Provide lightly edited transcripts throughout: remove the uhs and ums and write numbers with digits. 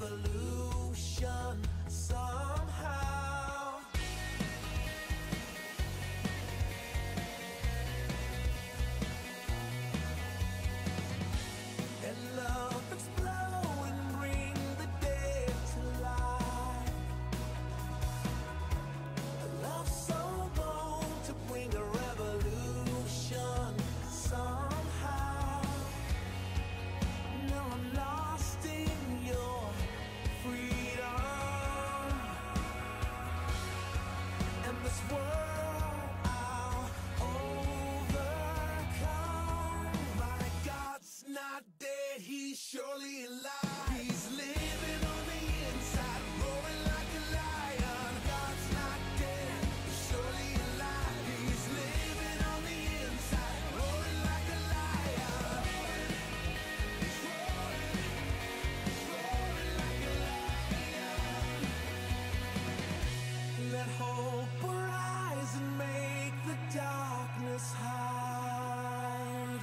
revolution somehow. And love explode and bring the dead to life. A love so bold to bring a revolution somehow. No, I'm lost in your freedom. And this world I'll overcome. My God's not dead, he's surely alive. He's living on the inside, roaring like a lion. God's not dead, he's surely alive. He's living on the inside, roaring like a lion. He's roaring like a lion. Let hope arise and make the darkness hide.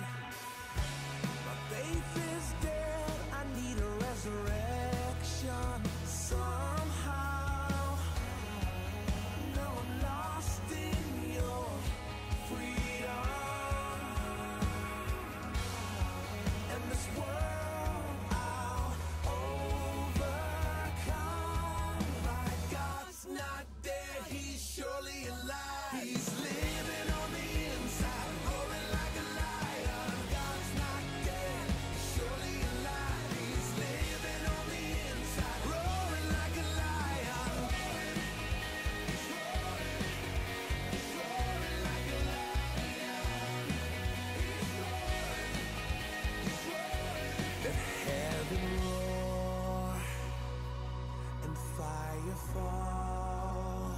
My faith is dead, I need a resurrection somehow. No, I'm lost in your freedom. And this world I'll overcome. My God's not dead, he's surely alive. He's living on the inside, roaring like a lion. God's not dead, he's surely alive. He's living on the inside, roaring like a lion. He's roaring like a lion. He's roaring. Let heaven roar and fire fall.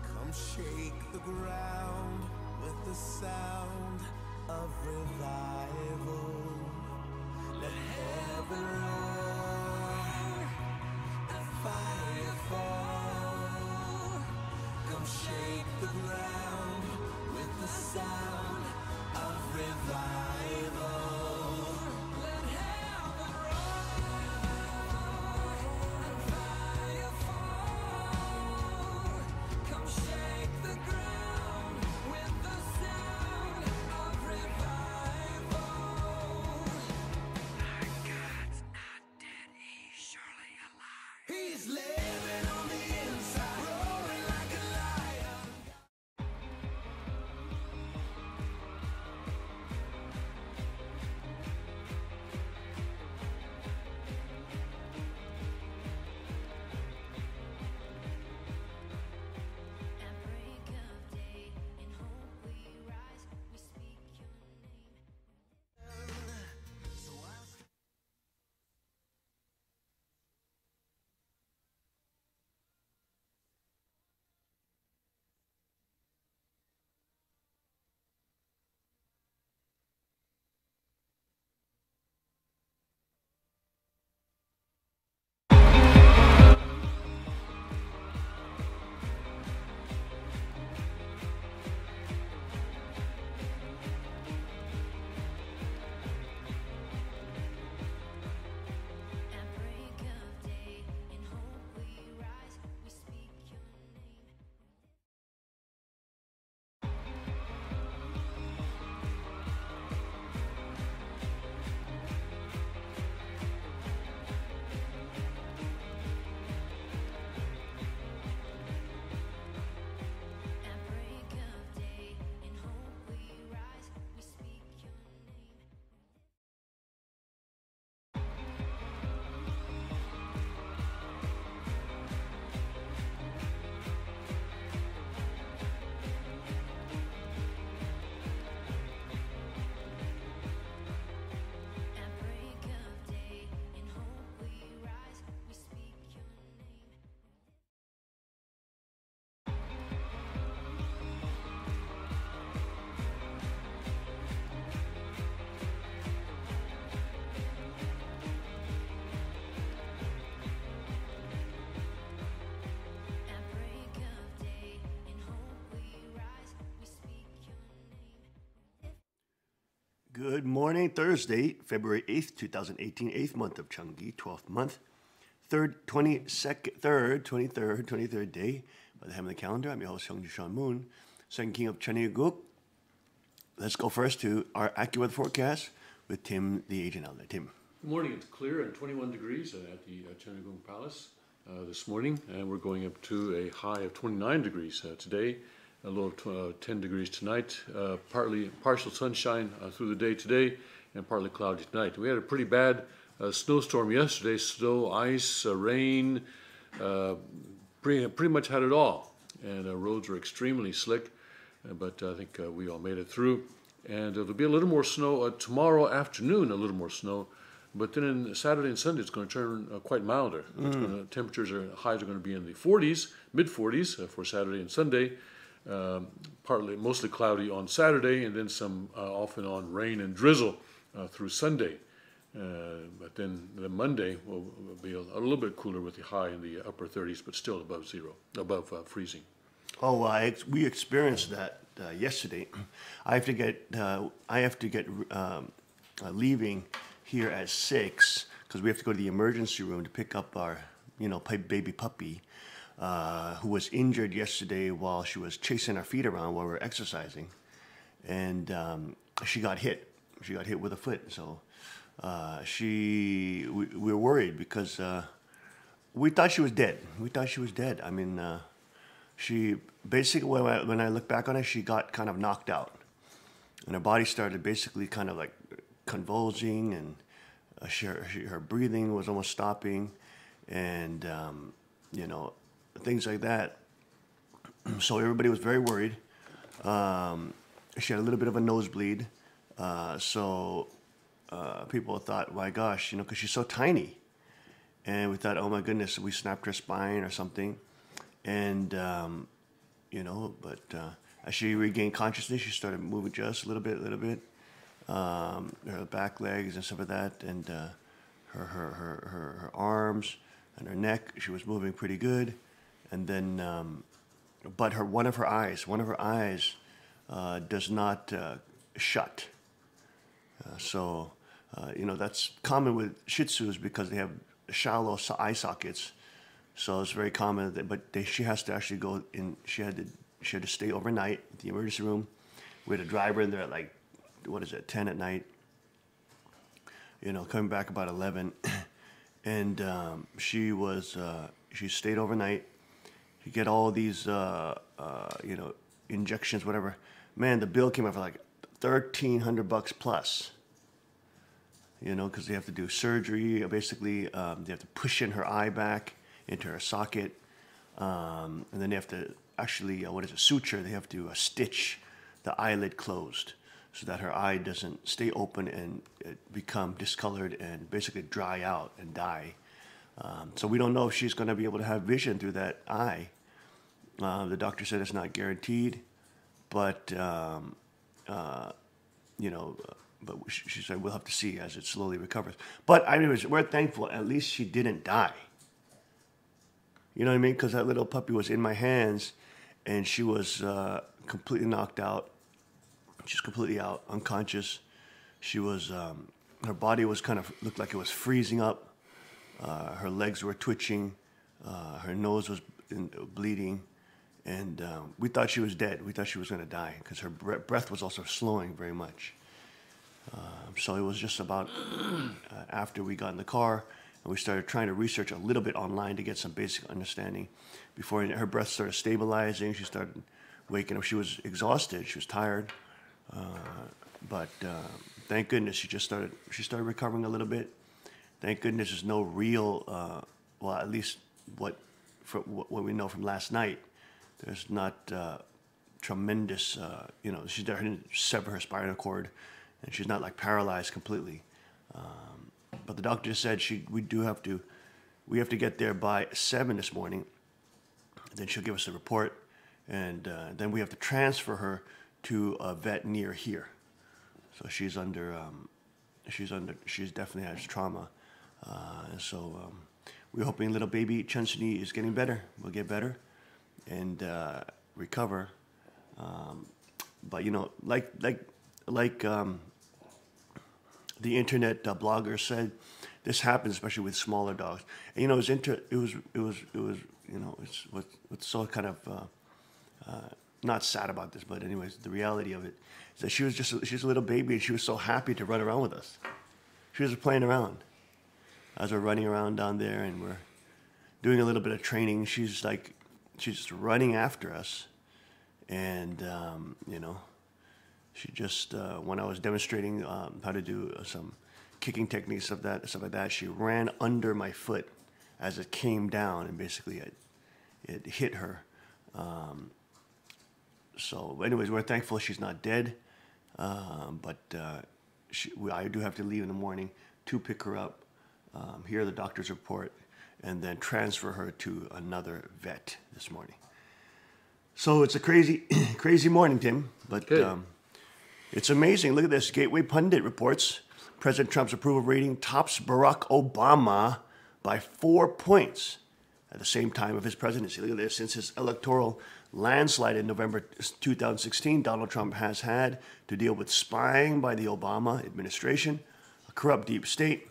Come shake the ground with the sound of revival. Let heaven roar and fire fall. Come shake the ground with the sound of revival. Let heaven roar and fire fall. Come shake the ground with the sound of revival. My God's not dead, he's surely alive. He's living on the inside, roaring like a lion. At break of day, in hope we rise, we speak your name. At break of day, in hope we rise, we speak your name. At break of day, in hope we rise, we speak your name. At break of day, in hope we rise, we speak your name. At break of day, in hope we rise, we speak your name. Good morning, Thursday, February 8th, 2018, 8th month of Changgi, 12th month, 23rd day by the heavenly calendar. I'm your host, Hyung Moon, second king of Chaneguk. Let's go first to our AccuWeather forecast with Tim, the agent outlet. Tim. Good morning. It's clear and 21 degrees at the Chenagung Palace this morning, and we're going up to a high of 29 degrees today, a low of 10 degrees tonight. Partial sunshine through the day today, and partly cloudy tonight. We had a pretty bad snowstorm yesterday. Snow, ice, rain, pretty much had it all, and roads were extremely slick. But I think we all made it through, and there'll be a little more snow tomorrow afternoon. A little more snow. But then in Saturday and Sunday, it's going to turn quite milder. Highs are going to be in the 40s, mid 40s for Saturday and Sunday. Mostly cloudy on Saturday, and then some off and on rain and drizzle through Sunday. But then the Monday will be a little bit cooler with the high in the upper 30s, but still above freezing. Oh, we experienced that yesterday. I have to get leaving here at 6 because we have to go to the emergency room to pick up our, baby puppy who was injured yesterday while she was chasing our feet around while we were exercising, and she got hit. She got hit with a foot. So we were worried because we thought she was dead. I mean, she basically when I look back on it, she got kind of knocked out, and her body started basically kind of like convulsing, and her breathing was almost stopping, and things like that. So everybody was very worried. She had a little bit of a nosebleed, so people thought, my gosh, because she's so tiny, and we thought, oh my goodness, we snapped her spine or something, and but as she regained consciousness, she started moving just a little bit. Her back legs and stuff like that, and her arms and her neck, she was moving pretty good. And then, but one of her eyes does not shut. So that's common with Shih Tzus because they have shallow eye sockets. So it's very common. She has to actually go in. She had to stay overnight at the emergency room. We had a driver in there at 10 at night, coming back about 11, and she stayed overnight. You get all these, injections, whatever. Man, the bill came out for like $1,300 plus, because they have to do surgery. Basically, they have to push in her eye back into her socket, and then they have to actually, suture. They have to stitch the eyelid closed, so that her eye doesn't stay open and become discolored and basically dry out and die. So we don't know if she's going to be able to have vision through that eye. The doctor said it's not guaranteed, but she said we'll have to see as it slowly recovers. But anyways, we're thankful at least she didn't die. You know what I mean? Because that little puppy was in my hands, and she was completely knocked out. She's completely out, unconscious. She was, her body was looked like it was freezing up. Her legs were twitching. Her nose was bleeding. And we thought she was dead. We thought she was going to die because her breath was also slowing very much. So it was just about after we got in the car and we started trying to research a little bit online to get some basic understanding. Before her breath started stabilizing, she started waking up. She was exhausted. She was tired. But thank goodness she started recovering a little bit. Thank goodness there's no real, at least what we know from last night, there's not tremendous, she didn't sever her spinal cord, and she's not like paralyzed completely. But the doctor just said we have to get there by 7 this morning. Then she'll give us a report, and then we have to transfer her to a vet near here. So she definitely has trauma. So we're hoping little baby Chun-Suni is getting better. Will get better and recover. But like the internet blogger said, this happens, especially with smaller dogs. And, you know, what's so kind of not sad about this, but anyways, the reality of it is that she was a little baby, and she was so happy to run around with us. She was playing around as we're running around down there, and we're doing a little bit of training. She's just running after us, and you know, she just when I was demonstrating how to do some kicking techniques stuff like that, she ran under my foot as it came down, and basically it hit her. So, anyways, we're thankful she's not dead, but I do have to leave in the morning to pick her up, hear the doctor's report, and then transfer her to another vet this morning. So it's a crazy, crazy morning, Tim. But it's amazing. Look at this. Gateway Pundit reports President Trump's approval rating tops Barack Obama by 4 points at the same time of his presidency. Look at this. Since his electoral landslide in November 2016, Donald Trump has had to deal with spying by the Obama administration, a corrupt deep state,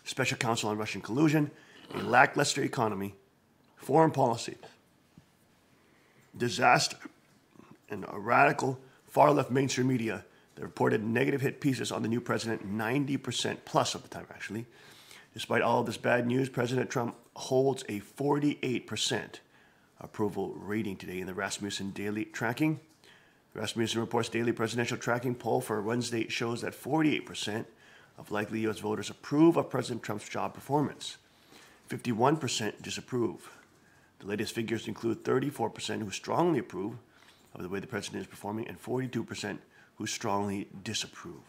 special counsel on Russian collusion, a lackluster economy, foreign policy, disaster, and a radical far-left mainstream media that reported negative hit pieces on the new president 90% plus of the time, actually. Despite all of this bad news, President Trump holds a 48% approval rating today in the Rasmussen Daily Tracking. Rasmussen reports daily presidential tracking poll for Wednesday shows that 48% of likely U.S. voters approve of President Trump's job performance. 51% disapprove. The latest figures include 34% who strongly approve of the way the president is performing and 42% who strongly disapprove.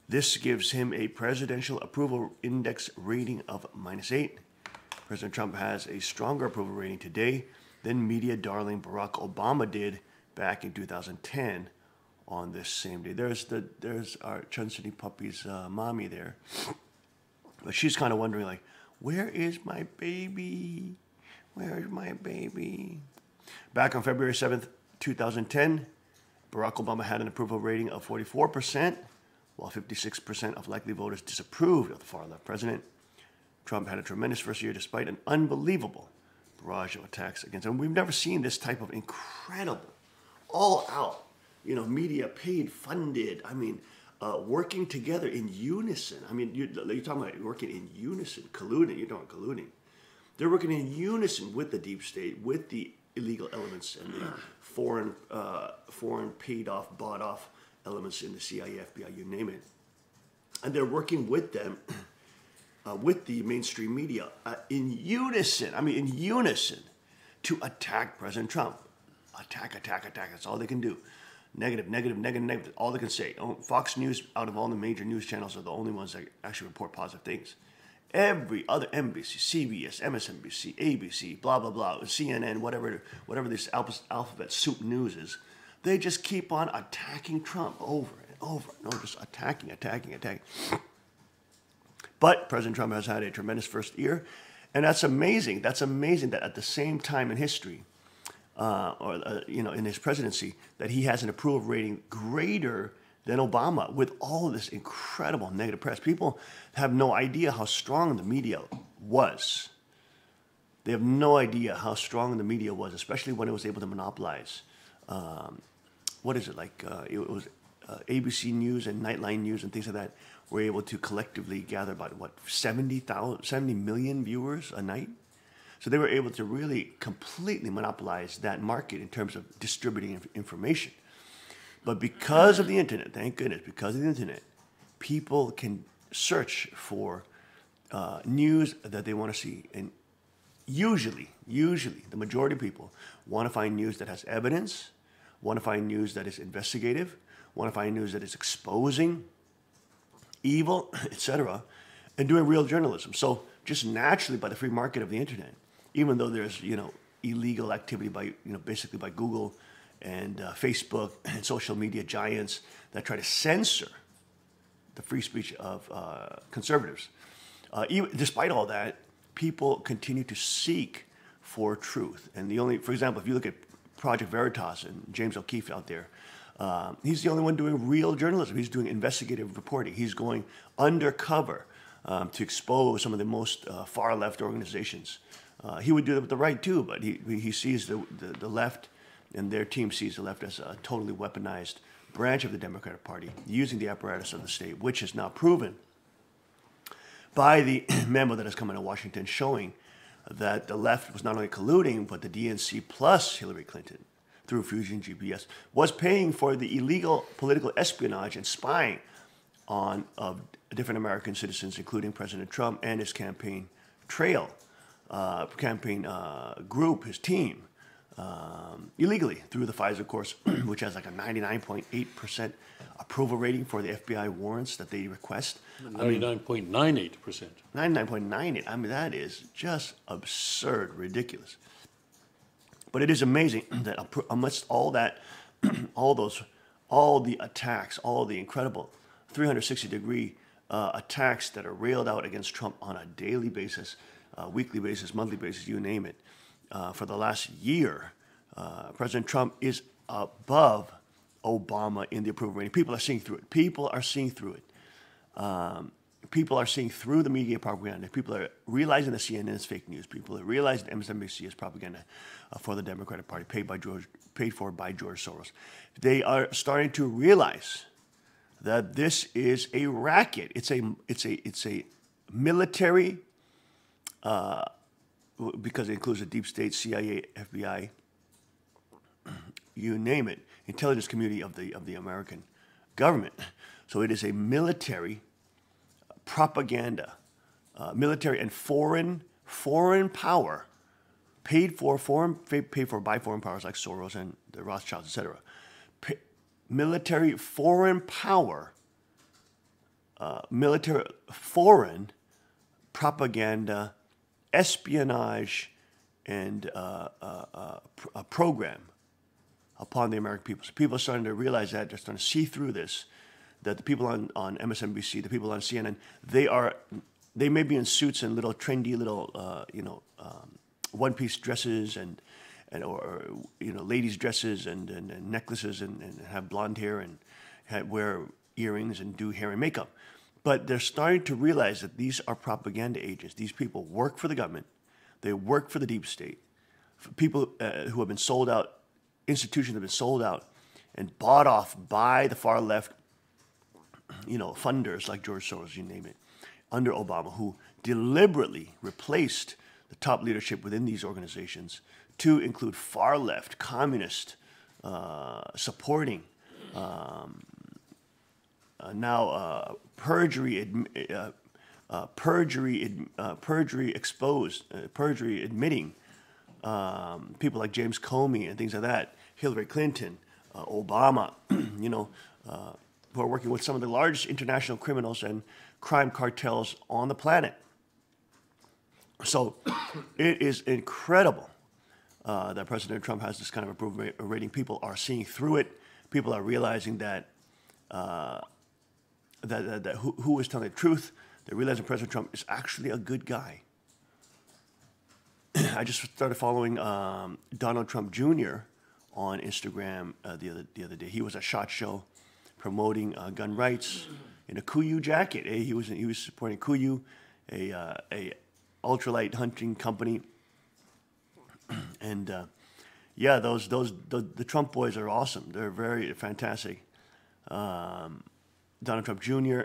This gives him a presidential approval index rating of -8. President Trump has a stronger approval rating today than media darling Barack Obama did back in 2010 on this same day. There's our Chun-City puppy's mommy there. But she's kind of wondering, like, where is my baby? Where is my baby? Back on February 7th, 2010, Barack Obama had an approval rating of 44%, while 56% of likely voters disapproved of the far-left president. Trump had a tremendous first year despite an unbelievable barrage of attacks against him. We've never seen this type of incredible, all-out, media paid, funded, working together in unison. You're talking about working in unison, colluding. You're talking colluding. They're working in unison with the deep state, with the illegal elements and the foreign paid-off, bought-off elements in the CIA, FBI, you name it. And they're working with them, with the mainstream media, in unison, to attack President Trump. Attack. That's all they can do. Negative. All they can say. Fox News, out of all the major news channels, are the only ones that actually report positive things. Every other NBC, CBS, MSNBC, ABC, blah, blah, blah, CNN, whatever this alphabet soup news is, they just keep on attacking Trump over and over and over, just attacking. But President Trump has had a tremendous first year, and that's amazing. That's amazing that at the same time in history, in his presidency, that he has an approval rating greater than Obama with all of this incredible negative press. People have no idea how strong the media was. They have no idea how strong the media was, especially when it was able to monopolize. It was ABC News and Nightline News and things like that were able to collectively gather about, 70 million viewers a night? So they were able to really completely monopolize that market in terms of distributing information. But because of the internet, thank goodness, because of the internet, people can search for news that they want to see. And usually, the majority of people want to find news that has evidence, want to find news that is investigative, want to find news that is exposing evil, etc., and doing real journalism. So just naturally, by the free market of the internet, even though there's, illegal activity by, basically by Google and Facebook and social media giants that try to censor the free speech of conservatives. Despite all that, people continue to seek for truth. And for example, if you look at Project Veritas and James O'Keefe out there, he's the only one doing real journalism. He's doing investigative reporting. He's going undercover to expose some of the most far left organizations. He would do that with the right too, but he sees the left, and their team sees the left as a totally weaponized branch of the Democratic Party, using the apparatus of the state, which is now proven by the memo that has come out of Washington showing that the left was not only colluding, but the DNC plus Hillary Clinton through Fusion GPS was paying for the illegal political espionage and spying on of different American citizens, including President Trump and his campaign trail, group, his team, illegally through the FISA course, which has like a 99.8% approval rating for the FBI warrants that they request. 99.98%. 99.98. I mean, that is just absurd, ridiculous. But it is amazing that amidst all that, all the attacks, all the incredible 360-degree attacks that are railed out against Trump on a daily basis, weekly basis, monthly basis, you name it, for the last year, President Trump is above Obama in the approval rating. People are seeing through it. People are seeing through it. People are seeing through the media propaganda. People are realizing that CNN is fake news. People are realizing MSNBC is propaganda for the Democratic Party, paid for by George Soros. They are starting to realize that this is a racket. It's a military, because it includes the deep state, CIA, FBI, you name it, intelligence community of the American government. So it is a military propaganda, military and foreign power, paid for by foreign powers like Soros and the Rothschilds, etc. Military foreign power, military foreign propaganda, espionage, and a program upon the American people. So people are starting to realize that. They're starting to see through this, that the people on MSNBC, the people on CNN, they may be in suits and little trendy little, one-piece dresses and ladies' dresses and necklaces and have blonde hair and wear earrings and do hair and makeup. But they're starting to realize that these are propaganda agents. These people work for the government. They work for the deep state. For people who have been sold out, institutions have been sold out and bought off by the far left, funders like George Soros, you name it, under Obama, who deliberately replaced the top leadership within these organizations to include far left, communist, supporting, perjury admitting people like James Comey and things like that, Hillary Clinton, Obama, who are working with some of the largest international criminals and crime cartels on the planet. So it is incredible that President Trump has this kind of approval rating. People are seeing through it. People are realizing that who is telling the truth. They're realizing President Trump is actually a good guy. I just started following Donald Trump Jr. on Instagram the other day. He was at SHOT Show promoting gun rights in a Kuiu jacket. He was supporting Kuiu, a ultralight hunting company, and the Trump boys are awesome. They're very fantastic. Donald Trump Jr.,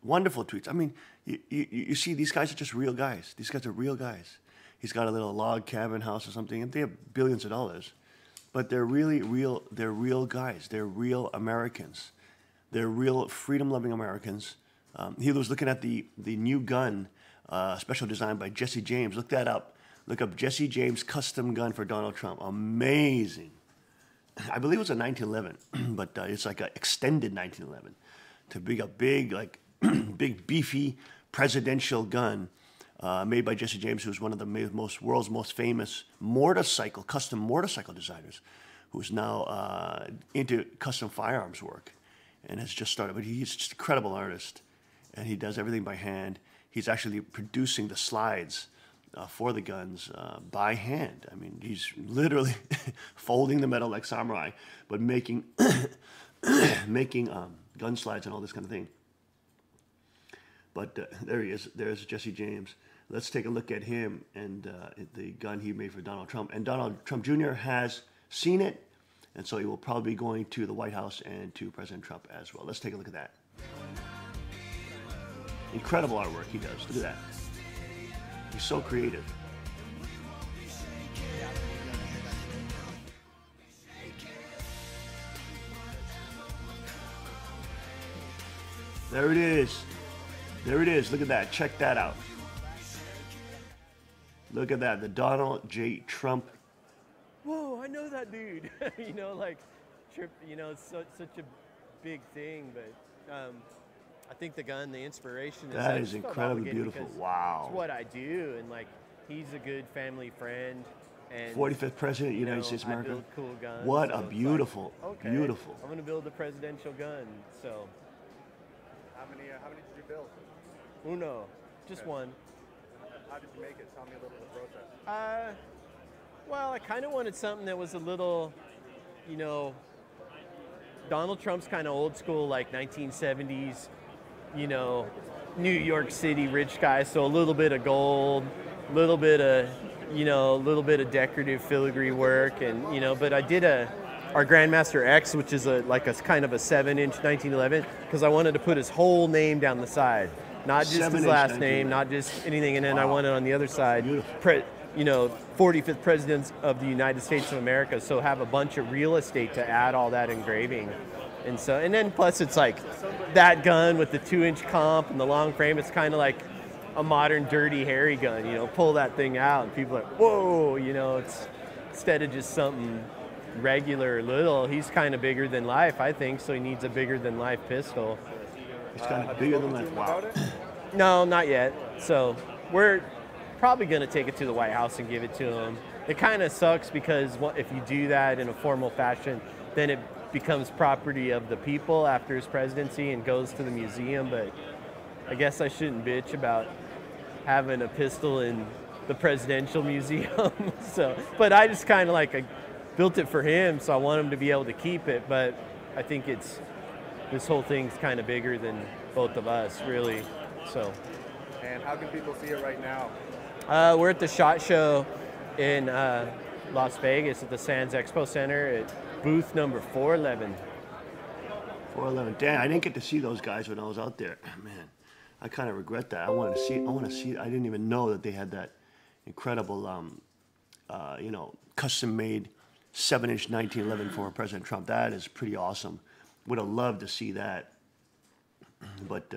wonderful tweets. I mean, you see, these guys are just real guys. These guys are real guys. He's got a little log cabin house or something, and they have billions of dollars. But they're really real. They're real guys. They're real Americans. They're real freedom-loving Americans. He was looking at the new gun, special design by Jesse James. Look that up. Look up Jesse James custom gun for Donald Trump. Amazing. I believe it was a 1911, but it's like an extended 1911 to big beefy presidential gun made by Jesse James, who's one of the world's most famous custom motorcycle designers, who's now into custom firearms work and has just started. But he's just an incredible artist, and he does everything by hand. He's actually producing the slides for the guns by hand. I mean, he's literally folding the metal like samurai, but making gun slides and all this kind of thing. But there he is. There's Jesse James. Let's take a look at him and the gun he made for Donald Trump. And Donald Trump Jr. has seen it, and so he will probably be going to the White House and to President Trump as well. Let's take a look at that. Incredible artwork he does. Look at that. He's so creative. There it is. There it is. Look at that. Check that out. Look at that. The Donald J. Trump. Whoa, I know that dude. You know, like, trip. You know, it's such a big thing, but I think the gun, the inspiration. That is incredibly beautiful. Wow. It's what I do, and like, he's a good family friend. And 45th President of the United States of America. I build cool guns. What so a beautiful, okay, beautiful. I'm gonna build a presidential gun. So. How many did you build? Uno, just one. How did you make it? Tell me a little bit of the process. Well, I kind of wanted something that was a little, you know, Donald Trump's kind of old school, like 1970s, you know, New York City rich guy. So a little bit of gold, a little bit of, you know, a little bit of decorative filigree work, and you know. But I did our Grandmaster X, which is like a kind of a 7-inch 1911, because I wanted to put his whole name down the side, not just his last name, not just anything, and then I wanted on the other side, you know, 45th President of the United States of America, so have a bunch of real estate to add all that engraving. And so, and then plus it's like that gun with the 2-inch comp and the long frame, it's kind of like a modern Dirty Harry gun, you know, pull that thing out and people are like, whoa, you know, it's instead of just something regular little, he's kind of bigger than life, I think, so he needs a bigger than life pistol. He's kind of bigger than life. Wow. No, not yet. So we're probably going to take it to the White House and give it to him. It kind of sucks because if you do that in a formal fashion, then it becomes property of the people after his presidency and goes to the museum. But I guess I shouldn't bitch about having a pistol in the presidential museum. So, but I just kind of like I built it for him, so I want him to be able to keep it. But I think this whole thing's kind of bigger than both of us, really. So. And how can people see it right now? We're at the SHOT Show in Las Vegas at the Sands Expo Center at booth number 411. 411. Damn, I didn't get to see those guys when I was out there. Man, I kind of regret that. I want to see. I didn't even know that they had that incredible, you know, custom-made 7-inch 1911 for President Trump. That is pretty awesome. Would have loved to see that. But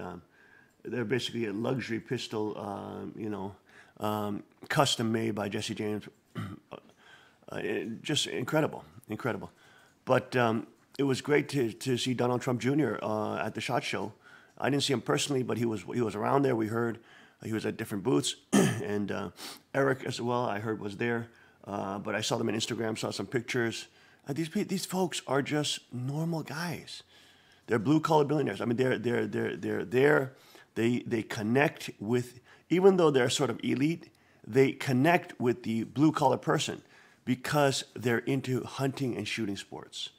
they're basically a luxury pistol, you know, custom made by Jesse James. Just incredible. But it was great to see Donald Trump Jr. At the SHOT Show. I didn't see him personally, but he was around there. We heard he was at different booths, and Eric as well, I heard, was there. But I saw them on Instagram, saw some pictures. These folks are just normal guys. They're blue-collar billionaires. I mean, they're there. They connect with, even though they're sort of elite, they connect with the blue-collar person because they're into hunting and shooting sports.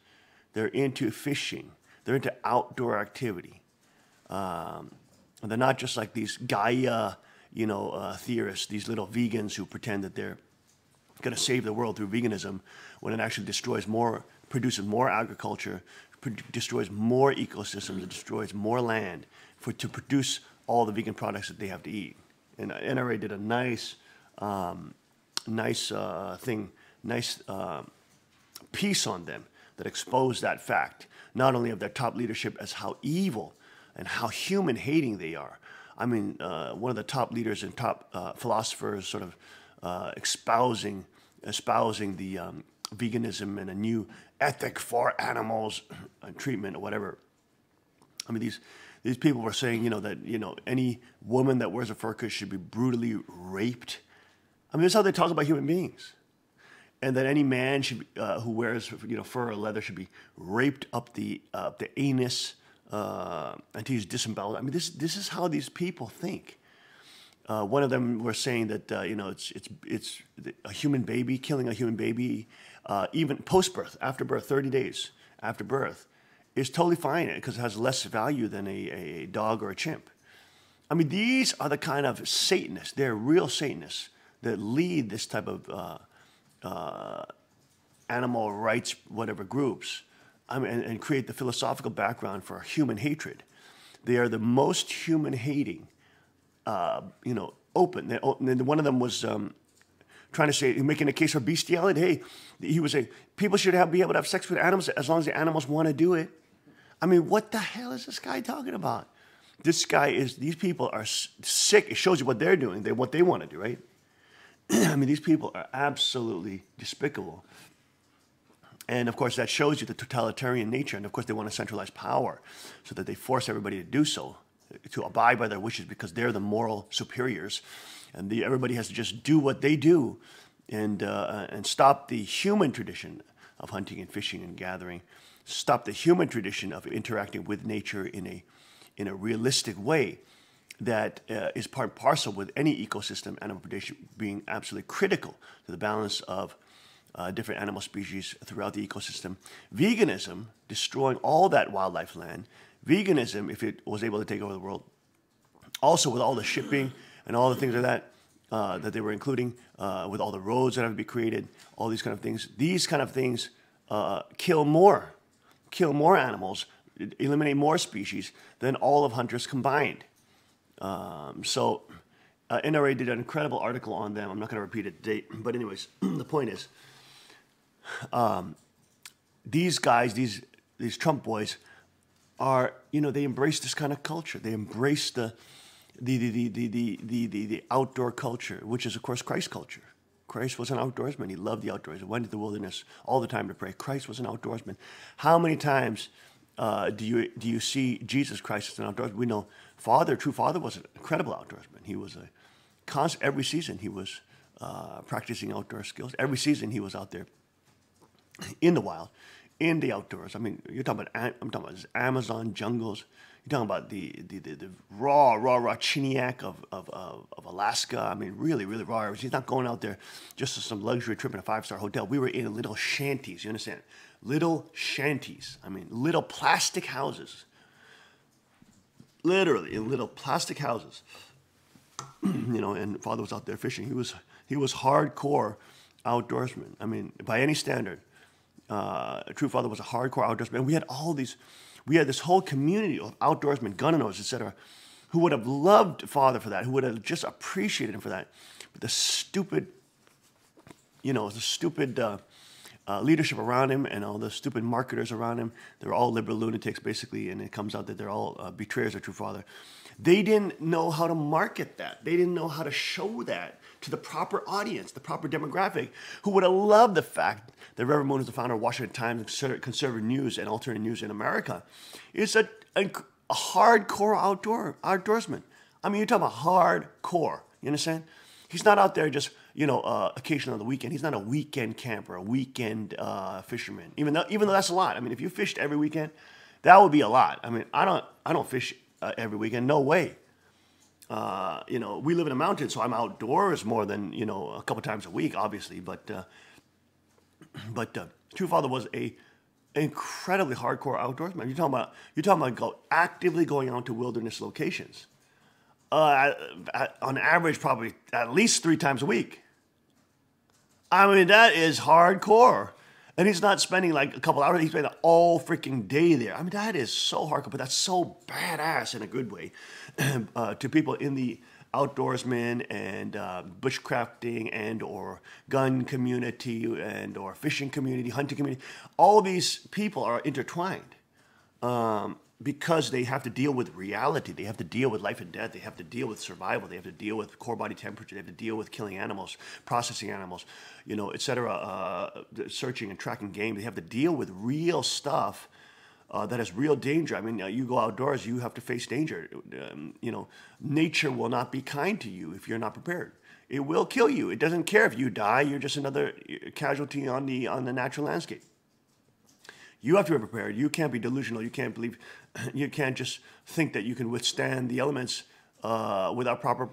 They're into fishing. They're into outdoor activity. They're not just like these Gaia, you know, theorists, these little vegans who pretend that they're going to save the world through veganism when it actually produces more agriculture, destroys more ecosystems, it destroys more land to produce all the vegan products that they have to eat. And NRA did a nice piece on them that exposed that fact, not only of their top leadership as how evil and how human-hating they are. I mean, one of the top leaders and top philosophers sort of espousing the veganism and a new ethic for animals treatment or whatever. I mean, these people were saying, you know, that, you know, any woman that wears a fur coat should be brutally raped. I mean, that's how they talk about human beings. And that any man should who wears, you know, fur or leather should be raped up the anus until he's disemboweled. I mean, this is how these people think. One of them were saying that you know, it's a human baby, killing a human baby, even post-birth, after birth, 30 days after birth, is totally fine because it has less value than a dog or a chimp. I mean, these are the kind of Satanists, they're real Satanists that lead this type of animal rights, whatever groups, I mean, and create the philosophical background for human hatred. They are the most human hating, open. And one of them was trying to say, making a case for bestiality. Hey, he was saying people should be able to have sex with animals as long as the animals want to do it. I mean, what the hell is this guy talking about? These people are sick. It shows you what they're doing, what they want to do, right? I mean, these people are absolutely despicable. And of course, that shows you the totalitarian nature. And of course, they want to centralize power so that they force everybody to do so, to abide by their wishes because they're the moral superiors. And everybody has to just do what they do and stop the human tradition of hunting and fishing and gathering, stop the human tradition of interacting with nature in a realistic way that is part and parcel with any ecosystem, animal predation being absolutely critical to the balance of different animal species throughout the ecosystem. Veganism, destroying all that wildlife land. Veganism, if it was able to take over the world, also with all the shipping and all the things like that, that they were including, with all the roads that have to be created, all these kind of things. These kind of things kill more animals, eliminate more species than all of hunters combined. So NRA did an incredible article on them. I'm not going to repeat it today, but anyways, the point is, these guys, these Trump boys, are, they embrace this kind of culture. They embrace the outdoor culture, which is of course Christ's culture. Christ was an outdoorsman. He loved the outdoors. He went to the wilderness all the time to pray. Christ was an outdoorsman. How many times do you see Jesus Christ as an outdoorsman? We know True Father was an incredible outdoorsman. He was every season he was practicing outdoor skills. Every season he was out there in the wild, in the outdoors. I mean, I'm talking about Amazon jungles. You're talking about the raw Chiniac of Alaska. I mean, really, really raw. He's not going out there just to some luxury trip in a 5-star hotel. We were in little shanties, you understand? Little shanties. I mean, little plastic houses. Literally, in little plastic houses. And Father was out there fishing. He was hardcore outdoorsman. I mean, by any standard. True Father was a hardcore outdoorsman. We had this whole community of outdoorsmen, gun owners, etc., who would have loved Father for that, who would have just appreciated him for that. But the stupid leadership around him and all the stupid marketers around him, they're all liberal lunatics, basically, and it comes out that they're all betrayers of True Father. They didn't know how to market that. They didn't know how to show that to the proper audience, the proper demographic, who would have loved the fact that Reverend Moon is the founder of Washington Times, conservative news and alternative news in America. Is a hardcore outdoorsman. I mean, you're talking about hardcore. You understand? He's not out there just, occasionally on the weekend. He's not a weekend camper, a weekend fisherman. Even though that's a lot. I mean, if you fished every weekend, that would be a lot. I mean, I don't fish every weekend. No way. We live in a mountain, so I'm outdoors more than, a couple times a week, obviously. But True Father was a incredibly hardcore outdoorsman. You're talking about actively going out to wilderness locations. On average, probably at least 3 times a week. I mean, that is hardcore. And he's not spending like a couple hours. He's spending all freaking day there. I mean, that is so hardcore, but that's so badass in a good way to people in the outdoorsmen and bushcrafting and or gun community and or fishing community, hunting community. All these people are intertwined because they have to deal with reality. They have to deal with life and death. They have to deal with survival. They have to deal with core body temperature. They have to deal with killing animals, processing animals, etc., searching and tracking game. They have to deal with real stuff that has real danger. I mean, you go outdoors, you have to face danger. Nature will not be kind to you if you're not prepared. It will kill you. It doesn't care if you die. You're just another casualty on the natural landscape. You have to be prepared. You can't be delusional. You can't believe. You can't just think that you can withstand the elements without proper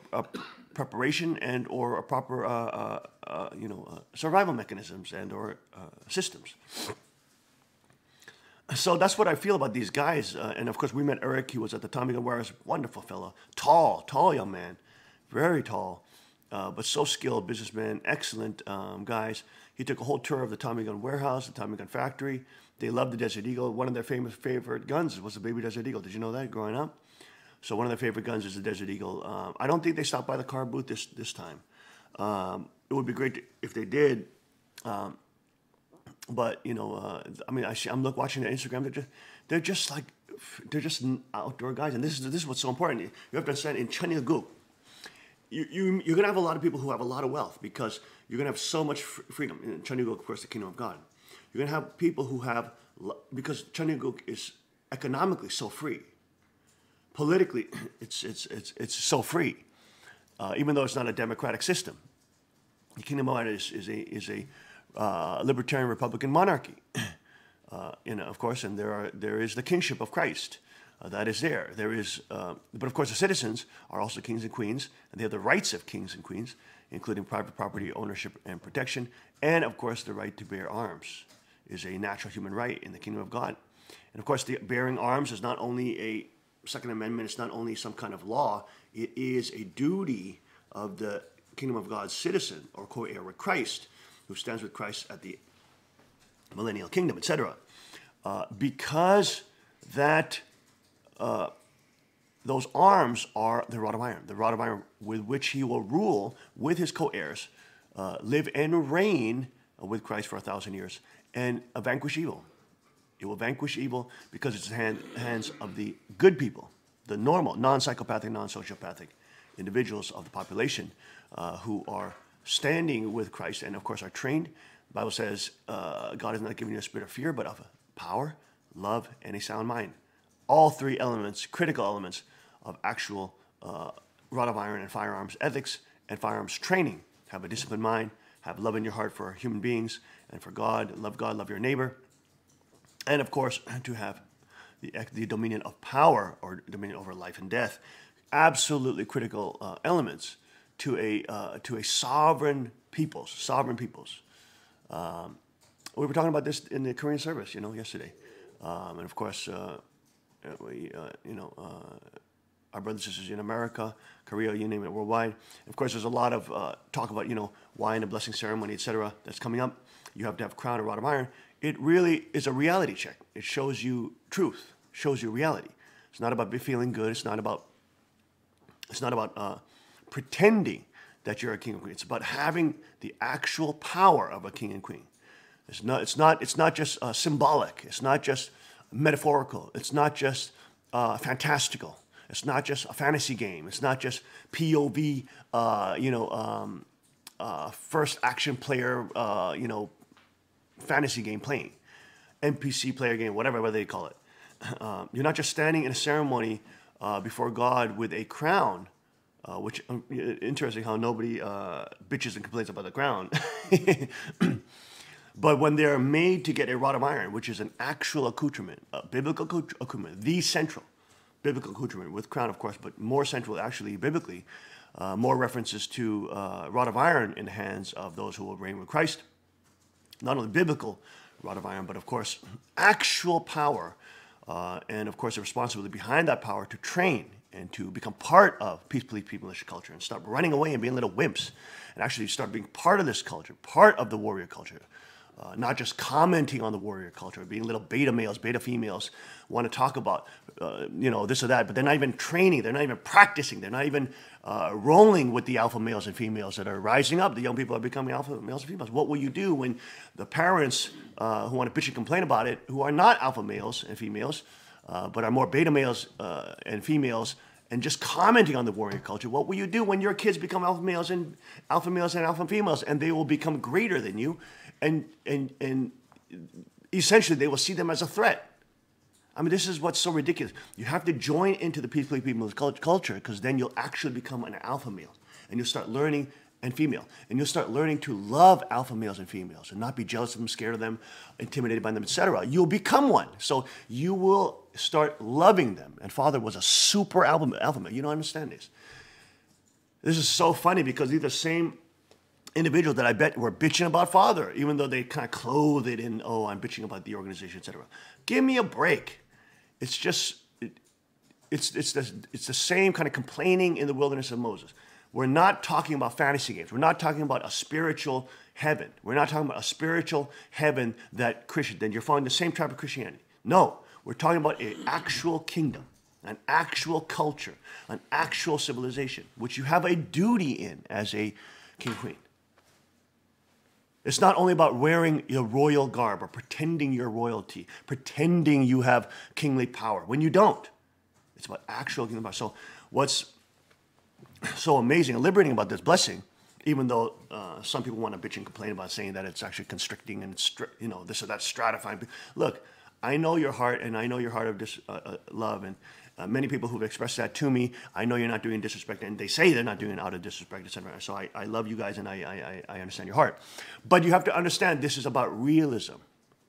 preparation and or proper survival mechanisms and or systems. So that's what I feel about these guys. And of course, we met Eric. He was at the Tommy Gun Warehouse. Wonderful fellow. Tall young man. Very tall. But so skilled businessman. Excellent guys. He took a whole tour of the Tommy Gun Warehouse, the Tommy Gun Factory. They loved the Desert Eagle. One of their favorite guns was the Baby Desert Eagle. Did you know that growing up? So one of their favorite guns is the Desert Eagle. I don't think they stopped by the car booth this time. It would be great if they did. But you know, I mean, I'm watching their Instagram. They're just outdoor guys, and this is what's so important. You have to understand in Cheongguk, you're gonna have a lot of people who have a lot of wealth because you're gonna have so much freedom in Cheongguk, of course, the kingdom of God. You're gonna have people who have because Cheongguk is economically so free. Politically, it's so free, even though it's not a democratic system. The kingdom of God is a libertarian Republican monarchy, you know, of course, and there is the kingship of Christ that is there. There is, but of course, the citizens are also kings and queens, and they have the rights of kings and queens, including private property ownership and protection, and of course, the right to bear arms is a natural human right in the kingdom of God. And of course, the bearing arms is not only a Second Amendment; it's not only some kind of law; it is a duty of the kingdom of God's citizen or co-heir with Christ, who stands with Christ at the millennial kingdom, etc. Because that those arms are the rod of iron with which he will rule with his co-heirs, live and reign with Christ for 1,000 years, and vanquish evil. It will vanquish evil because it's in the hands of the good people, the normal, non-psychopathic, non-sociopathic individuals of the population who are standing with Christ and, of course, are trained. The Bible says God has not given you a spirit of fear, but of power, love, and a sound mind. All three elements, critical elements of actual rod of iron and firearms ethics and firearms training. Have a disciplined mind, have love in your heart for human beings and for God, love your neighbor. And, of course, to have the dominion of power or dominion over life and death. Absolutely critical elements to a sovereign peoples. We were talking about this in the Korean service, you know, yesterday, and of course, our brothers and sisters in America, Korea, you name it, worldwide. Of course, there's a lot of talk about, you know, wine and blessing ceremony, etc. That's coming up. You have to have crown and rod of iron. It really is a reality check. It shows you truth, shows you reality. It's not about feeling good. It's not about pretending that you're a king and queen. It's about having the actual power of a king and queen. It's not just symbolic. It's not just metaphorical. It's not just fantastical. It's not just a fantasy game. It's not just POV, first action player, fantasy game playing, NPC player game, whatever they call it. You're not just standing in a ceremony before God with a crown, which interesting how nobody bitches and complains about the crown. But when they're made to get a rod of iron, which is an actual accoutrement, a biblical accoutrement, the central biblical accoutrement with crown, of course, but more central actually biblically, more references to rod of iron in the hands of those who will reign with Christ. Not only biblical rod of iron, but of course actual power, and of course the responsibility behind that power to train and to become part of peacefully peopleish culture and stop running away and being little wimps, and actually start being part of this culture, part of the warrior culture. Not just commenting on the warrior culture, being little beta males, beta females, want to talk about, this or that, but they're not even training, they're not even practicing, they're not even rolling with the alpha males and females that are rising up. The young people are becoming alpha males and females. What will you do when the parents who want to bitch and complain about it, who are not alpha males and females, but are more beta males and females, and just commenting on the warrior culture? What will you do when your kids become alpha males and alpha females, and they will become greater than you? And essentially, they will see them as a threat. I mean, this is what's so ridiculous. You have to join into the peaceful people's culture, because then you'll actually become an alpha male, and you'll start learning, and female, and you'll start learning to love alpha males and females, and not be jealous of them, scared of them, intimidated by them, etc. You'll become one, so you will start loving them. And Father was a super alpha male. You don't understand this. This is so funny because these are the same individuals that I bet were bitching about father, even though they kind of clothe it in, oh, I'm bitching about the organization, etc. Give me a break. It's just, it's the same kind of complaining in the wilderness of Moses. We're not talking about fantasy games. We're not talking about a spiritual heaven. We're not talking about a spiritual heaven that you're following the same type of Christianity. No, we're talking about an actual kingdom, an actual culture, an actual civilization, which you have a duty in as a king-queen. It's not only about wearing your royal garb or pretending you're royalty, pretending you have kingly power, when you don't. It's about actual kingdom power. So what's so amazing and liberating about this blessing, even though some people want to bitch and complain about saying that it's actually constricting and it's, this or that stratifying. Look, I know your heart, and I know your heart of love, and many people who've expressed that to me, I know you're not doing disrespect, and they say they're not doing it out of disrespect, etc. So I love you guys, and I understand your heart. But you have to understand this is about realism.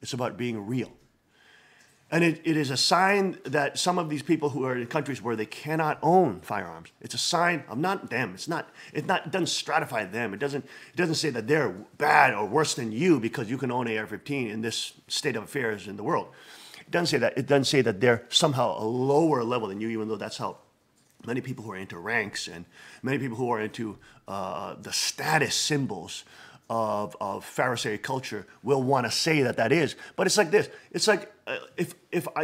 It's about being real. And it is a sign that some of these people who are in countries where they cannot own firearms, it's a sign of not them. It doesn't stratify them. It doesn't say that they're bad or worse than you because you can own an AR-15 in this state of affairs in the world. It doesn't say that. It doesn't say that they're somehow a lower level than you, even though that's how many people who are into ranks and many people who are into the status symbols of Pharisaic culture will want to say that is. But it's like this. It's like if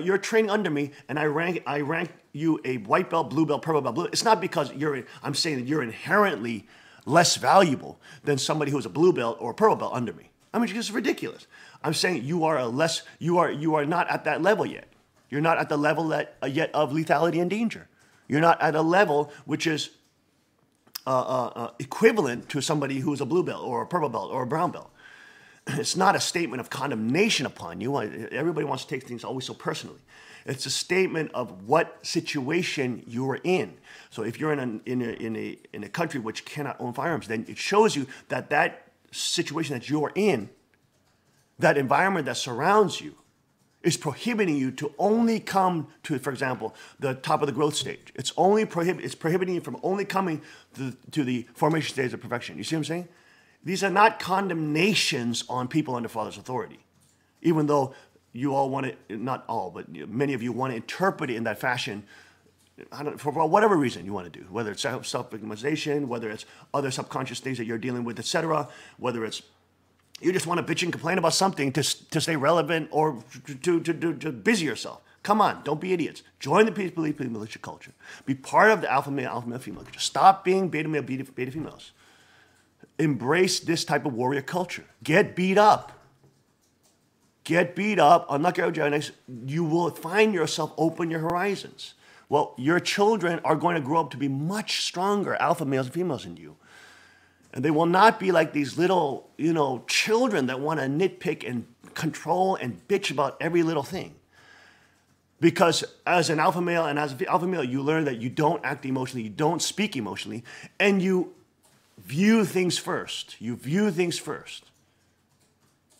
you're training under me and I rank you a white belt, blue belt, purple belt, blue. It's not because I'm saying that you're inherently less valuable than somebody who's a blue belt or a purple belt under me. I mean, it's ridiculous. I'm saying you are not at that level yet. You're not at the level yet of lethality and danger. You're not at a level which is equivalent to somebody who's a blue belt or a purple belt or a brown belt. It's not a statement of condemnation upon you. Everybody wants to take things always so personally. It's a statement of what situation you're in. So if you're in a country which cannot own firearms, then it shows you that situation that you're in, that environment that surrounds you, is prohibiting you to only come to, for example, the top of the growth stage. It's prohibiting you from only coming to the formation stage of perfection. You see what I'm saying? These are not condemnations on people under Father's authority, even though you all want to, not all, but many of you want to interpret it in that fashion for whatever reason you want to do, whether it's self-victimization, whether it's other subconscious things that you're dealing with, etc., whether it's you just want to bitch and complain about something to stay relevant or to busy yourself. Come on, don't be idiots. Join the Peace Belief militia culture. Be part of the alpha male female culture. Stop being beta male, beta females. Embrace this type of warrior culture. Get beat up. Get beat up. Unlucky, you will find yourself open your horizons. Well, your children are going to grow up to be much stronger alpha males and females than you. And they will not be like these little, children that want to nitpick and control and bitch about every little thing. Because as an alpha male and as an alpha male, you learn that you don't act emotionally, you don't speak emotionally, and you view things first. You view things first.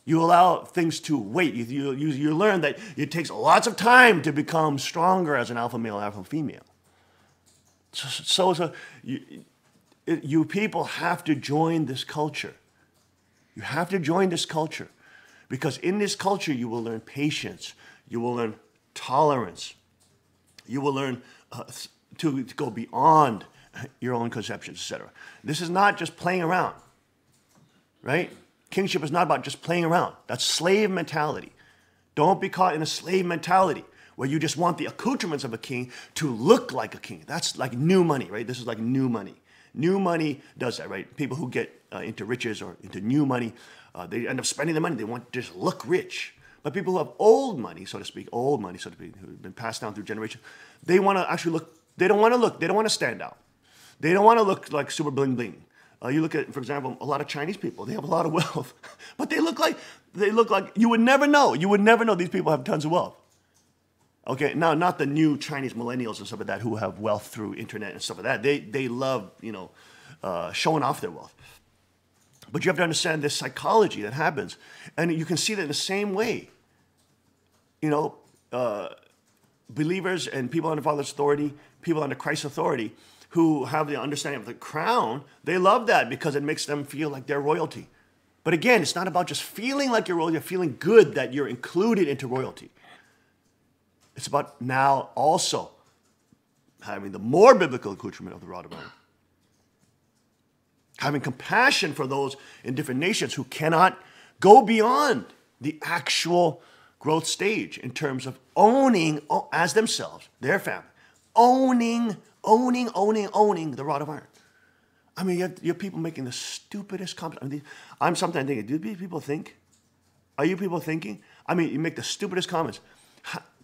You allow things to wait. You learn that it takes lots of time to become stronger as an alpha male, alpha female. You people have to join this culture. You have to join this culture because in this culture you will learn patience, you will learn tolerance, you will learn to go beyond your own conceptions, etc. This is not just playing around, right? Kingship is not about just playing around. That's slave mentality. Don't be caught in a slave mentality where you just want the accoutrements of a king to look like a king. That's like new money, right? This is like new money. New money does that, right? People who get into riches or into new money, they end up spending the money. They want to just look rich. But people who have old money, so to speak, who've been passed down through generations, they want to actually look. They don't want to stand out. They don't want to look like super bling bling. You look at, for example, a lot of Chinese people. They have a lot of wealth, but they look like you would never know. You would never know these people have tons of wealth. Okay, now not the new Chinese millennials and stuff like that who have wealth through internet and stuff like that. They love showing off their wealth. But you have to understand this psychology that happens, and you can see that in the same way. Believers and people under Father's authority, people under Christ's authority, who have the understanding of the crown, they love that because it makes them feel like they're royalty. But again, it's not about just feeling like you're royalty, you're feeling good that you're included into royalty. It's about now also having the more biblical accoutrement of the rod of iron. Having compassion for those in different nations who cannot go beyond the actual growth stage in terms of owning as themselves, their family, owning the rod of iron. I mean, you have people making the stupidest comments. I mean, I'm sometimes thinking, do these people think? Are you people thinking? I mean, you make the stupidest comments,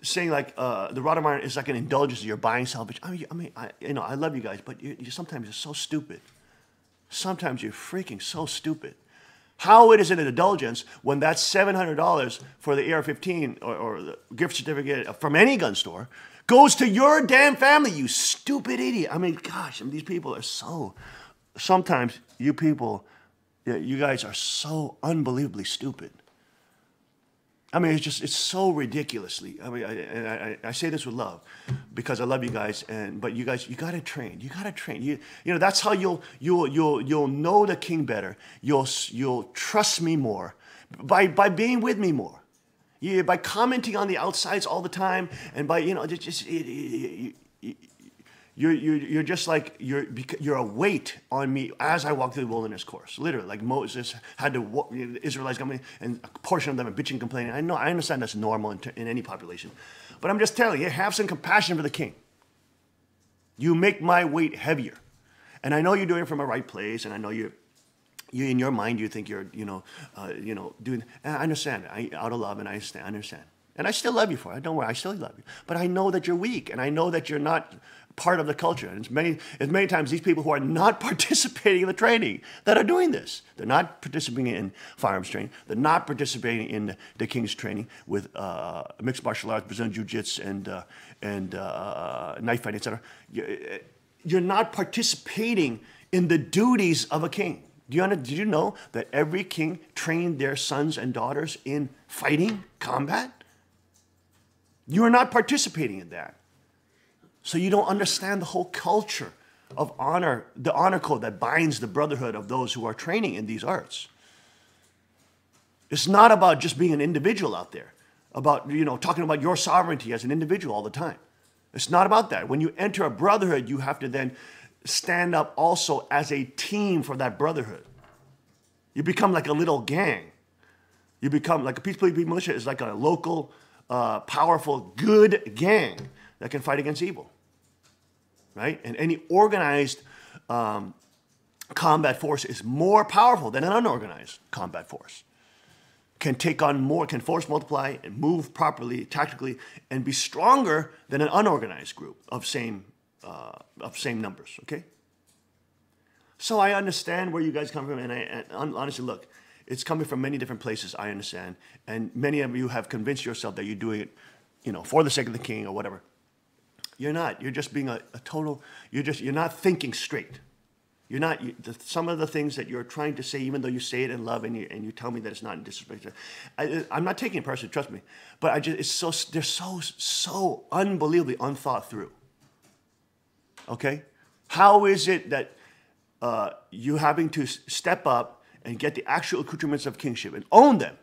saying like the rod of iron is like an indulgence. You're buying salvation. I love you guys, but you sometimes you're so stupid. Sometimes you're freaking so stupid. How it is an indulgence when that's $700 for the AR-15 or the gift certificate from any gun store goes to your damn family, you stupid idiot. I mean, gosh, these people are so... Sometimes you people, you guys are so unbelievably stupid. I mean, it's so ridiculously. I mean, I say this with love because I love you guys, but you guys, you gotta train. You gotta train. You know that's how you'll know the King better. You'll trust me more by being with me more. By commenting on the outsides all the time, and by you're just like you're a weight on me as I walk through the wilderness course. Literally, like Moses had to walk, the Israelites coming, and a portion of them are bitching, complaining. I know, I understand that's normal in any population, but I'm just telling you, have some compassion for the King. You make my weight heavier, and I know you're doing it from a right place, and I know you in your mind you think you're doing. And I understand out of love, and I understand. And I still love you for it. Don't worry, I still love you. But I know that you're weak, and I know that you're not part of the culture. And it's many times these people who are not participating in the training that are doing this. They're not participating in firearms training. They're not participating in the King's training with mixed martial arts, Brazilian Jiu-Jitsu, and knife fighting, etc. You're not participating in the duties of a king. Did you know that every king trained their sons and daughters in fighting, combat? You are not participating in that. So you don't understand the whole culture of honor, the honor code that binds the brotherhood of those who are training in these arts. It's not about just being an individual out there, about talking about your sovereignty as an individual all the time. It's not about that. When you enter a brotherhood, you have to then stand up also as a team for that brotherhood. You become like a little gang. You become like a peacekeeping militia is like a local, powerful, good gang that can fight against evil, right? And any organized combat force is more powerful than an unorganized combat force. Can take on more, can force multiply and move properly, tactically, and be stronger than an unorganized group of same numbers, okay? So I understand where you guys come from, and honestly, look, it's coming from many different places, I understand, and many of you have convinced yourself that you're doing it, for the sake of the King or whatever. You're not. You're just being a total, you're not thinking straight. You're not, some of the things that you're trying to say, even though you say it in love and you tell me that it's not in disrespect. I'm not taking it personally, trust me. But they're so unbelievably unthought through. Okay? How is it that you having to step up and get the actual accoutrements of kingship and own them?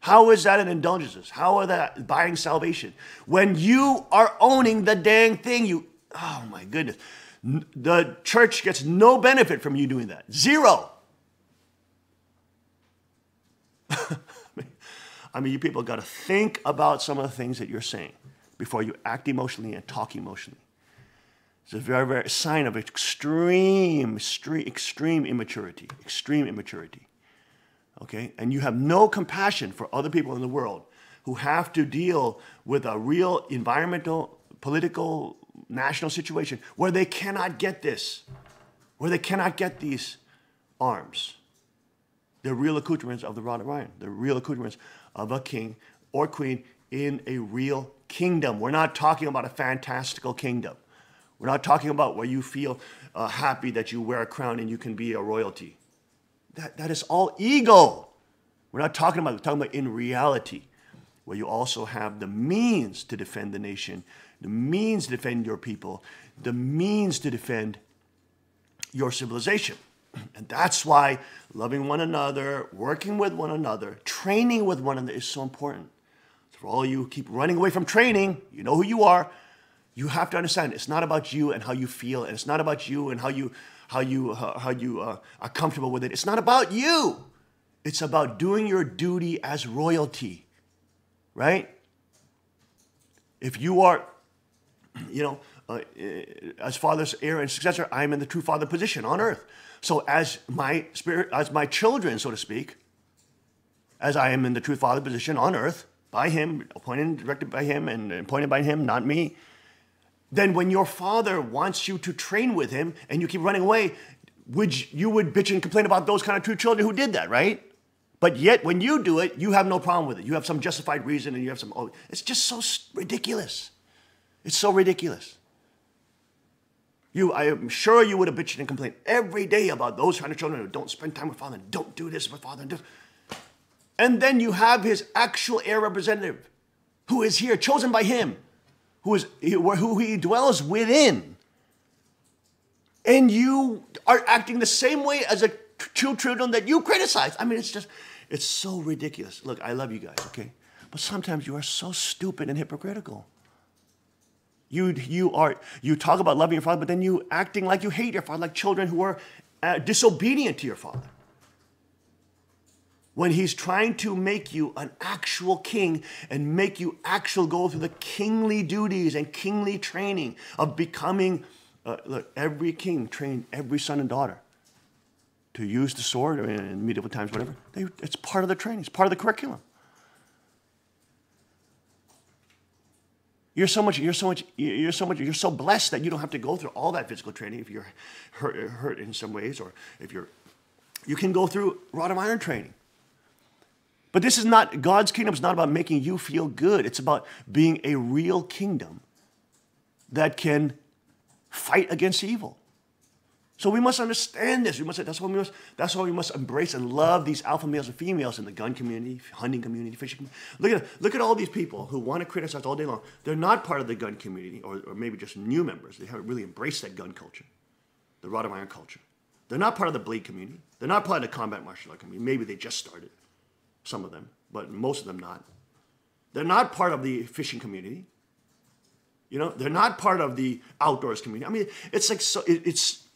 How is that an indulgence? How are that buying salvation? When you are owning the dang thing, oh my goodness. The church gets no benefit from you doing that. Zero. I mean, you people got to think about some of the things that you're saying before you act emotionally and talk emotionally. It's a very, very sign of extreme immaturity. Extreme immaturity. Okay? And you have no compassion for other people in the world who have to deal with a real environmental, political, national situation where they cannot get this, where they cannot get these arms. The real accoutrements of the rod of iron, the real accoutrements of a king or queen in a real kingdom. We're not talking about a fantastical kingdom. We're not talking about where you feel happy that you wear a crown and you can be a royalty. That is all ego. We're talking about in reality. where you also have the means to defend the nation, the means to defend your people, the means to defend your civilization. And that's why loving one another, working with one another, training with one another is so important. So for all you who keep running away from training, you know who you are. You have to understand it's not about you and how you feel, and it's not about you and how you are comfortable with it. It's not about you. It's about doing your duty as royalty, right? If you are, as father's heir and successor, I am in the true father position on earth. So as my spirit, as my children, so to speak, as I am in the true father position on earth, by him, appointed and directed by him and appointed by him, not me, then when your father wants you to train with him and you keep running away, you would bitch and complain about those kind of true children who did that, right? But yet when you do it, you have no problem with it. You have some justified reason and you have some, it's just so ridiculous. It's so ridiculous. I am sure you would have bitched and complained every day about those kind of children who don't spend time with father and don't do this with father. And then you have his actual heir representative who is here, chosen by him, who he dwells within. And you are acting the same way as a children that you criticize. I mean, it's so ridiculous. Look, I love you guys, okay? But sometimes you are so stupid and hypocritical. You talk about loving your father, but then you acting like you hate your father, like children who are disobedient to your father. When he's trying to make you an actual king and make you go through the kingly duties and kingly training of becoming, look, every king trained every son and daughter to use the sword in medieval times, whatever. It's part of the training. It's part of the curriculum. You're so blessed that you don't have to go through all that physical training if you're hurt in some ways, or if you can go through rod of iron training. But this is not, God's kingdom is not about making you feel good. It's about being a real kingdom that can fight against evil. So we must understand this. That's why we must embrace and love these alpha males and females in the gun community, hunting community, fishing community. Look at all these people who want to criticize all day long. They're not part of the gun community, or maybe just new members. They haven't really embraced that gun culture, the rod of iron culture. They're not part of the blade community. They're not part of the combat martial art community. Maybe they just started, some of them, but most of them not. They're not part of the fishing community. They're not part of the outdoors community. I mean, it's like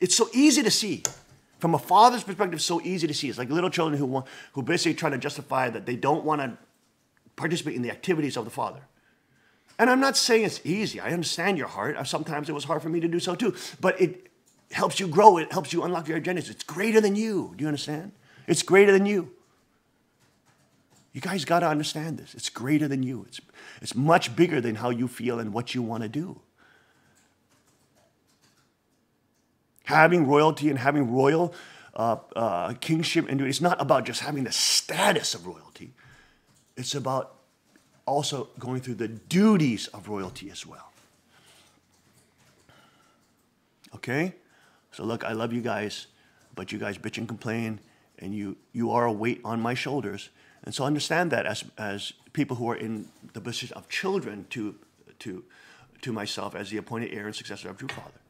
it's so easy to see. From a father's perspective, it's so easy to see. It's like little children who basically try to justify that they don't want to participate in the activities of the father. And I'm not saying it's easy. I understand your heart. Sometimes it was hard for me to do so too. But it helps you grow. It helps you unlock your agendas. It's greater than you. Do you understand? It's greater than you. You guys got to understand this. It's greater than you. It's much bigger than how you feel and what you want to do. Having royalty and having royal kingship, and it's not about just having the status of royalty. It's about also going through the duties of royalty as well. Okay? So look, I love you guys, but you guys bitch and complain, and you are a weight on my shoulders. And so understand that as people who are in the position of children to myself as the appointed heir and successor of true father.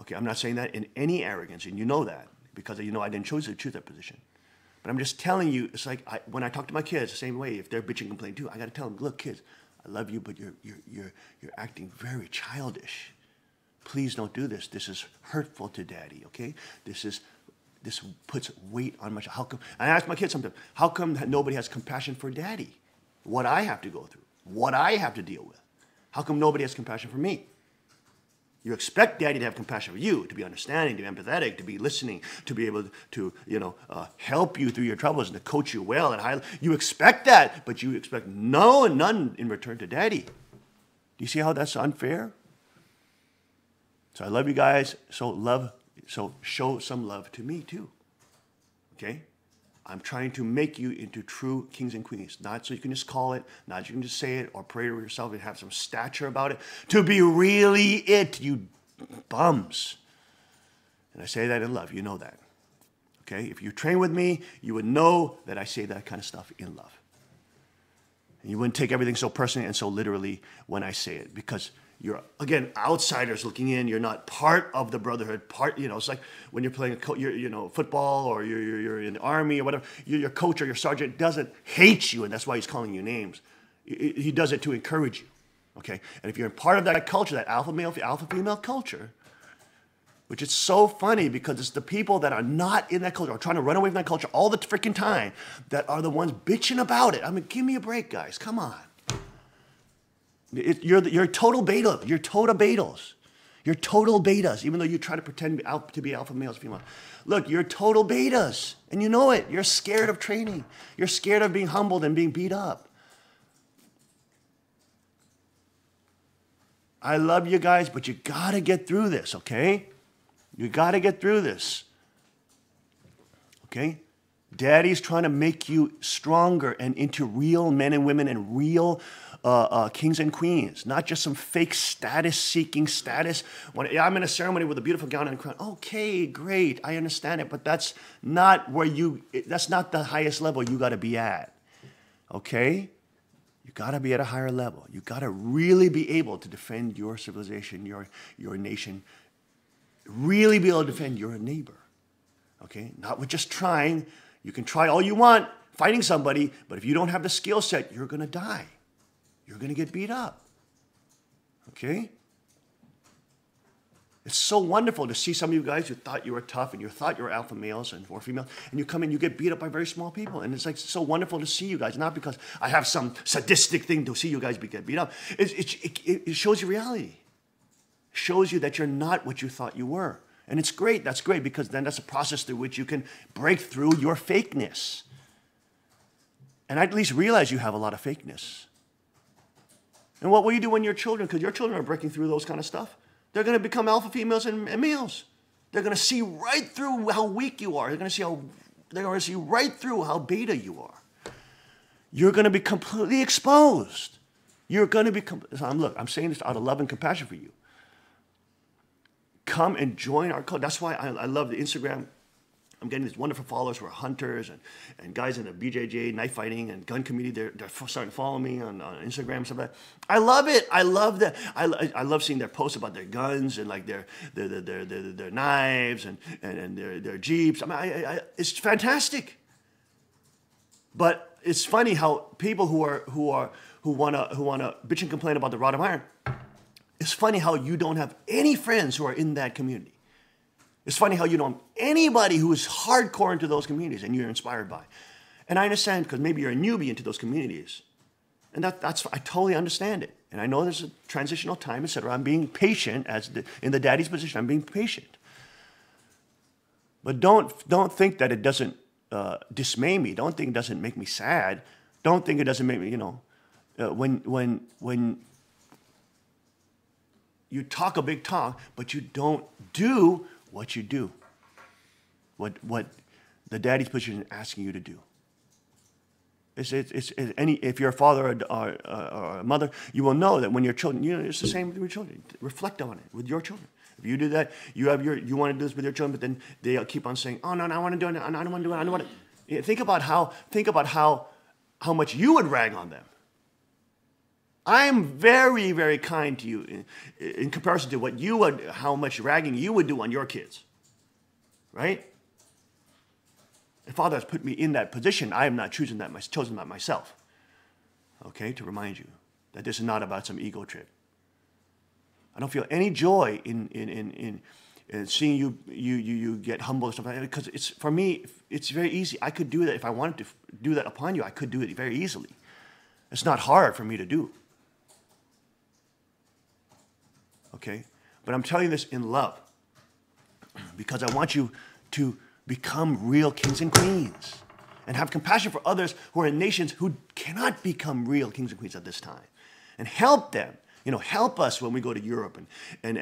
Okay, I'm not saying that in any arrogance, and you know that, because I didn't choose that position. But I'm just telling you, it's like when I talk to my kids the same way. If they're bitching and complaining too, I got to tell them, look, kids, I love you, but you're acting very childish. Please don't do this. This is hurtful to daddy. Okay, this puts weight on my child. How come? And I ask my kids sometimes, how come nobody has compassion for daddy? What I have to go through, what I have to deal with. How come nobody has compassion for me? You expect daddy to have compassion for you, to be understanding, to be empathetic, to be listening, to be able to help you through your troubles and to coach you well. You expect that, but you expect none in return to daddy. Do you see how that's unfair? So I love you guys. So show some love to me too. Okay? I'm trying to make you into true kings and queens. Not so you can just call it, not so you can just say it or pray to yourself and have some stature about it. To be really it, you bums. And I say that in love. You know that. Okay? If you train with me, you would know that I say that kind of stuff in love. And you wouldn't take everything so personally and so literally when I say it, because you're, again, outsiders looking in. You're not part of the brotherhood. It's like when you're playing football, or you're in the army or whatever. Your coach or your sergeant doesn't hate you, and that's why he's calling you names. He does it to encourage you, okay? And if you're part of that culture, that alpha male, alpha female culture, which is so funny because it's the people that are not in that culture, are trying to run away from that culture all the freaking time, that are the ones bitching about it. I mean, give me a break, guys. Come on. You're total beta. You're total betas. You're total betas, even though you try to pretend to be alpha males, female. Look, you're total betas, and you know it. You're scared of training. You're scared of being humbled and being beat up. I love you guys, but you got to get through this, okay? You got to get through this, okay? Daddy's trying to make you stronger and into real men and women and real kings and queens, not just some fake status-seeking status. When I'm in a ceremony with a beautiful gown and crown, okay, great, I understand it, but that's not that's not the highest level you got to be at, okay? You got to be at a higher level. You got to really be able to defend your civilization, your nation, really be able to defend your neighbor, okay? Not with just trying. You can try all you want fighting somebody, but if you don't have the skill set, you're going to die. You're going to get beat up, okay? It's so wonderful to see some of you guys who thought you were tough and you thought you were alpha males or females, and you come in, you get beat up by very small people. And it's like so wonderful to see you guys, not because I have some sadistic thing to see you guys get beat up. It shows you reality. It shows you that you're not what you thought you were. And it's great. That's great, because then that's a process through which you can break through your fakeness. And at least realize you have a lot of fakeness. And what will you do when your children, because your children are breaking through those kind of stuff, they're going to become alpha females and males. They're going to see right through how weak you are. They're going to see right through how beta you are. You're going to be completely exposed. You're going to be, look, I'm saying this out of love and compassion for you. Come and join our cult. That's why I love the Instagram. I'm getting these wonderful followers who are hunters and guys in the BJJ, knife fighting, and gun community. They're starting to follow me on Instagram and stuff like that. I love it. I love that. I love seeing their posts about their guns and like their knives and their jeeps. I mean, it's fantastic. But it's funny how people who wanna bitch and complain about the rod of iron. It's funny how you don't have any friends who are in that community. It's funny how you don't have anybody who is hardcore into those communities and you're inspired by. And I understand, because maybe you're a newbie into those communities. And I totally understand it. And I know there's a transitional time, etc. I'm being patient in the daddy's position. I'm being patient. But don't think that it doesn't dismay me. Don't think it doesn't make me sad. Don't think it doesn't make me, when you talk a big talk, but you don't do what you do, what the daddy's position is asking you to do. If you're a father or a mother, you will know that when your children, it's the same with your children. Reflect on it with your children. If you do that, you want to do this with your children, but then they keep on saying, "Oh no, I want to do it. I don't want to do it. I don't want to." Think about how much you would rag on them. I am very, very kind to you in comparison to how much ragging you would do on your kids, right? And Father has put me in that position. I am not chosen that myself. Okay, to remind you that this is not about some ego trip. I don't feel any joy in seeing you get humble and stuff like that, because for me it's very easy. I could do that if I wanted to do that upon you. I could do it very easily. It's not hard for me to do. Okay? But I'm telling you this in love, because I want you to become real kings and queens and have compassion for others who are in nations who cannot become real kings and queens at this time, and help them. Help us when we go to Europe and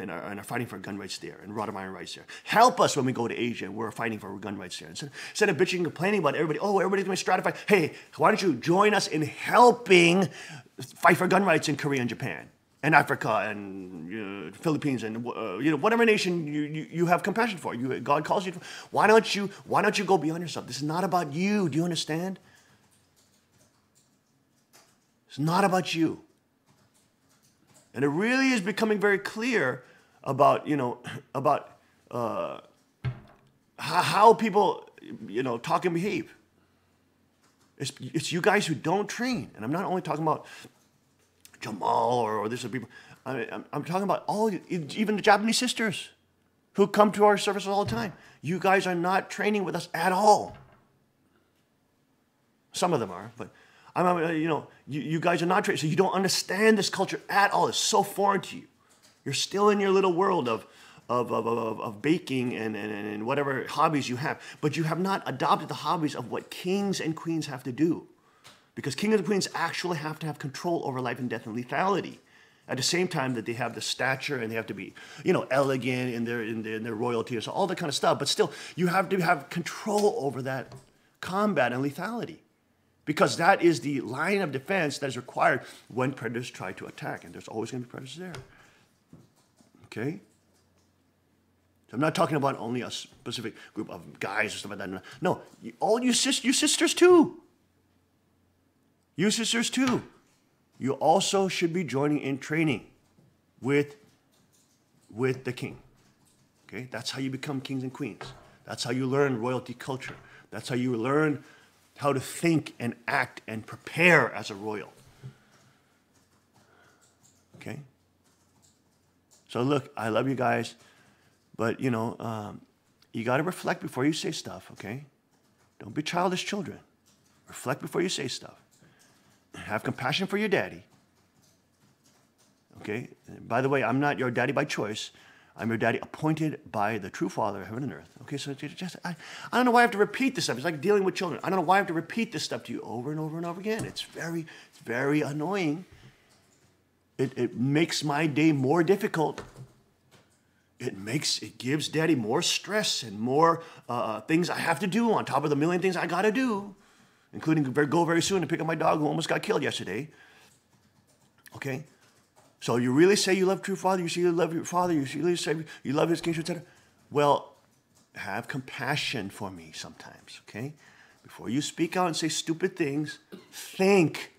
are fighting for gun rights there and rod of iron rights there. Help us when we go to Asia and we're fighting for gun rights there. Instead of bitching and complaining about everybody, everybody's going to stratify. Hey, why don't you join us in helping fight for gun rights in Korea and Japan and Africa and Philippines and whatever nation you have compassion for. God calls you. Why don't you go beyond yourself? This is not about you. Do you understand? It's not about you. And it really is becoming very clear about, about how people, talk and behave. It's you guys who don't train. And I'm not only talking about Jamal or this people. I'm talking about even the Japanese sisters who come to our services all the time. You guys are not training with us at all. Some of them are, but you guys are not training, so you don't understand this culture at all. It's so foreign to you. You're still in your little world of baking and whatever hobbies you have, but you have not adopted the hobbies of what kings and queens have to do, because kings and queens actually have to have control over life and death and lethality. At the same time that they have the stature and they have to be, elegant in their royalty, so all that kind of stuff. But still, you have to have control over that combat and lethality, because that is the line of defense that is required when predators try to attack, and there's always going to be predators there. Okay. So I'm not talking about only a specific group of guys or stuff like that. No, all you sisters too. You sisters too. You also should be joining in training with the king. Okay? That's how you become kings and queens. That's how you learn royalty culture. That's how you learn how to think and act and prepare as a royal. Okay? So look, I love you guys, but you got to reflect before you say stuff, okay? Don't be childish children. Reflect before you say stuff. Have compassion for your daddy. Okay? And by the way, I'm not your daddy by choice. I'm your daddy appointed by the true Father of heaven and earth. Okay, so I don't know why I have to repeat this stuff. It's like dealing with children. I don't know why I have to repeat this stuff to you over and over and over again. It's very annoying. It makes my day more difficult. It gives daddy more stress and more things I have to do on top of the million things I got to do, including go very soon to pick up my dog who almost got killed yesterday. Okay? So you really say you love true Father, you say you love your Father, you really say you love his kingship, etc. Well, have compassion for me sometimes, okay? Before you speak out and say stupid things, think.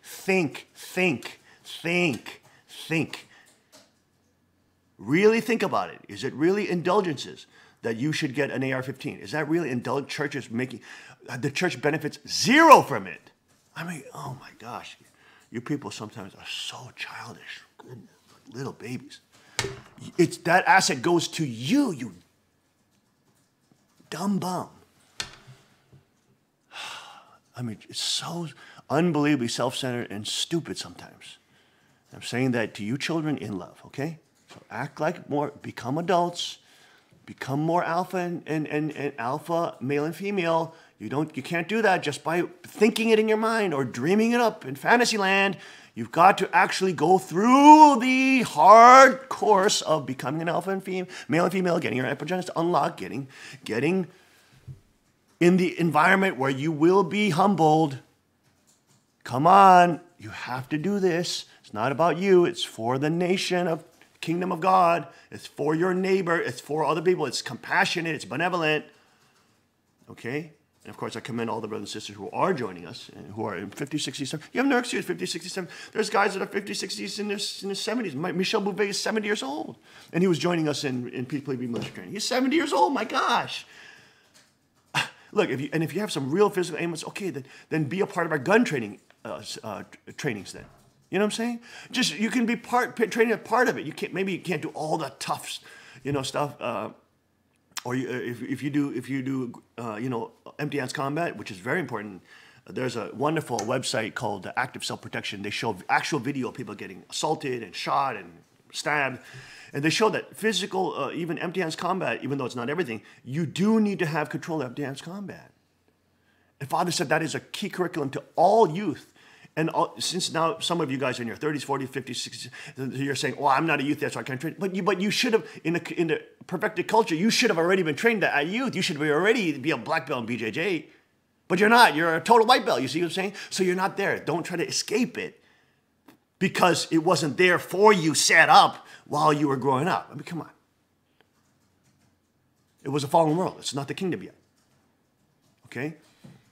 Really think about it. Is it really indulgences that you should get an AR-15? Is that really churches making, the church benefits zero from it? I mean, oh my gosh. You people sometimes are so childish. Goodness, little babies. That asset goes to you, you dumb bum. I mean, it's so unbelievably self-centered and stupid sometimes. I'm saying that to you children in love, okay? So act like more, become adults, become more alpha and alpha, male and female. You can't do that just by thinking it in your mind or dreaming it up in fantasy land. You've got to actually go through the hard course of becoming an alpha and female, male and female, getting your epigenetics unlocked, getting in the environment where you will be humbled. Come on, you have to do this. It's not about you. It's for the nation of kingdom of God. It's for your neighbor. It's for other people. It's compassionate. It's benevolent. Okay? And of course, I commend all the brothers and sisters who are joining us and who are in 50, 60, 70. You have no excuse, 50, 60, 70. There's guys that are 50, 60s in their 70s. Michel Bouvet is 70 years old. And he was joining us in People Be Militia Training. He's 70 years old. My gosh. Look, if you have some real physical ailments, okay, then be a part of our gun training trainings then. You know what I'm saying? Just you can be training a part of it. Maybe you can't do all the tough, stuff. Or if you do empty hands combat, which is very important. There's a wonderful website called Active Self-Protection. They show actual video of people getting assaulted and shot and stabbed. And they show that physical, even empty hands combat, even though it's not everything, you do need to have control of empty hands combat. And Father said that is a key curriculum to all youth. And since now some of you guys are in your 30s, 40s, 50s, 60s, you're saying, "Oh, I'm not a youth yet, so I can't train." But you should have, in the perfected culture, you should have already been trained at youth. You should already be a black belt in BJJ. But you're not. You're a total white belt. You see what I'm saying? So you're not there. Don't try to escape it because it wasn't there for you set up while you were growing up. I mean, come on. It was a fallen world. It's not the kingdom yet. Okay?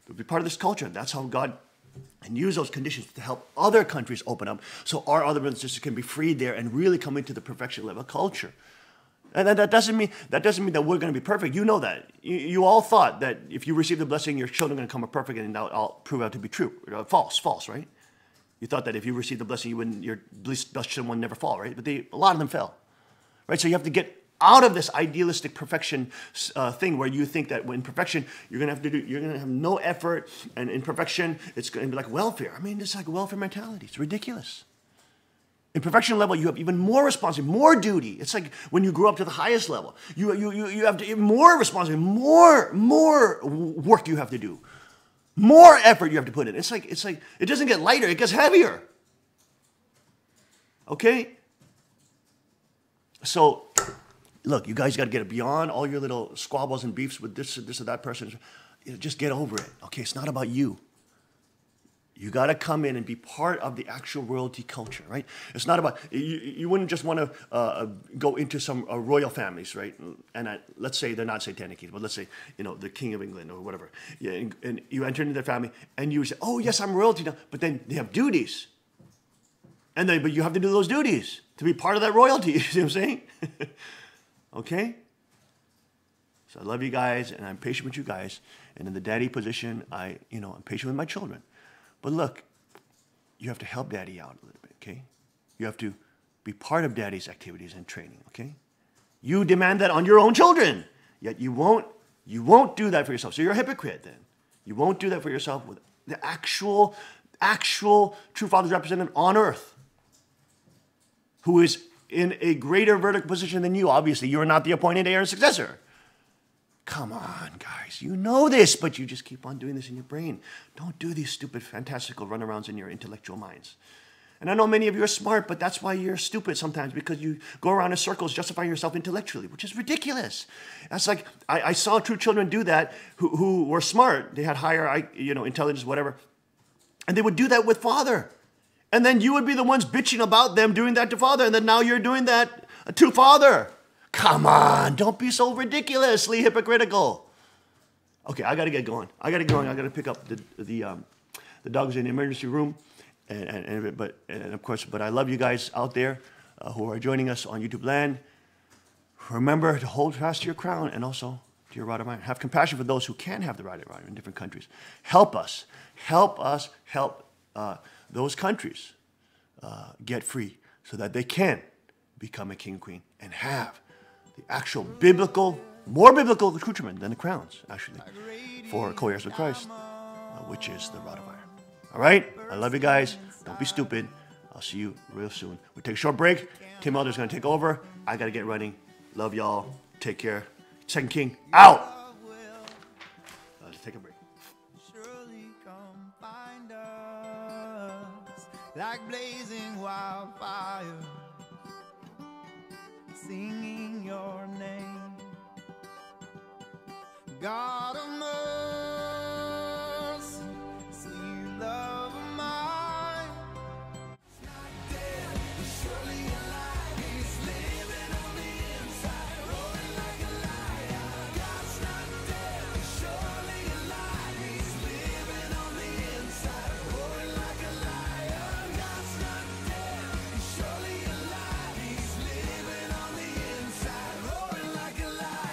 To be part of this culture, that's how God and use those conditions to help other countries open up so our other brothers and sisters can be freed there and really come into the perfection level culture. And that doesn't mean that we're going to be perfect. You know that. You all thought that if you receive the blessing, your children are going to come up perfect, and that will all prove out to be true. False, right? You thought that if you received the blessing, your blessed children would never fall, right? But a lot of them fell, right? So you have to get out of this idealistic perfection thing where you think that when perfection, you're going to have no effort, and in perfection, it's going to be like welfare. I mean, it's like a welfare mentality. It's ridiculous. In perfection level, you have even more responsibility, more duty. It's like when you grow up to the highest level, you have to, more responsibility, more work you have to do, more effort you have to put in. It's like it doesn't get lighter; it gets heavier. Okay. So, look, you guys got to get it beyond all your little squabbles and beefs with this or that person. Just get over it. Okay, it's not about you. You got to come in and be part of the actual royalty culture, right? It's not about, you wouldn't just want to go into some royal families, right? And let's say they're not satanic kings, but let's say, the King of England or whatever. Yeah, and you enter into their family and you say, oh, yes, I'm royalty now. But then they have duties. But you have to do those duties to be part of that royalty. You see what I'm saying? Okay? So I love you guys, and I'm patient with you guys. And in the daddy position, I'm patient with my children. But look, you have to help daddy out a little bit, okay? You have to be part of daddy's activities and training, okay? You demand that on your own children, yet you won't do that for yourself. So you're a hypocrite then. You won't do that for yourself with the actual true father's representative on earth, who is in a greater vertical position than you. Obviously, you're not the appointed heir and successor. Come on, guys. You know this, but you just keep on doing this in your brain. Don't do these stupid, fantastical runarounds in your intellectual minds. And I know many of you are smart, but that's why you're stupid sometimes, because you go around in circles justifying yourself intellectually, which is ridiculous. That's like, I saw true children do that who were smart. They had higher intelligence, whatever. And they would do that with father. And then you would be the ones bitching about them doing that to father. And then now you're doing that to father. Come on, don't be so ridiculously hypocritical. Okay, I got to get going. I got to pick up the dogs in the emergency room, but I love you guys out there who are joining us on YouTube land. Remember to hold fast to your crown and also to your rod of iron. Have compassion for those who can't have the rod of iron in different countries. Help us help those countries get free so that they can become a king and queen and have the actual more biblical accoutrement than the crowns, actually, for co-heirs with Christ, which is the rod of iron. All right? I love you guys. Don't be stupid. I'll see you real soon. We take a short break. Tim Elder's going to take over. I got to get running. Love y'all. Take care. Second King, out. Let's take a break. Surely come find us like blazing wildfire, singing your name. God of mercy, sweet love of mine. He's not dead, he's surely alive. He's living on the inside, roaring like a lion. God's not dead, he's surely alive. He's living on the inside, roaring like a lion. God's not dead, he's surely alive. He's living on the inside, roaring like a lion.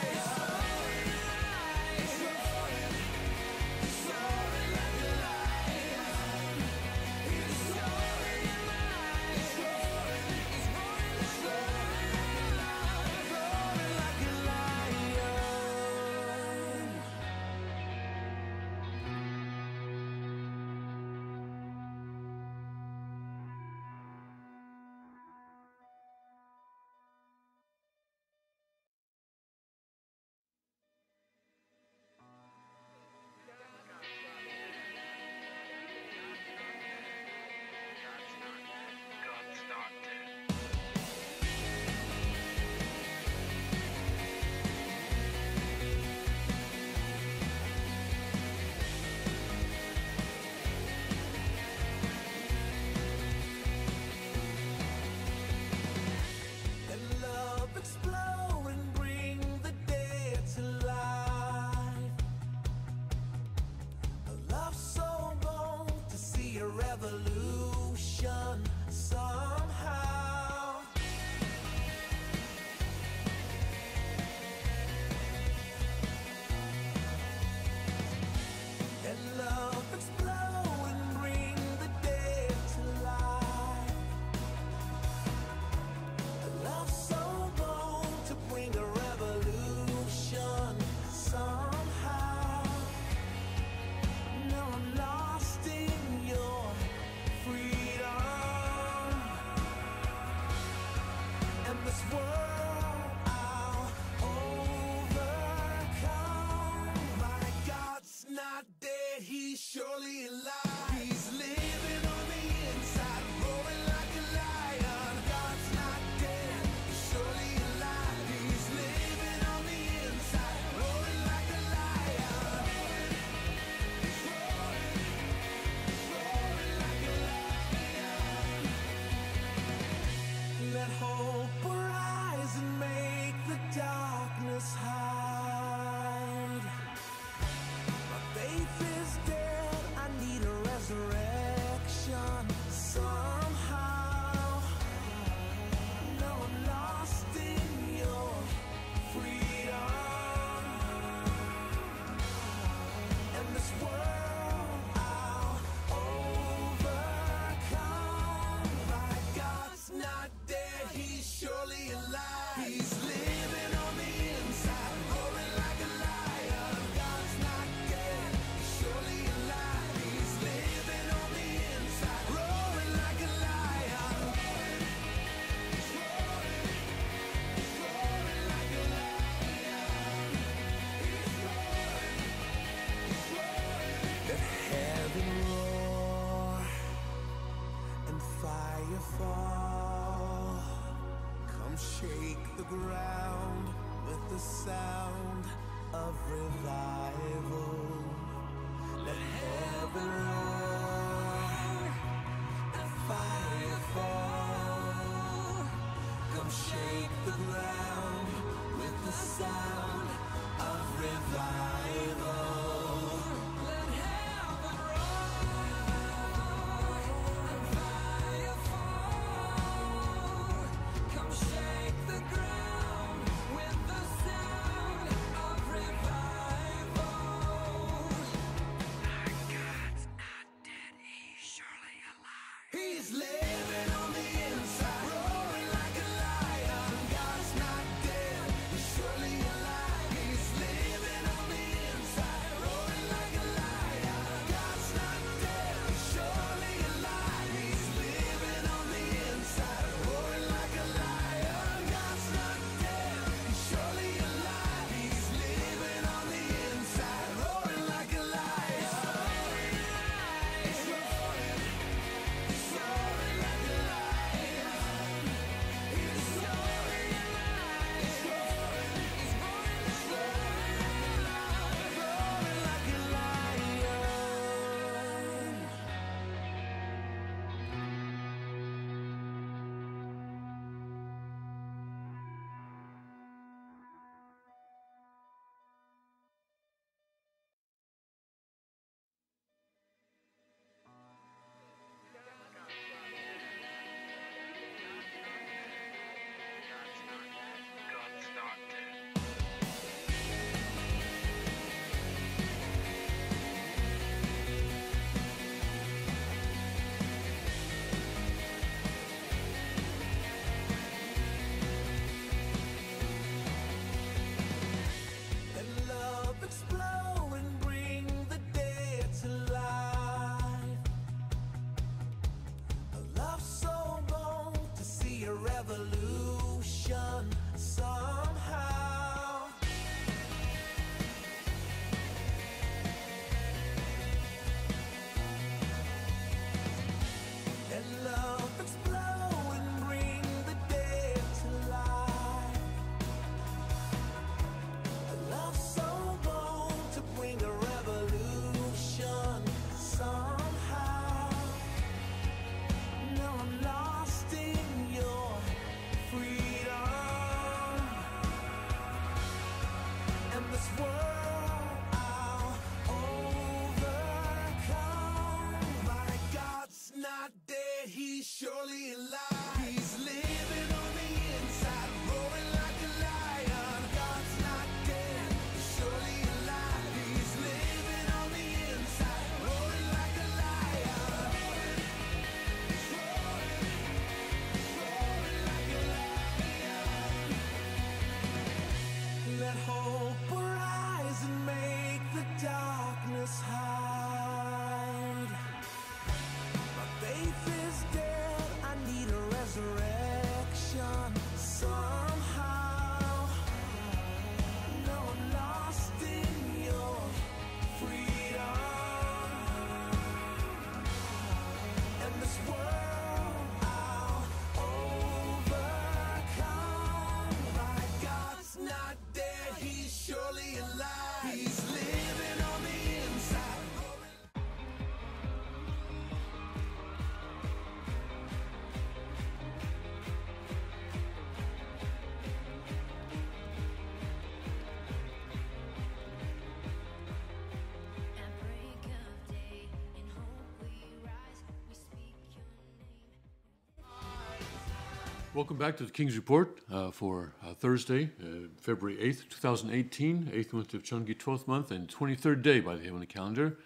Welcome back to the King's Report for Thursday, February 8th, 2018, 8th month of Chungi, 12th month, and 23rd day by the heavenly calendar.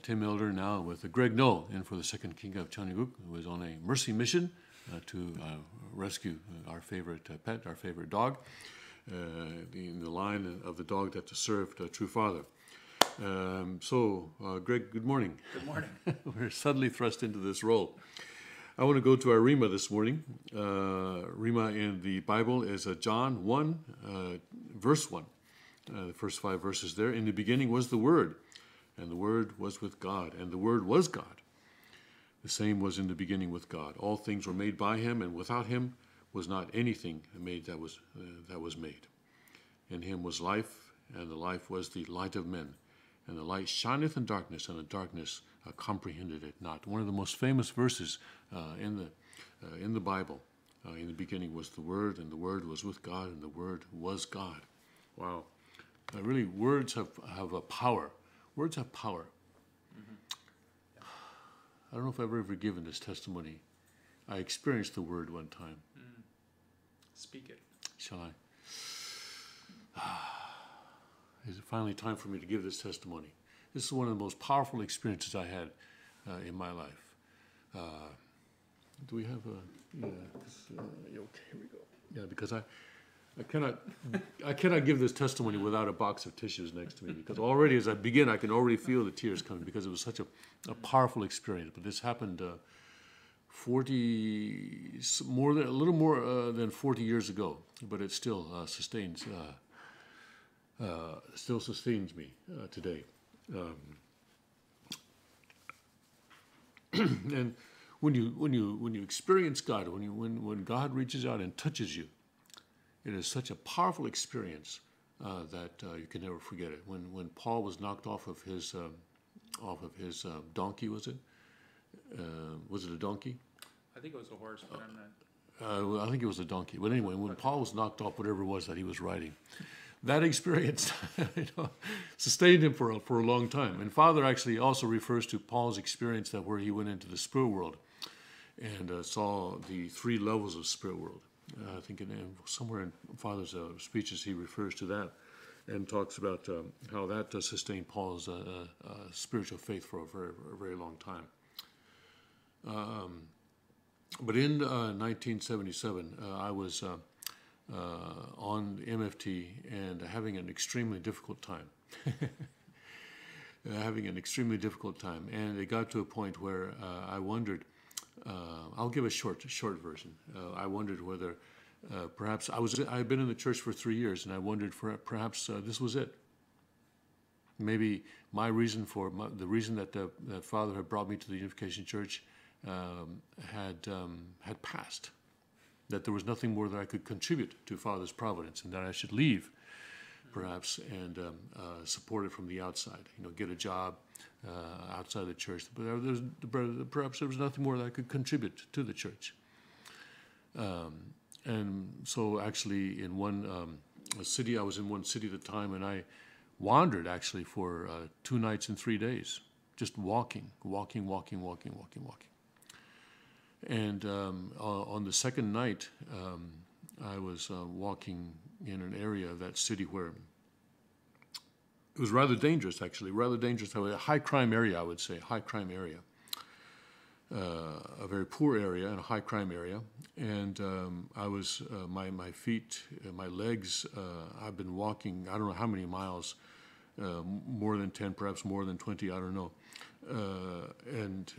Tim Elder now with Greg Noel in for the second king of Chanuguk, who is on a mercy mission to rescue our favorite pet, our favorite dog, in the line of the dog that served True Father. Greg, good morning. Good morning. We're suddenly thrust into this role. I want to go to our Rima this morning. Rima in the Bible is John 1, verse 1. The first 5 verses there. In the beginning was the Word, and the Word was with God, and the Word was God. The same was in the beginning with God. All things were made by Him, and without Him was not anything made that was made. In Him was life, and the life was the light of men. And the light shineth in darkness, and the darkness comprehended it not. One of the most famous verses in the Bible. In the beginning was the Word, and the Word was with God, and the Word was God. Wow. Really, words have a power. Words have power. Mm-hmm. I don't know if I've ever given this testimony. I experienced the Word one time. Speak it. Shall I? Is it finally time for me to give this testimony? This is one of the most powerful experiences I had in my life. Do we have a? Yeah, okay, here we go. Yeah, because I cannot give this testimony without a box of tissues next to me, because already as I begin, I can already feel the tears coming, because it was such a powerful experience. But this happened a little more than 40 years ago, but it still sustains me today. And when you experience God, when God reaches out and touches you, it is such a powerful experience that you can never forget it. When Paul was knocked off of his donkey, was it? Was it a donkey? I think it was a horse, but I'm not. I think it was a donkey. But anyway, when Paul was knocked off whatever it was that he was riding, that experience sustained him for a long time. And Father actually also refers to Paul's experience that where he went into the spirit world and saw the 3 levels of spirit world. I think somewhere in Father's speeches he refers to that and talks about how that sustained Paul's spiritual faith for a very, very long time. But in 1977, I was on MFT and having an extremely difficult time. And it got to a point where I wondered, I'll give a short version. I wondered whether perhaps I had been in the church for 3 years, and I wondered perhaps this was it. Maybe the reason that Father had brought me to the Unification Church had passed. That there was nothing more that I could contribute to Father's providence, and that I should leave, perhaps, and support it from the outside. Get a job outside the church. But perhaps there was nothing more that I could contribute to the church. And so, actually, in one city, I was in one city at the time, and I wandered actually for 2 nights and 3 days, just walking. And on the second night, I was walking in an area of that city where it was rather dangerous, actually, a high crime area, I would say, a very poor area and a high crime area. And I was, my feet, my legs, I've been walking, I don't know how many miles, more than 10, perhaps more than 20, I don't know. And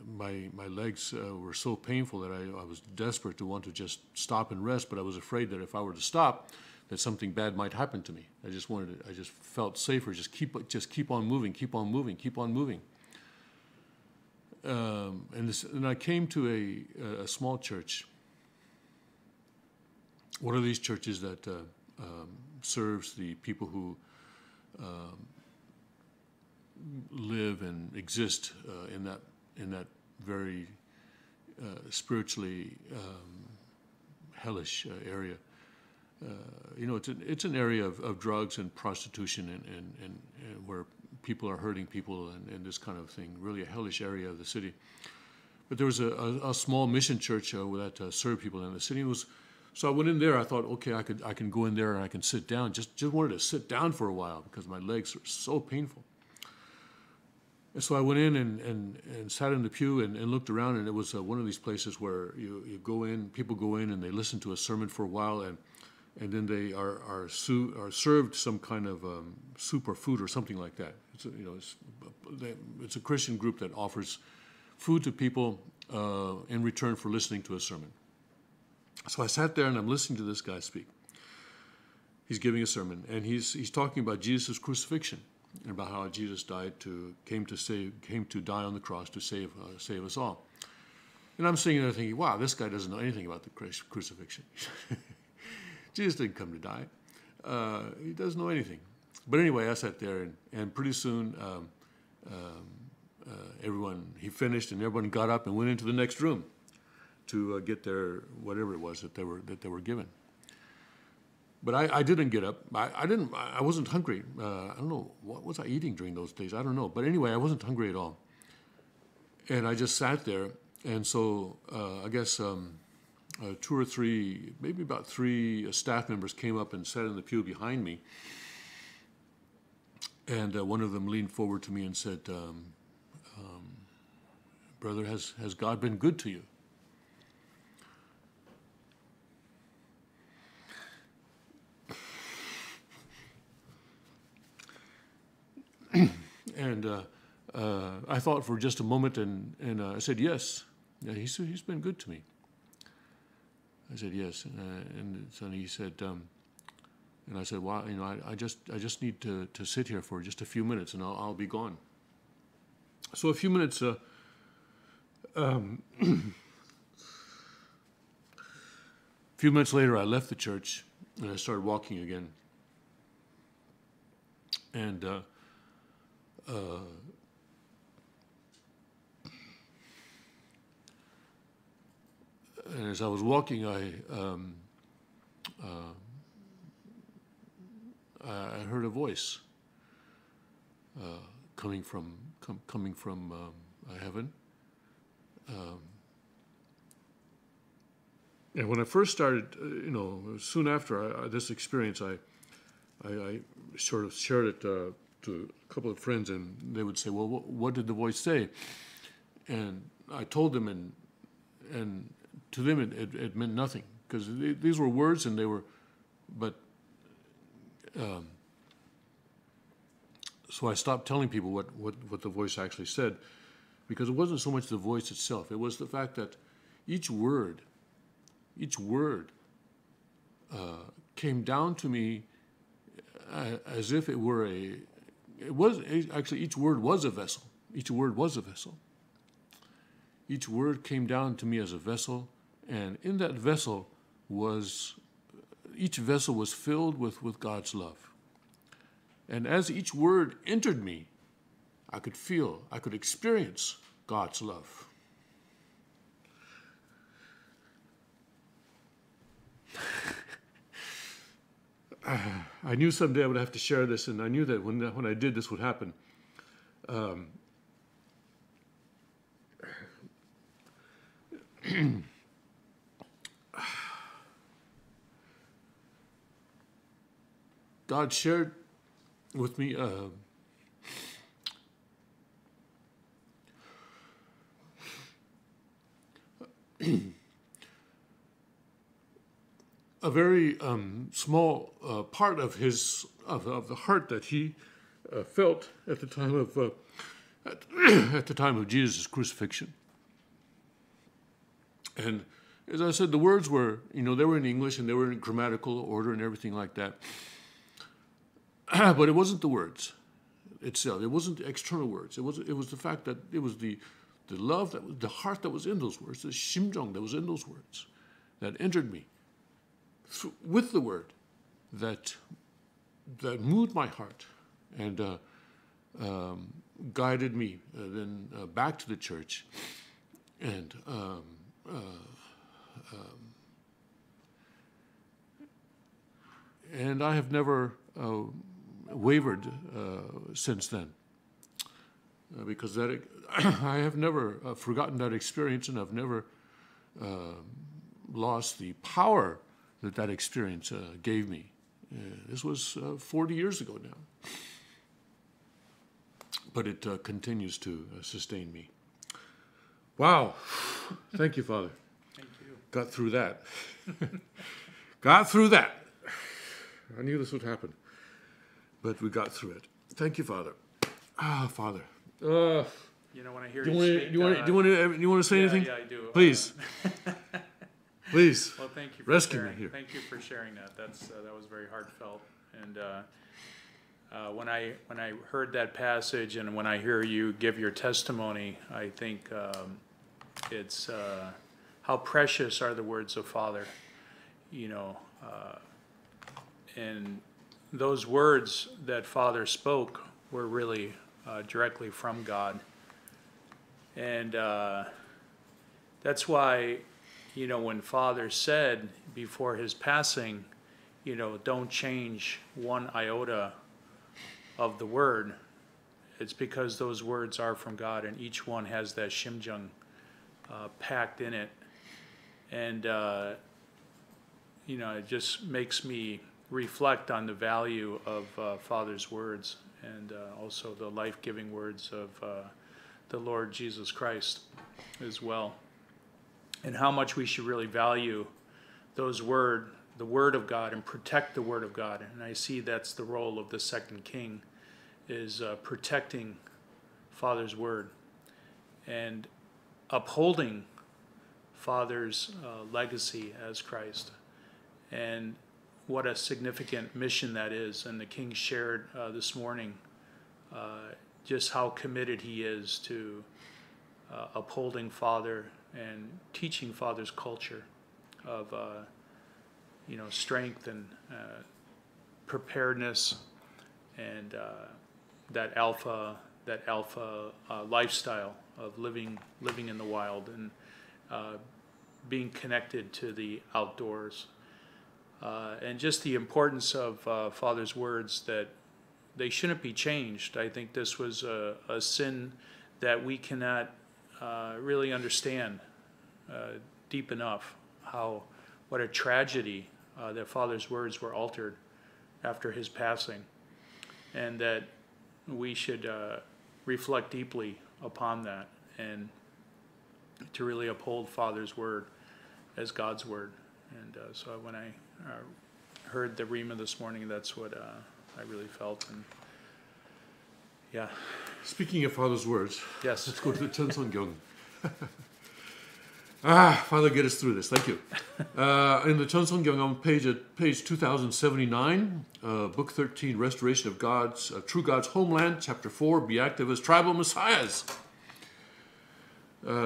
my legs were so painful that I was desperate to want to just stop and rest, but I was afraid that if I were to stop, that something bad might happen to me. I just felt safer, just keep on moving. And I came to a small church, one of these churches that serves the people who live and exist in that very spiritually hellish area. It's an area of drugs and prostitution and where people are hurting people and this kind of thing. Really a hellish area of the city. but there was a small mission church that served people in the city. So I went in there. I thought, okay, I can go in there and I can sit down. Just wanted to sit down for a while because my legs were so painful. And so I went in and sat in the pew and looked around, and it was one of these places where you go in, people go in and they listen to a sermon for a while, and then they are served some kind of soup or food or something like that. It's a Christian group that offers food to people in return for listening to a sermon. So I sat there and I'm listening to this guy speak. He's giving a sermon, and he's talking about Jesus' crucifixion and about how Jesus came to die on the cross to save us all. And I'm sitting there thinking, wow, this guy doesn't know anything about the crucifixion. Jesus didn't come to die. He doesn't know anything. But anyway, I sat there, and pretty soon he finished, and everyone got up and went into the next room to get their whatever it was that they were given. But I didn't get up. I wasn't hungry. I don't know, what was I eating during those days? I don't know. But anyway, I wasn't hungry at all. And I just sat there. And so I guess 2 or 3, maybe about 3 staff members came up and sat in the pew behind me. And one of them leaned forward to me and said, "Brother, has God been good to you?" And I thought for just a moment, and I said, "Yes." Yeah, he's been good to me. I said, "Yes," and so he said, and I said, "Well, I just need to sit here for just a few minutes, and I'll be gone." So a few minutes. A few minutes later, I left the church and I started walking again. And as I was walking, I heard a voice coming from heaven. And when I first started, soon after this experience, I sort of shared it to a couple of friends, and they would say, "Well, what did the voice say?" And I told them, and to them it meant nothing, because these were words, and they were, but so I stopped telling people what the voice actually said, because it wasn't so much the voice itself; it was the fact that each word came down to me as if it were actually each word was a vessel. Each word was a vessel. Each word came down to me as a vessel, and in that vessel each vessel was filled with God's love. And as each word entered me, I could experience God's love. I knew someday I would have to share this, and I knew that when I did, this would happen. God shared with me a very small part of the heart that he felt at the time of Jesus' crucifixion. And as I said, the words were, they were in English and they were in grammatical order and everything like that. But it wasn't the words itself. It wasn't the external words. It was the fact that it was the love, the heart that was in those words, the 심정 that was in those words, that entered me with the word, that moved my heart and guided me then back to the church, and I have never wavered since then. because that I have never forgotten that experience, and I've never lost the power that that experience gave me. This was 40 years ago now, but it continues to sustain me. Wow. Thank you, Father. Thank you. Got through that. Got through that. I knew this would happen, but we got through it. Thank you, Father. Ah, Father. You know, when I hear you speak, Do you want to say anything? Yeah, I do. Please. Please. Well, thank you for Rescue sharing. me here. Thank you for sharing that. That was very heartfelt. And when I heard that passage, and when I hear you give your testimony, I think it's how precious are the words of Father. You know, and those words that Father spoke were really directly from God. And that's why, you know, when Father said before his passing, you know, don't change one iota of the word, it's because those words are from God, and each one has that shimjung packed in it. And, you know, it just makes me reflect on the value of Father's words, and also the life-giving words of the Lord Jesus Christ as well, and how much we should really value the Word of God, and protect the Word of God. And I see that's the role of the second king, is protecting Father's Word and upholding Father's legacy as Christ. And what a significant mission that is. And the king shared this morning just how committed he is to upholding Father and teaching Father's culture of you know, strength and preparedness, and that alpha lifestyle of living in the wild, and being connected to the outdoors, and just the importance of Father's words, that they shouldn't be changed. I think this was a sin that we cannot really understand deep enough, what a tragedy that Father's words were altered after his passing, and that we should reflect deeply upon that, and to really uphold Father's word as God's word. And so when I heard the Rima this morning, that's what I really felt. And yeah. Speaking of Father's words, Yes. let's go to the Cheonseongyong. Father, get us through this. Thank you. In the Cheonseongyong on page 2079, book 13, Restoration of True God's Homeland, chapter 4, Be Active as Tribal Messiahs.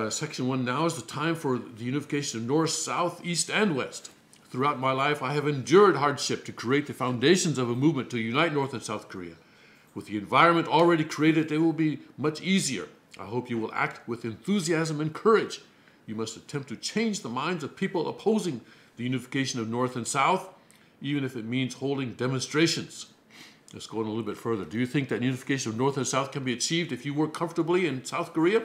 Section 1, now is the time for the unification of North, South, East, and West. Throughout my life, I have endured hardship to create the foundations of a movement to unite North and South Korea. With the environment already created, it will be much easier. I hope you will act with enthusiasm and courage. You must attempt to change the minds of people opposing the unification of North and South, even if it means holding demonstrations. Let's go on a little bit further. Do you think that unification of North and South can be achieved if you work comfortably in South Korea?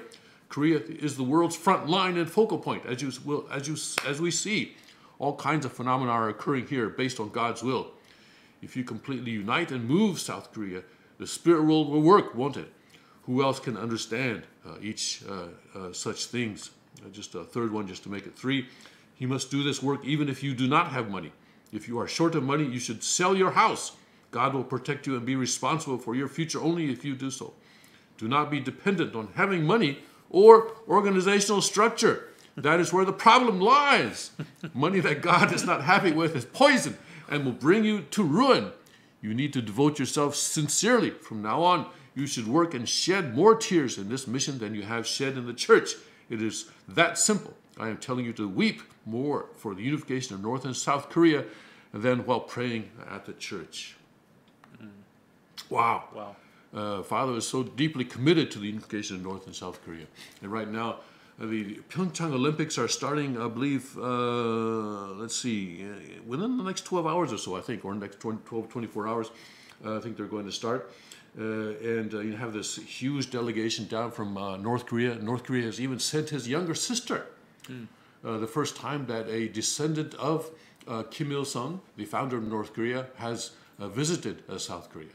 Korea is the world's front line and focal point, as we see. All kinds of phenomena are occurring here based on God's will. If you completely unite and move South Korea, the spirit world will work, won't it? Who else can understand each such things? Just a third one, just to make it 3. He must do this work even if you do not have money. If you are short of money, you should sell your house. God will protect you and be responsible for your future only if you do so. Do not be dependent on having money or organizational structure. That is where the problem lies. Money that God is not happy with is poison and will bring you to ruin. You need to devote yourself sincerely. From now on, you should work and shed more tears in this mission than you have shed in the church. It is that simple. I am telling you to weep more for the unification of North and South Korea than while praying at the church. Wow. Father is so deeply committed to the unification of North and South Korea. And right now, the Pyeongchang Olympics are starting, I believe, let's see, within the next 12 hours or so, I think, or next 12, 24 hours, I think they're going to start. and you have this huge delegation down from North Korea. North Korea has even sent his younger sister. The first time that a descendant of Kim Il-sung, the founder of North Korea, has visited South Korea.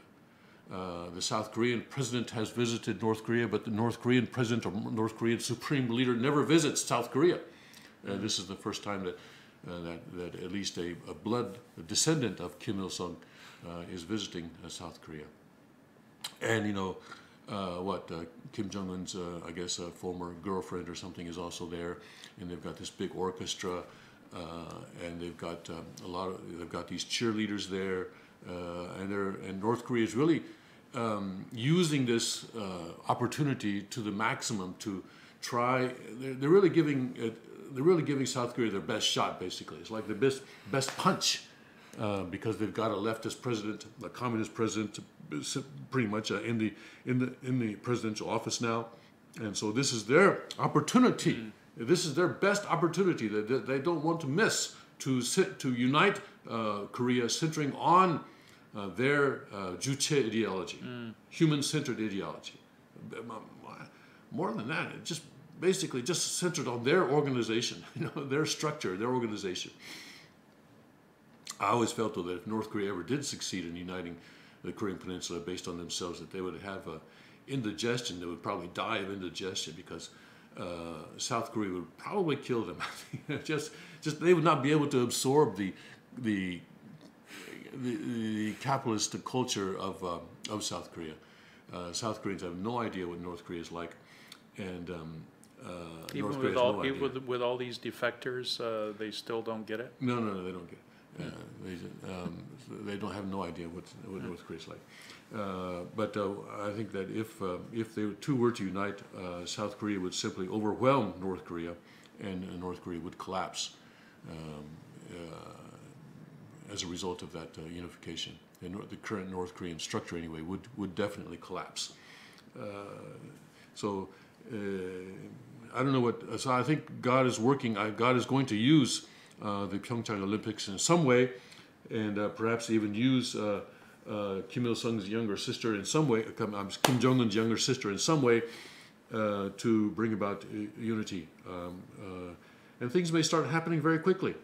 The South Korean president has visited North Korea, but the North Korean president or North Korean supreme leader never visits South Korea. This is the first time that that at least a descendant of Kim Il-sung is visiting South Korea. And Kim Jong-un's, I guess, former girlfriend or something is also there, and they've got this big orchestra, and they've got they've got these cheerleaders there, and North Korea is really using this opportunity to the maximum to try. They're really giving South Korea their best shot. Basically, it's like the best punch. Because they've got a leftist president, a communist president, pretty much in the presidential office now, and so this is their opportunity. This is their best opportunity that they don't want to miss to unite Korea, centering on their 주체 ideology, human-centered ideology. More than that, it just basically just centered on their organization, their structure, their organization. I always felt, though, that if North Korea ever did succeed in uniting the Korean Peninsula based on themselves, that they would have indigestion. They would probably die of indigestion because South Korea would probably kill them. just they would not be able to absorb the capitalist culture of South Korea. South Koreans have no idea what North Korea is like, and North Korea has no idea. Even with all these defectors, they still don't get it. No, they don't get it. They don't have no idea what North Korea is like. But I think that if they two were to unite, South Korea would simply overwhelm North Korea, and North Korea would collapse as a result of that unification. And the current North Korean structure, anyway, would definitely collapse. So I don't know what. So I think God is working. God is going to use the Pyeongchang Olympics in some way, and perhaps even use Kim Il-sung's younger sister in some way, Kim Jong-un's younger sister in some way, to bring about unity. And things may start happening very quickly.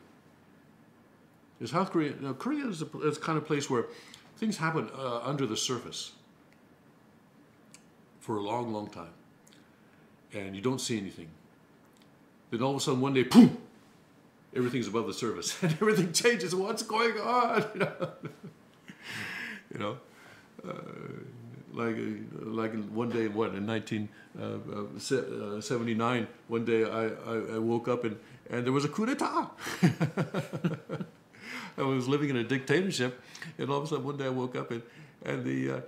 South Korea, Korea is the kind of place where things happen under the surface for a long, long time, and you don't see anything. Then all of a sudden, one day, boom! Everything's above the surface, and everything changes. What's going on? Like one day, in 1979, one day I woke up and there was a coup d'état. I was living in a dictatorship, and all of a sudden one day I woke up and the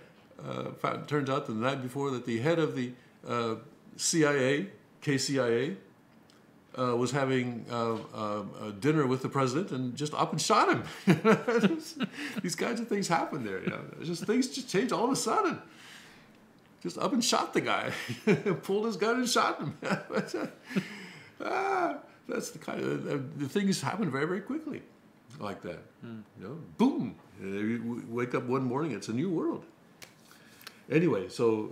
turns out that the night before that the head of the CIA, KCIA. Was having a dinner with the president and just up and shot him. These kinds of things happen there. Things just change all of a sudden. Just up and shot the guy, pulled his gun and shot him. That's the kind of the things happen very, very quickly, like that. Boom! You wake up one morning, it's a new world. Anyway, so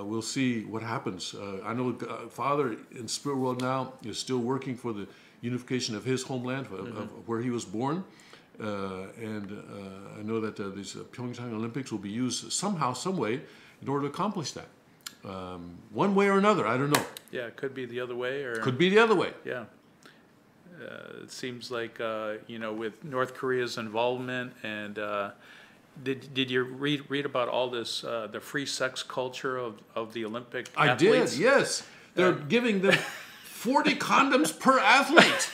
we'll see what happens. I know Father in spirit world now is still working for the unification of his homeland, of where he was born. And I know that these Pyeongchang Olympics will be used somehow, some way, in order to accomplish that. One way or another, I don't know. Yeah, it could be the other way. Could be the other way. Yeah. It seems like, with North Korea's involvement and... Did you read about all this, the free sex culture of the Olympic athletes? I did, yes. They're giving them 40 condoms per athlete.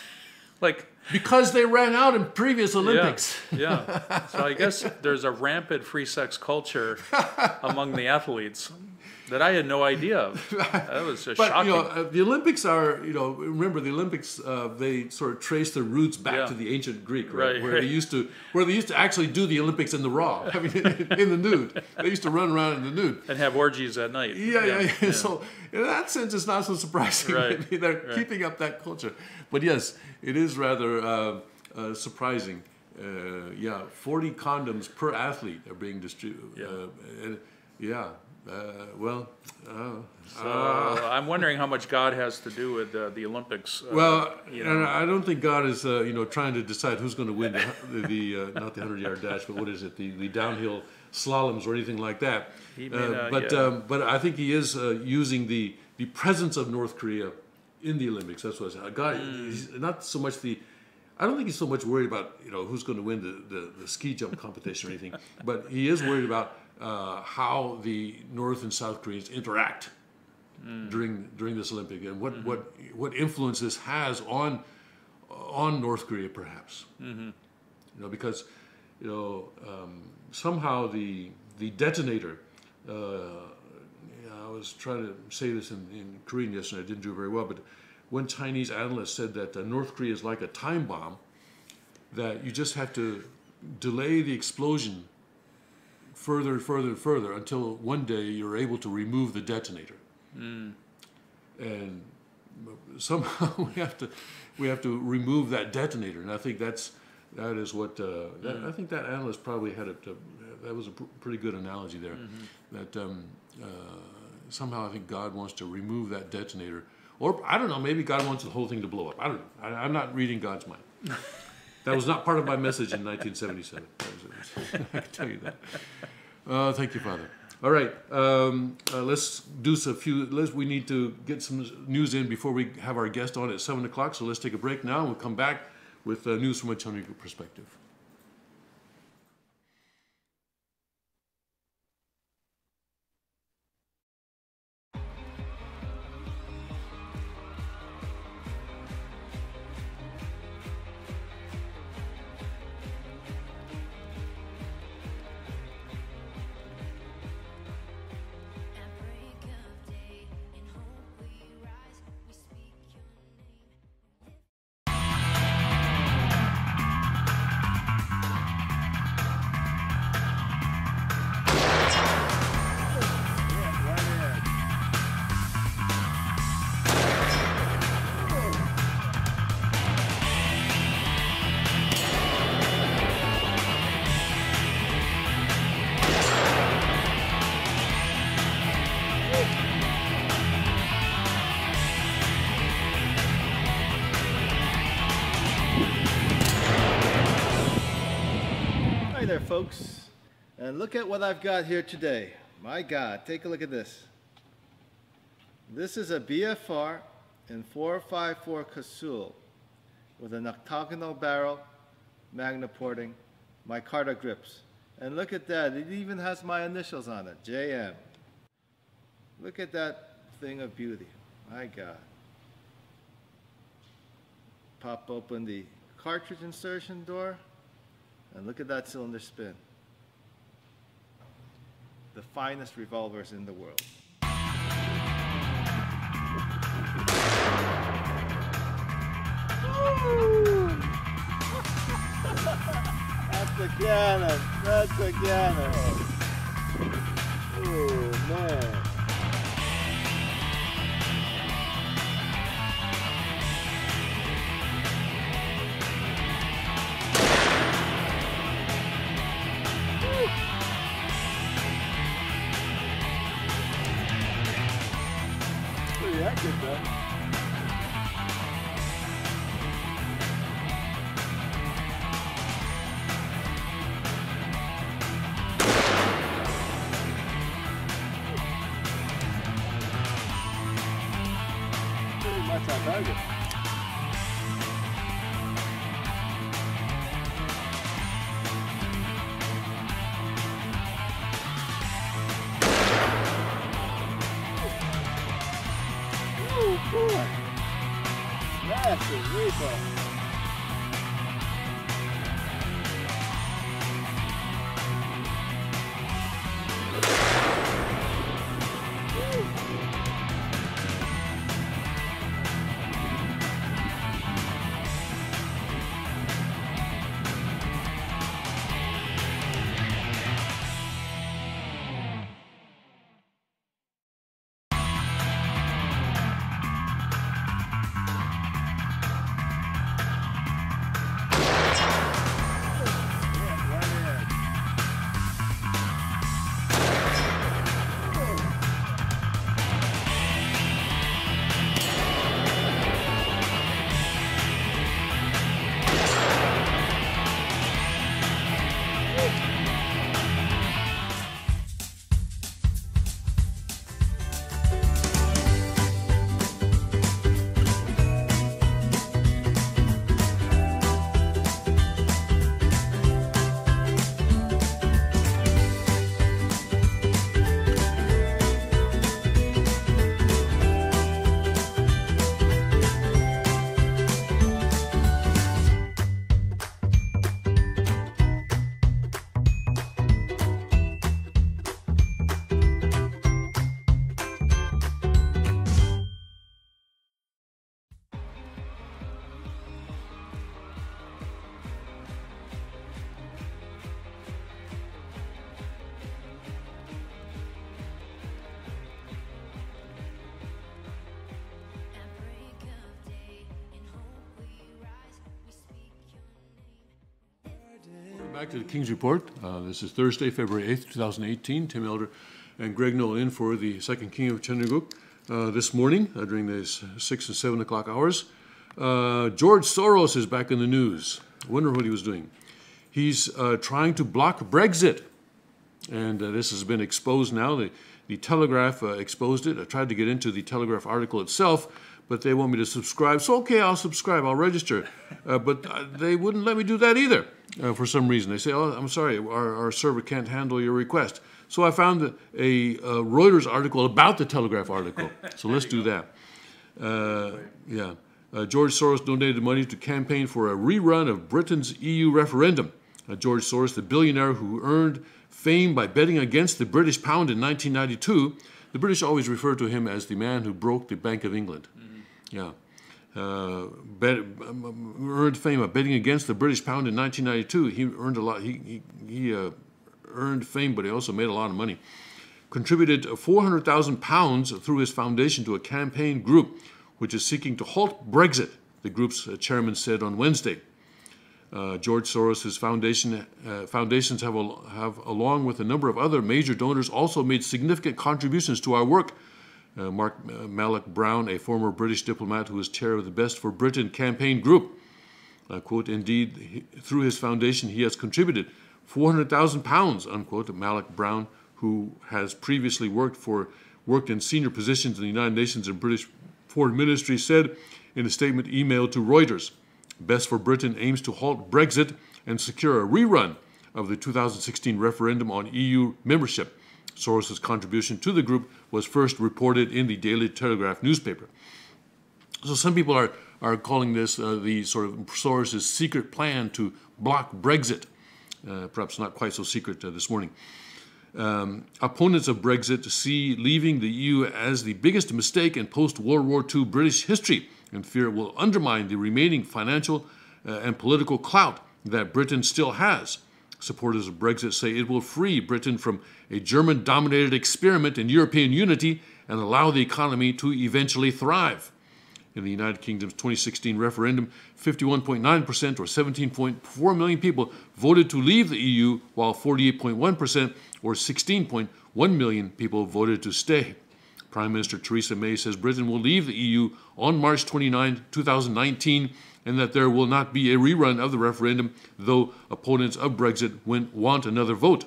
Because they ran out in previous Olympics. Yeah. So I guess there's a rampant free sex culture among the athletes that I had no idea of. That was just shocking. But, the Olympics are, remember the Olympics, they sort of trace their roots back to the ancient Greek, right? Where they used to actually do the Olympics in the raw, in the nude. They used to run around in the nude. And have orgies at night. Yeah. So in that sense, it's not so surprising. Right. They're keeping up that culture. But yes, it is rather surprising. 40 condoms per athlete are being distributed. Yeah. Well. So I'm wondering how much God has to do with the Olympics. Well, you and know, I don't think God is, trying to decide who's going to win the not the 100-yard dash, but what is it, the downhill slaloms or anything like that. He may not, But I think he is using the presence of North Korea in the Olympics. That's what I said. God, he's not so much I don't think he's so much worried about who's going to win the ski jump competition or anything, but he is worried about how the North and South Koreans interact during this Olympic, and what influence this has on North Korea, perhaps. Because somehow the detonator. I was trying to say this in Korean yesterday. I didn't do very well, but one Chinese analyst said that North Korea is like a time bomb, that you just have to delay the explosion further and further and further until one day you're able to remove the detonator. And somehow we have to remove that detonator, and I think that is what I think that analyst probably had that was a pretty good analogy there. That somehow I think God wants to remove that detonator, or I don't know, maybe God wants the whole thing to blow up. I don't know. I'm not reading God's mind. That was not part of my message in 1977. I can tell you that. Thank you, Father. All right, let's do a few. We need to get some news in before we have our guest on at 7 o'clock. So let's take a break now, and we'll come back with news from a Chinese perspective. At break of day, in hope we rise, we speak your name. Hi there, folks. And look at what I've got here today. My God, take a look at this. This is a BFR in 454 Casul with an octagonal barrel, magna porting, micarta grips. And look at that, it even has my initials on it, JM. Look at that thing of beauty. My God. Pop open the cartridge insertion door, and look at that cylinder spin. The finest revolvers in the world. That's a cannon. That's a cannon. Oh, man. Pretty accurate, though. Pretty much on target. Oh boy! Massive repo. Back to the King's Report. This is Thursday, February 8th, 2018. Tim Elder and Greg Noll in for the second King of Chenuguk this morning during the 6 and 7 o'clock hours. George Soros is back in the news. I wonder what he was doing. He's trying to block Brexit. And this has been exposed now. The Telegraph exposed it. I tried to get into the Telegraph article itself, but they want me to subscribe. So, okay, I'll subscribe. I'll register. But they wouldn't let me do that either for some reason. They say, oh, I'm sorry, our server can't handle your request. So I found a Reuters article about the Telegraph article. So let's do that. George Soros donated money to campaign for a rerun of Britain's EU referendum. George Soros, the billionaire who earned fame by betting against the British pound in 1992. The British always refer to him as the man who broke the Bank of England. Earned fame by betting against the British pound in 1992. He earned a lot. He earned fame, but he also made a lot of money. Contributed £400,000 through his foundation to a campaign group which is seeking to halt Brexit, the group's chairman said on Wednesday. George Soros' foundations have, along with a number of other major donors, also made significant contributions to our work. Mark Malloch Brown, a former British diplomat who is chair of the Best for Britain campaign group, quote, indeed, through his foundation he has contributed £400,000, unquote. Malloch Brown, who has previously worked in senior positions in the United Nations and British Foreign Ministry, said in a statement emailed to Reuters. Best for Britain aims to halt Brexit and secure a rerun of the 2016 referendum on EU membership. Soros' contribution to the group was first reported in the Daily Telegraph newspaper. So some people are calling this the sort of Soros' secret plan to block Brexit. Perhaps not quite so secret this morning. Opponents of Brexit see leaving the EU as the biggest mistake in post-World War II British history, and fear it will undermine the remaining financial and political clout that Britain still has. Supporters of Brexit say it will free Britain from a German-dominated experiment in European unity and allow the economy to eventually thrive. In the United Kingdom's 2016 referendum, 51.9% or 17.4 million people voted to leave the EU, while 48.1% or 16.1 million people voted to stay. Prime Minister Theresa May says Britain will leave the EU on March 29, 2019, and that there will not be a rerun of the referendum, though opponents of Brexit want another vote.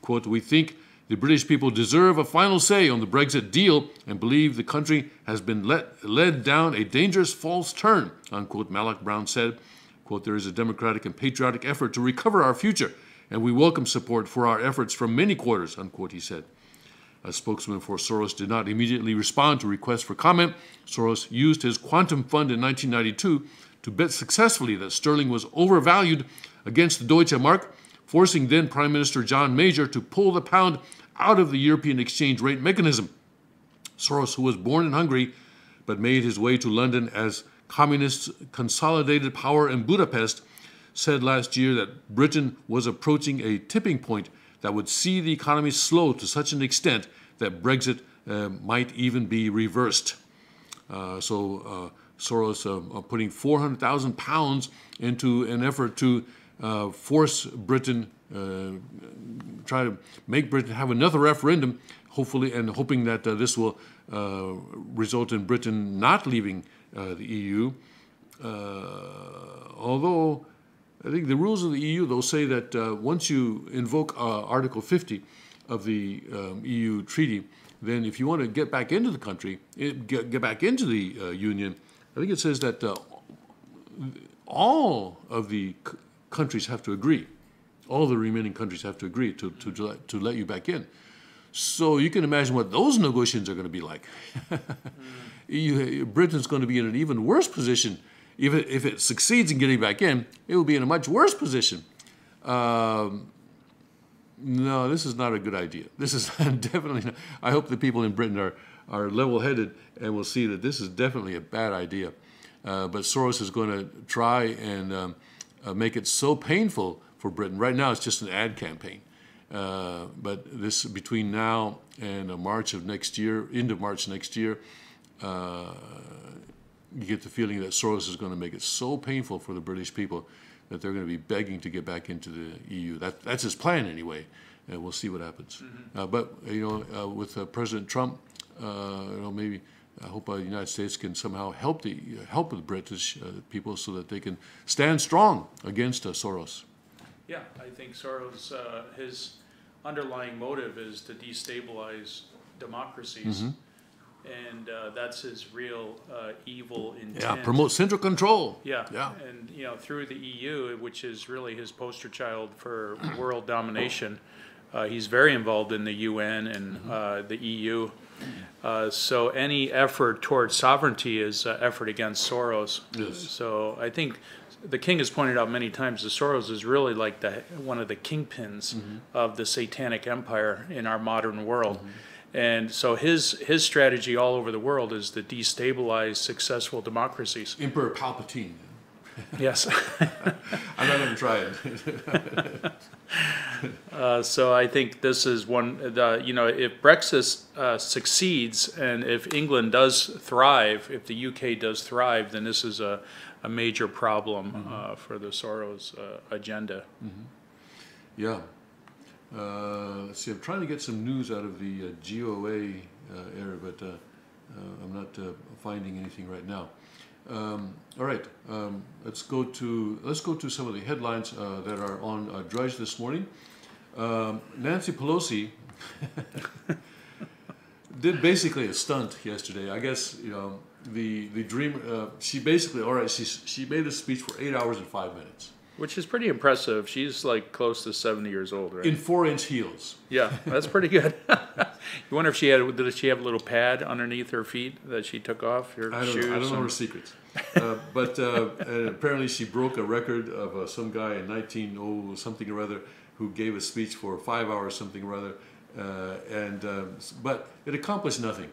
Quote, we think the British people deserve a final say on the Brexit deal and believe the country has been led down a dangerous false turn, unquote, Malloch Brown said. Quote, there is a democratic and patriotic effort to recover our future, and we welcome support for our efforts from many quarters, unquote, he said. A spokesman for Soros did not immediately respond to requests for comment. Soros used his quantum fund in 1992 to bet successfully that sterling was overvalued against the Deutsche Mark, forcing then Prime Minister John Major to pull the pound out of the European exchange rate mechanism. Soros, who was born in Hungary but made his way to London as communists consolidated power in Budapest, said last year that Britain was approaching a tipping point that would see the economy slow to such an extent that Brexit might even be reversed. Soros putting £400,000 into an effort to force Britain, try to make Britain have another referendum, hopefully, and hoping that this will result in Britain not leaving the EU. Although I think the rules of the EU, though, say that once you invoke Article 50 of the EU treaty, then if you want to get back into the country, get back into the Union, I think it says that all of the countries have to agree. All the remaining countries have to agree to let you back in. So you can imagine what those negotiations are going to be like. Britain's going to be in an even worse position. If it succeeds in getting back in, it will be in a much worse position. No, this is not a good idea. This is definitely not. I hope the people in Britain are level-headed and will see that this is definitely a bad idea. But Soros is going to try and make it so painful for Britain. Right now, it's just an ad campaign. But this between now and March of next year, end of March next year, you get the feeling that Soros is going to make it so painful for the British people that they're going to be begging to get back into the EU. That's his plan anyway, and we'll see what happens. But with President Trump, maybe I hope the United States can somehow help the British people so that they can stand strong against Soros. Yeah, I think Soros, his underlying motive is to destabilize democracies. And that's his real evil intent. Yeah, promote central control. Yeah. And through the EU, which is really his poster child for world domination, he's very involved in the UN and the EU. So any effort towards sovereignty is an effort against Soros. Yes. So I think the king has pointed out many times that Soros is really like one of the kingpins of the satanic empire in our modern world. And so his strategy all over the world is to destabilize successful democracies. Emperor Palpatine. Yes. I'm not going to try it. So I think this is one, if Brexit succeeds and if England does thrive, if the UK does thrive, then this is a major problem for the Soros agenda. Yeah. Let's see, I'm trying to get some news out of the GOA area, but I'm not finding anything right now. All right, let's go to some of the headlines that are on Drudge this morning. Nancy Pelosi did basically a stunt yesterday. I guess the dream. She basically she made a speech for 8 hours and 5 minutes. Which is pretty impressive. She's like close to 70 years old, right? In 4-inch heels. Yeah, that's pretty good. You wonder if did she have a little pad underneath her feet that she took off? Her shoes? I don't know her secrets. But and apparently she broke a record of some guy in 1900 something or other who gave a speech for 5 hours something or other, but it accomplished nothing.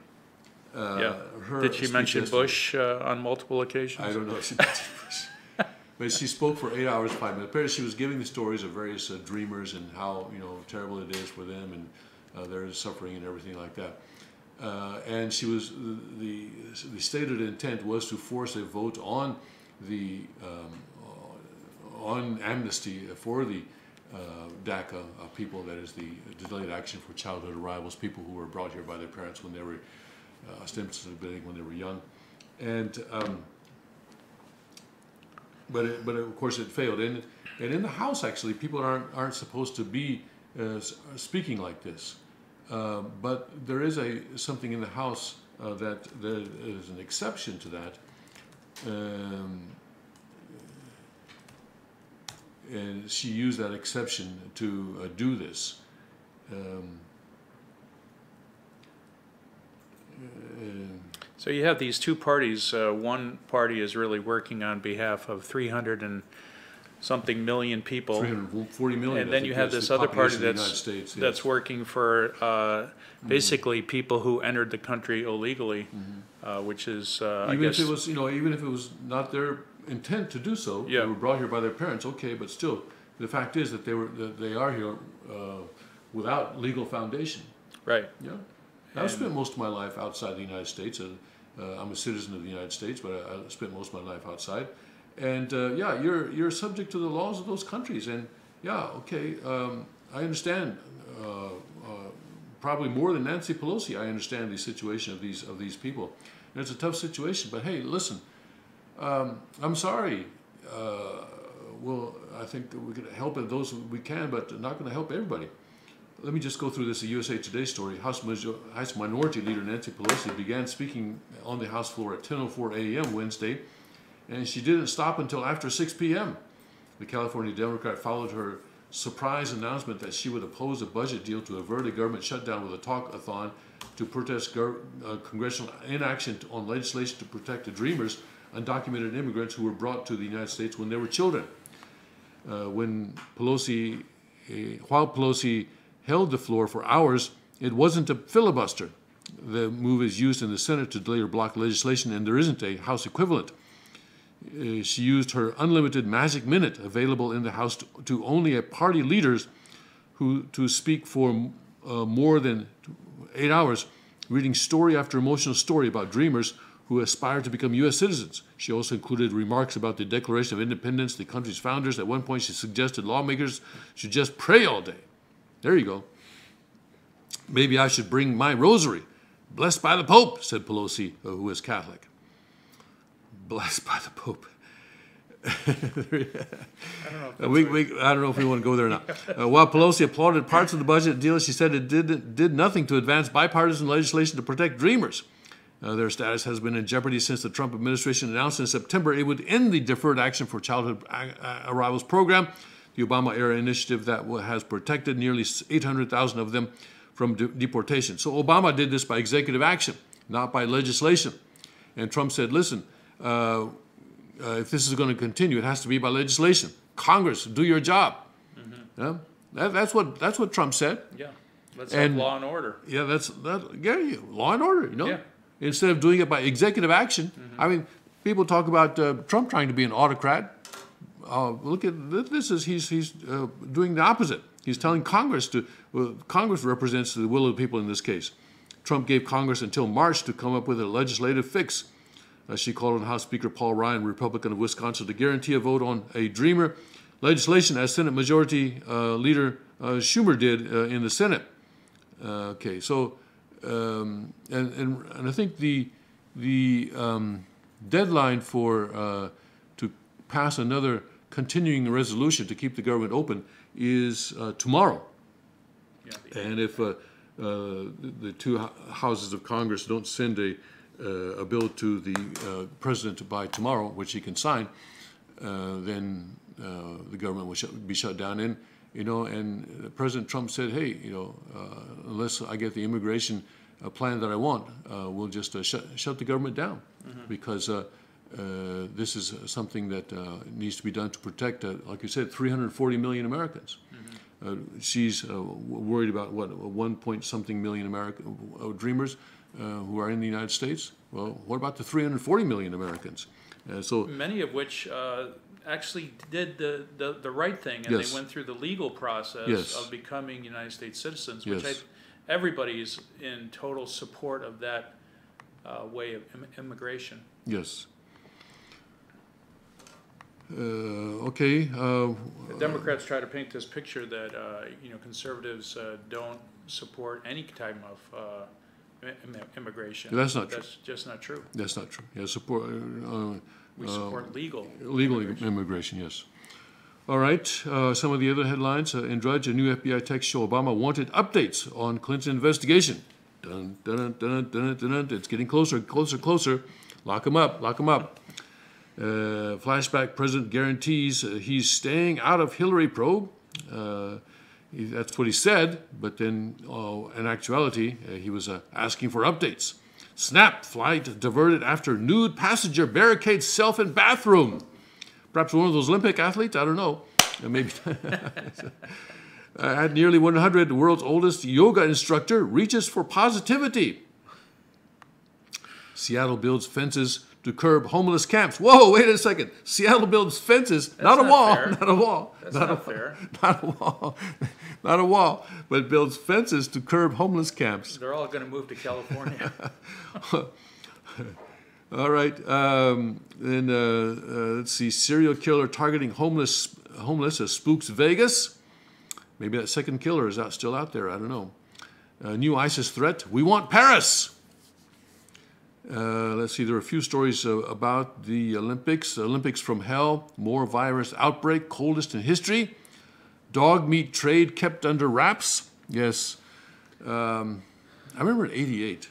Did she mention Bush on multiple occasions? I don't know if she mentioned Bush. But she spoke for 8 hours, 5 minutes. Apparently, she was giving the stories of various dreamers and how terrible it is for them and their suffering and everything like that. And she was the stated intent was to force a vote on the on amnesty for the DACA people. That is the delayed action for childhood arrivals, people who were brought here by their parents when they were ostensibly when they were young, and. But of course it failed, and in the House actually people aren't supposed to be speaking like this, but there is something in the House that there is an exception to that, and she used that exception to do this. So you have these two parties. One party is really working on behalf of 300 and something million people. 340 million. And then you have this other party that's working for basically people who entered the country illegally, which is I guess even if it was not their intent to do so, they were brought here by their parents. Okay, but still, the fact is that they are here without legal foundation. Right. Yeah. I've spent most of my life outside the United States. I'm a citizen of the United States, but I spent most of my life outside. And you're subject to the laws of those countries. And I understand. Probably more than Nancy Pelosi, I understand the situation of these people. And it's a tough situation. But hey, listen, I'm sorry. I think that we can help those we can, but not going to help everybody. Let me just go through this USA Today story. House Minority Leader Nancy Pelosi began speaking on the House floor at 10:04 a.m. Wednesday, and she didn't stop until after 6 p.m. The California Democrat followed her surprise announcement that she would oppose a budget deal to avert a government shutdown with a talk-a-thon to protest congressional inaction on legislation to protect the Dreamers, undocumented immigrants who were brought to the United States when they were children. While Pelosi held the floor for hours, it wasn't a filibuster. The move is used in the Senate to delay or block legislation, and there isn't a House equivalent. She used her unlimited magic minute available in the House to only party leaders to speak for more than 8 hours, reading story after emotional story about Dreamers who aspire to become U.S. citizens. She also included remarks about the Declaration of Independence, the country's founders. At one point, she suggested lawmakers should just pray all day. There you go. Maybe I should bring my rosary. Blessed by the Pope, said Pelosi, who is Catholic. Blessed by the Pope. I don't know if we want to go there or not. While Pelosi applauded parts of the budget deal, she said it did nothing to advance bipartisan legislation to protect dreamers. Their status has been in jeopardy since the Trump administration announced in September it would end the Deferred Action for Childhood Arrivals program, the Obama-era initiative that has protected nearly 800,000 of them from deportation. So Obama did this by executive action, not by legislation. And Trump said, listen, if this is going to continue, it has to be by legislation. Congress, do your job. Yeah? That's what Trump said. Yeah, let's have law and order. Yeah, law and order, Yeah. Instead of doing it by executive action. I mean, people talk about Trump trying to be an autocrat. Look at this. He's doing the opposite. He's telling Congress Congress represents the will of the people in this case. Trump gave Congress until March to come up with a legislative fix. She called on House Speaker Paul Ryan, Republican of Wisconsin, to guarantee a vote on a Dreamer legislation, as Senate Majority Leader Schumer did in the Senate. Okay, so and I think the deadline for to pass another continuing resolution to keep the government open is tomorrow. Yeah, and if the two houses of Congress don't send a bill to the president by tomorrow, which he can sign, then the government will be shut down. And and President Trump said, "Hey, unless I get the immigration plan that I want, we'll just shut the government down because this is something that needs to be done to protect, like you said, 340 million Americans." She's worried about what 1-point-something million dreamers who are in the United States. Well, what about the 340 million Americans? So many of which actually did the right thing, and yes. they went through the legal process yes. of becoming United States citizens, which yes. Everybody is in total support of that way of immigration. Yes. Okay. The Democrats try to paint this picture that conservatives don't support any type of immigration. That's not true. That's just not true. That's not true. Yeah, support. We support legal immigration. Yes. All right. Some of the other headlines in Drudge: a new FBI text show Obama wanted updates on Clinton investigation. Dun, dun, dun, dun, dun, dun. It's getting closer, closer, closer. Lock him up. Lock him up. Flashback: President guarantees he's staying out of Hillary probe. That's what he said, but then in actuality, he was asking for updates. Snap: flight diverted after nude passenger barricades self in bathroom. Perhaps one of those Olympic athletes? I don't know. Maybe. At nearly 100, the world's oldest yoga instructor reaches for positivity. Seattle builds fences to curb homeless camps. Whoa, wait a second. Seattle builds fences, not a wall, not a wall. That's not fair. Not a wall. Not a wall, but builds fences to curb homeless camps. They're all going to move to California. All right. Let's see. Serial killer targeting homeless spooks Vegas. Maybe that second killer is still out there. I don't know. New ISIS threat. We want Paris. Let's see. There are a few stories about the Olympics. Olympics from hell. More virus outbreak. Coldest in history. Dog meat trade kept under wraps. Yes. I remember in '88.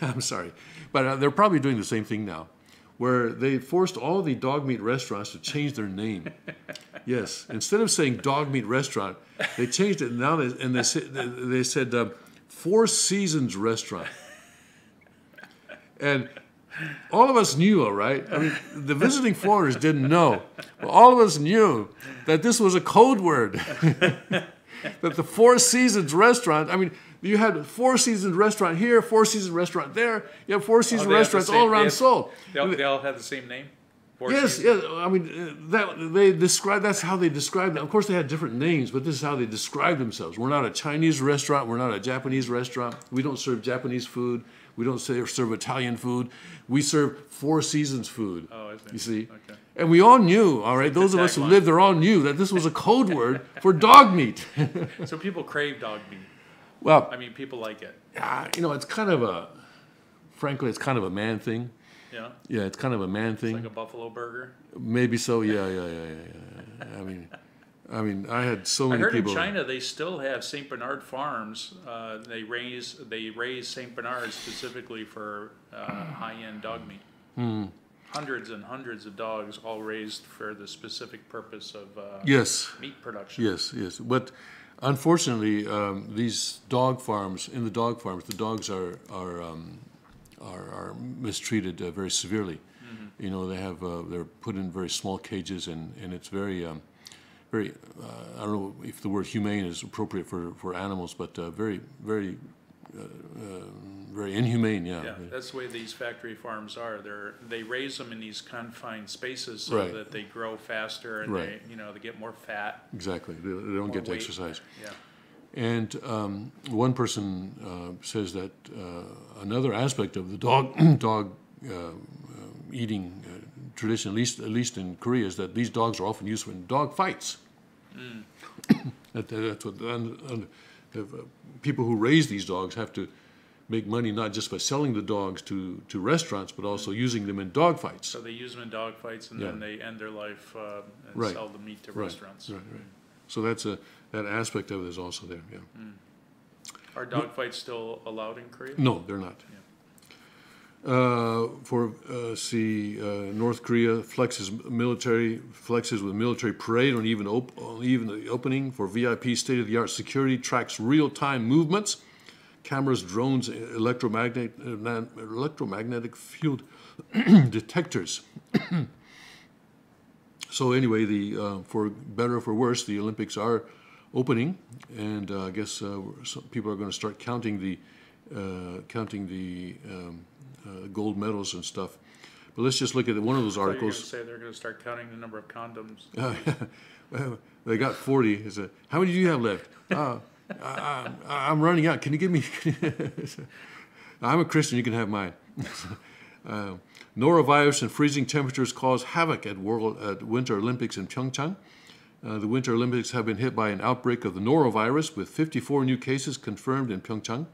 I'm sorry. But they're probably doing the same thing now, where they forced all the dog meat restaurants to change their name. Yes. Instead of saying dog meat restaurant, they changed it now, they said Four Seasons Restaurant. And all of us knew, all right? I mean, the visiting foreigners didn't know. But all of us knew that this was a code word. That the Four Seasons Restaurant, I mean, you had Four Seasons Restaurant here, Four Seasons Restaurant there. You have Four Seasons restaurants all around Seoul. They all have the same name? Yes, yes. I mean, that's how they described it. Of course, they had different names, but this is how they described themselves. We're not a Chinese restaurant. We're not a Japanese restaurant. We don't serve Japanese food. We don't serve Italian food. We serve Four Seasons food. Oh, I see. You see? Okay. And we all knew, all right, those of us who tagline. lived there all knew that this was a code word for dog meat. So people crave dog meat. Well, I mean, people like it. you know, it's kind of a, frankly, it's kind of a man thing. Yeah. Yeah, it's kind of a man thing. Like a buffalo burger. Maybe so. Yeah. I mean, I had so I many heard people. in China they still have Saint Bernard farms. They raise Saint Bernards specifically for high-end dog meat. Hundreds and hundreds of dogs, all raised for the specific purpose of Yes. meat production. Yes. But unfortunately, these dog farms, the dogs are mistreated very severely. You know, they're put in very small cages, and it's very, very. I don't know if the word humane is appropriate for animals, but very, very, very inhumane. Yeah, that's the way these factory farms are. They raise them in these confined spaces so Right. that they grow faster and Right. they get more fat. Exactly. They don't get to weight. exercise. Yeah. And one person says that another aspect of the dog eating tradition, at least in Korea, is that these dogs are often used in dog fights. That's what people who raise these dogs have to make money not just by selling the dogs to restaurants, but also using them in dog fights. So they use them in dog fights, and then they end their life and Right. sell the meat to restaurants. Right. So that aspect of it is also there. Yeah. Are dog fights still allowed in Korea? No, they're not. North Korea flexes with military parade on even the opening for VIP state-of-the-art security, tracks real-time movements, cameras, drones, electromagnetic field detectors. So anyway, for better or for worse, the Olympics are opening, and I guess some people are going to start counting the gold medals and stuff. But let's just look at one of those I thought you were articles. going to say they're going to start counting the number of condoms. They got 40. How many do you have left? I'm running out. Can you give me? I'm a Christian. You can have mine. Norovirus and freezing temperatures cause havoc at Winter Olympics in Pyeongchang. The Winter Olympics have been hit by an outbreak of the norovirus, with 54 new cases confirmed in Pyeongchang.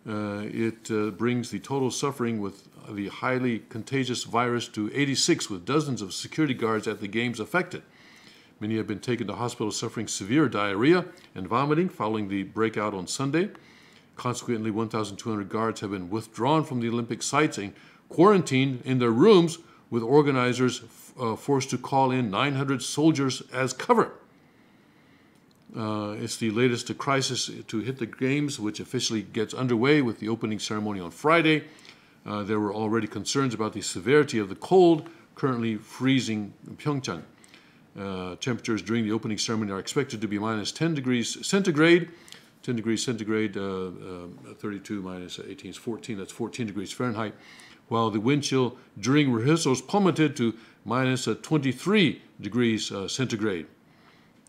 It brings the total suffering with the highly contagious virus to 86, with dozens of security guards at the games affected. Many have been taken to hospital suffering severe diarrhea and vomiting following the breakout on Sunday. Consequently, 1,200 guards have been withdrawn from the Olympic sites and quarantined in their rooms, with organizers forced to call in 900 soldiers as cover. It's the latest crisis to hit the Games, which officially gets underway with the opening ceremony on Friday. There were already concerns about the severity of the cold currently freezing Pyeongchang. Temperatures during the opening ceremony are expected to be minus 10 degrees centigrade. 10 degrees centigrade, 32 minus 18 is 14. That's 14 degrees Fahrenheit. While the wind chill during rehearsals plummeted to minus 23 degrees centigrade.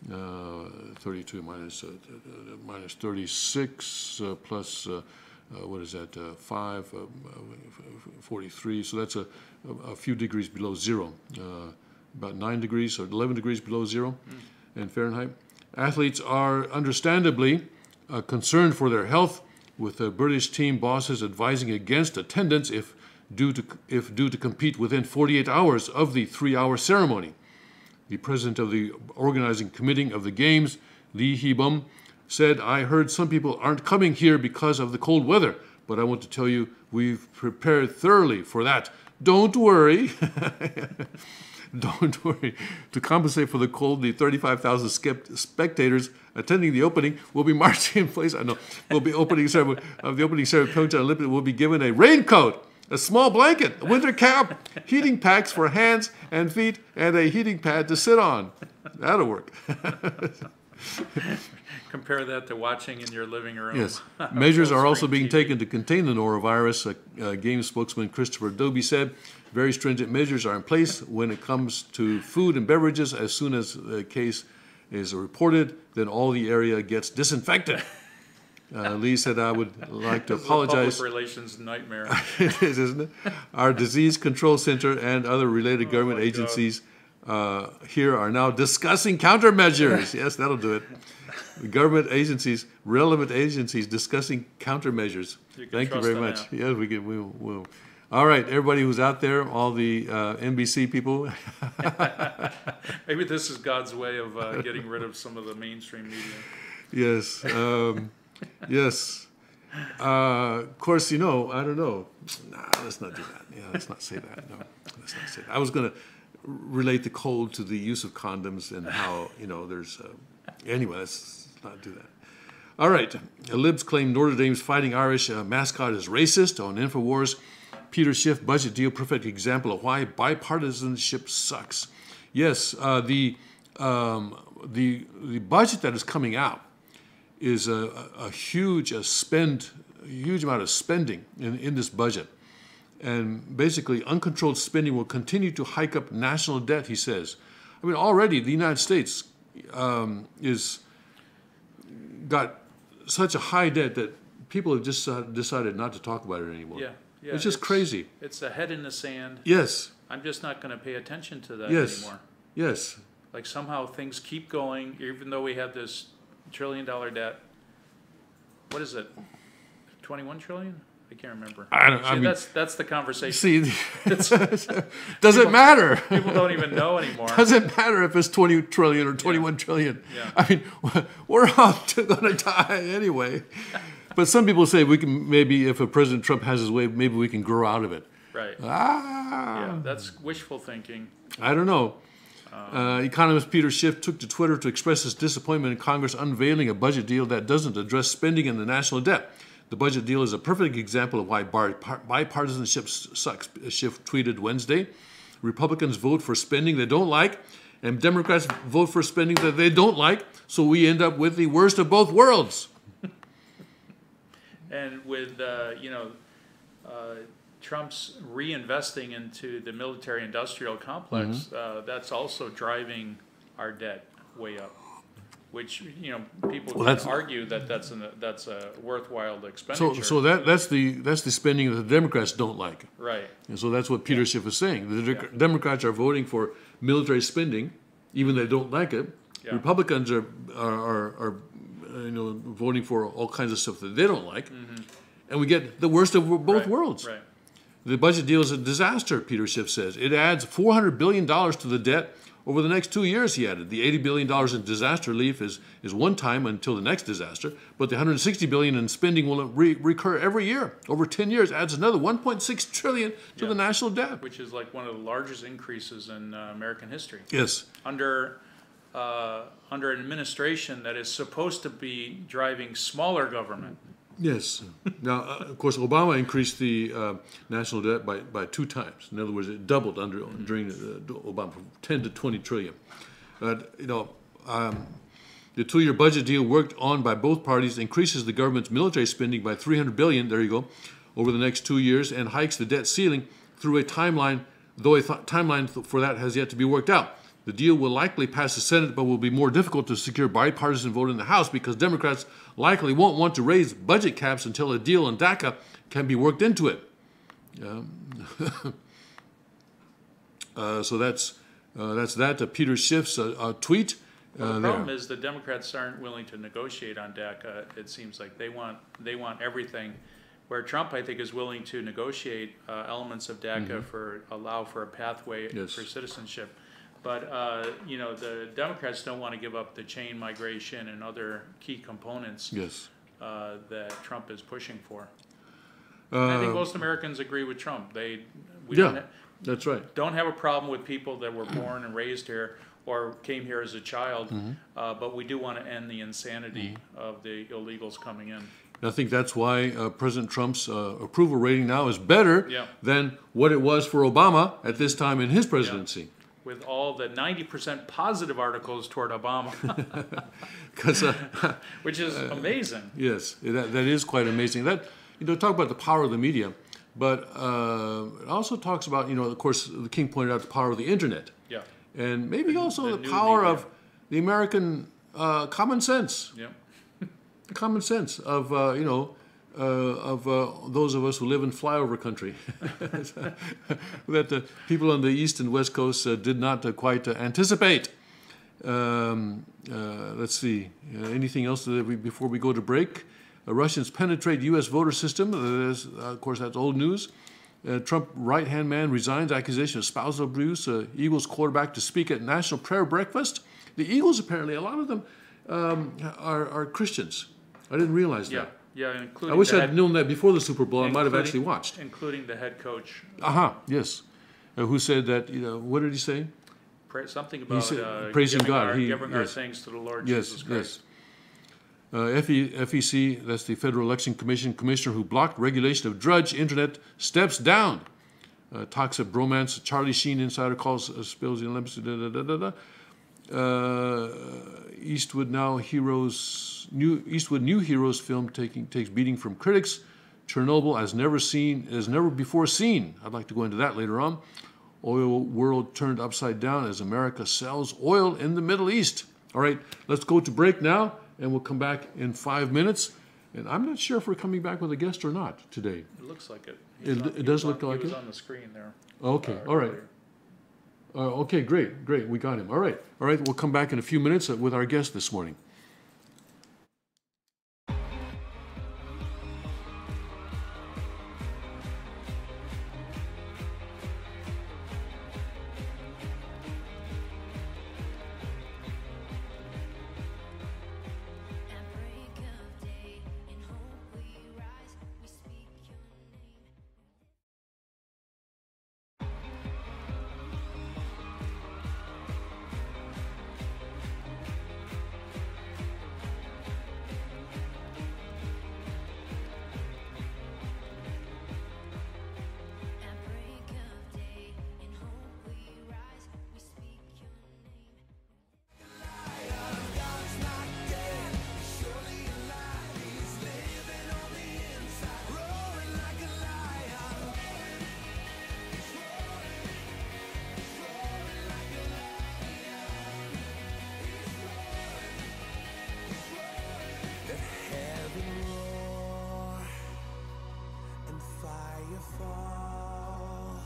32 minus 36 plus, what is that, 5, 43. So that's a few degrees below zero, about 9 degrees or 11 degrees below zero in Fahrenheit. Athletes are understandably concerned for their health, with the British team bosses advising against attendance if due to compete within 48 hours of the 3-hour ceremony. The president of the organizing committee of the Games, Lee Hee-bum, said, "I heard some people aren't coming here because of the cold weather, but I want to tell you we've prepared thoroughly for that. Don't worry." Don't worry. To compensate for the cold, the 35,000 spectators attending the opening will be marching in place. Will be opening ceremony of the opening ceremony of Pyeongchang Olympics will be given a raincoat, a small blanket, a winter cap, heating packs for hands and feet, and a heating pad to sit on. That'll work. Compare that to watching in your living room. Yes. Measures are also being TV. taken to contain the norovirus. Game spokesman Christopher Dobie said, "Very stringent measures are in place when it comes to food and beverages. As soon as a case is reported, then all the area gets disinfected." Lee said, I would like to This is a apologize. public relations nightmare. It is, isn't it? Our Disease Control Center and other related government my God. agencies here are now discussing countermeasures. Yes, that'll do it. The government agencies, relevant agencies, discussing countermeasures. You can Thank you trust very on much. that. Yes, we can. We will. All right, everybody who's out there, all the NBC people. Maybe this is God's way of getting rid of some of the mainstream media. Yes, yes. Of course, I don't know. Nah, let's not do that. Yeah, let's not say that. No, let's not say that. I was going to relate the cold to the use of condoms and how, there's... anyway, let's not do that. All right. Libs claim Notre Dame's Fighting Irish mascot is racist. On InfoWars, Peter Schiff budget deal, perfect example of why bipartisanship sucks. Yes, the budget that is coming out is a huge amount of spending in this budget. And basically, uncontrolled spending will continue to hike up national debt, he says. I mean, already the United States is got such a high debt that people have just decided not to talk about it anymore. Yeah. It's just crazy. It's a head in the sand. Yes. I'm just not going to pay attention to that Yes. anymore. Yes. Like somehow things keep going, even though we have this $1 trillion debt. What is it? 21 trillion? I can't remember. I mean- that's the conversation. See, does it matter? People don't even know anymore. Doesn't matter if it's 20 trillion or 21 trillion. Yeah. I mean, we're all going to die anyway. But some people say we can maybe, if President Trump has his way, maybe we can grow out of it. Right. Ah, Yeah, that's wishful thinking. I don't know. Economist Peter Schiff took to Twitter to express his disappointment in Congress unveiling a budget deal that doesn't address spending and the national debt. The budget deal is a perfect example of why bipartisanship sucks, Schiff tweeted Wednesday. Republicans vote for spending they don't like, and Democrats vote for spending that they don't like, so we end up with the worst of both worlds. And with, Trump's reinvesting into the military-industrial complex, that's also driving our debt way up. Which people Well, can that's- argue that's a worthwhile expenditure. So that's the spending that the Democrats don't like. Right. And so that's what Peter Schiff is saying. The Democrats are voting for military spending, even though they don't like it. Yeah. Republicans are voting for all kinds of stuff that they don't like, and we get the worst of both worlds. Right. The budget deal is a disaster, Peter Schiff says. It adds $400 billion to the debt over the next 2 years, he added. The $80 billion in disaster relief is one time until the next disaster, but the $160 billion in spending will recur every year. Over 10 years, adds another $1.6 trillion to the national debt. Which is like one of the largest increases in American history. Yes. Under an administration that is supposed to be driving smaller government. Yes. Now, of course, Obama increased the national debt by 2 times. In other words, it doubled during Obama, from 10 to 20 trillion. The 2-year budget deal worked on by both parties increases the government's military spending by $300 billion. There you go, over the next 2 years, and hikes the debt ceiling through a timeline. Though a timeline for that has yet to be worked out. The deal will likely pass the Senate, but will be more difficult to secure bipartisan vote in the House because Democrats likely won't want to raise budget caps until a deal on DACA can be worked into it. So that's that. Peter Schiff's tweet. Well, the problem is the Democrats aren't willing to negotiate on DACA. It seems like they want everything. Where Trump, I think, is willing to negotiate elements of DACA allow for a pathway for citizenship. But, the Democrats don't want to give up the chain migration and other key components that Trump is pushing for. I think most Americans agree with Trump. That's right. Don't have a problem with people that were born and raised here or came here as a child, but we do want to end the insanity of the illegals coming in. I think that's why President Trump's approval rating now is better than what it was for Obama at this time in his presidency. With all the 90% positive articles toward Obama, which is amazing. Yes, that is quite amazing. That talk about the power of the media, but it also talks about of course the King pointed out the power of the internet. Yeah. And maybe also the new power media. of the American common sense. Yeah. common sense of those of us who live in flyover country, that the people on the east and west coast did not quite anticipate. Let's see. Anything else before we go to break? Russians penetrate U.S. voter system. Of course, that's old news. Trump right-hand man resigns, accusation of spousal abuse. Eagles quarterback to speak at national prayer breakfast. The Eagles, apparently, a lot of them are Christians. I didn't realize that. Yeah, including I wish I'd known that before the Super Bowl. I might have actually watched. Including the head coach. Yes. Who said that, what did he say? Something about praising God. Giving our thanks to the Lord Jesus Christ. FEC, that's the Federal Election Commission commissioner who blocked regulation of Drudge Internet, steps down. Talks of bromance. Charlie Sheen insider calls spills the Olympics. Eastwood New Heroes film takes beating from critics. Chernobyl as never before seen. I'd like to go into that later on. Oil world turned upside down as America sells oil in the Middle East. All right, let's go to break now, and we'll come back in 5 minutes. And I'm not sure if we're coming back with a guest or not today. It looks like it. It does look like it? He was on the screen there. Okay, all right. Okay, great. We got him. All right, we'll come back in a few minutes with our guest this morning. At break of day, in hope we rise, we speak your name. At break of day, in hope we rise, we speak your name. Heaven roar and fire fall.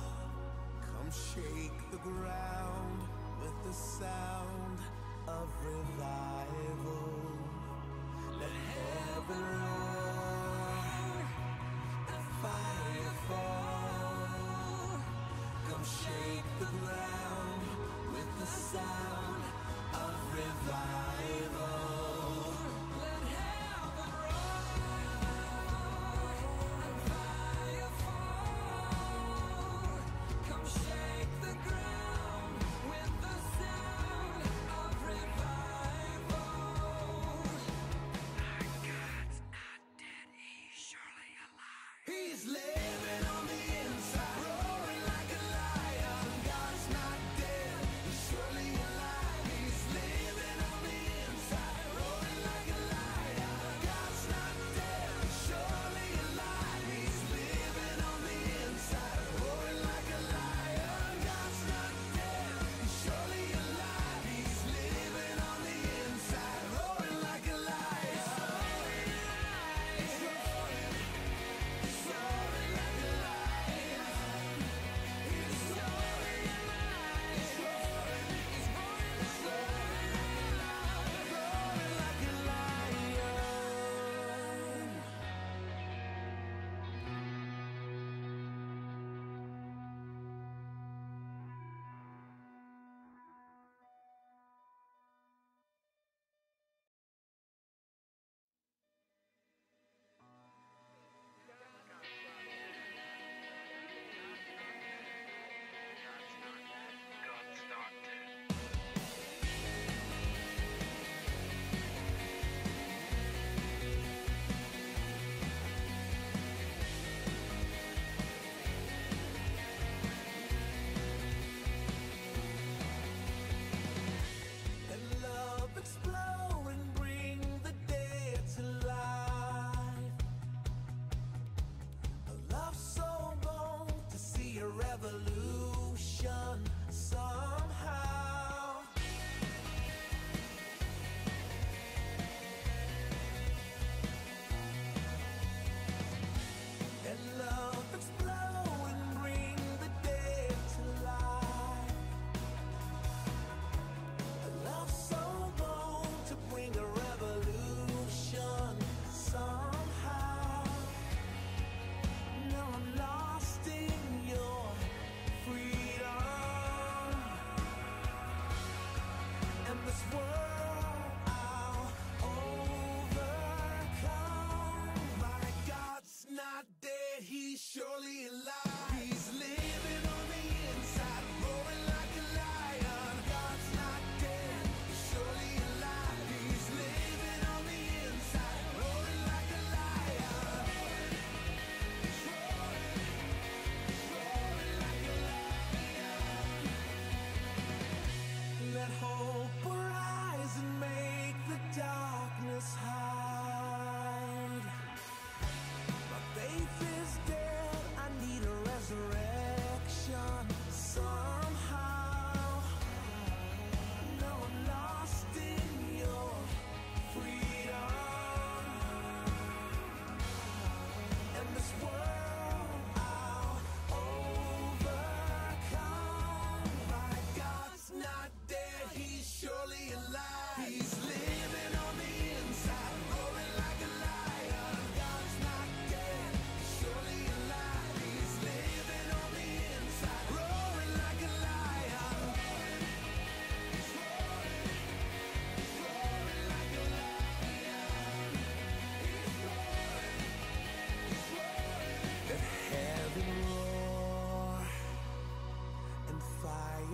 Come shake the ground with the sound of revival. Let heaven roar and fire fall. Come shake the ground with the sound of revival. Let heaven come shake the ground with the sound of revival. Our God's not dead, he's surely alive. He's living on the inside, roaring like a lion. God's not dead, he's surely alive. He's living on the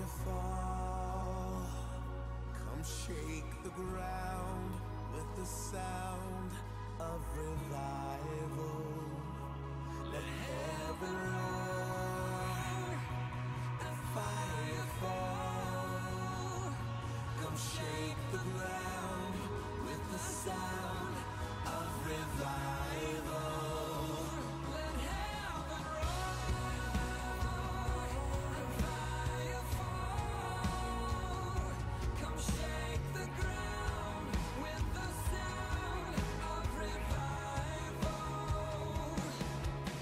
fall. Come shake the ground with the sound of revival. Let heaven roar and fire fall. Come shake the ground with the sound of revival. Let heaven roar and fire fall. Come shake the ground with the sound of revival.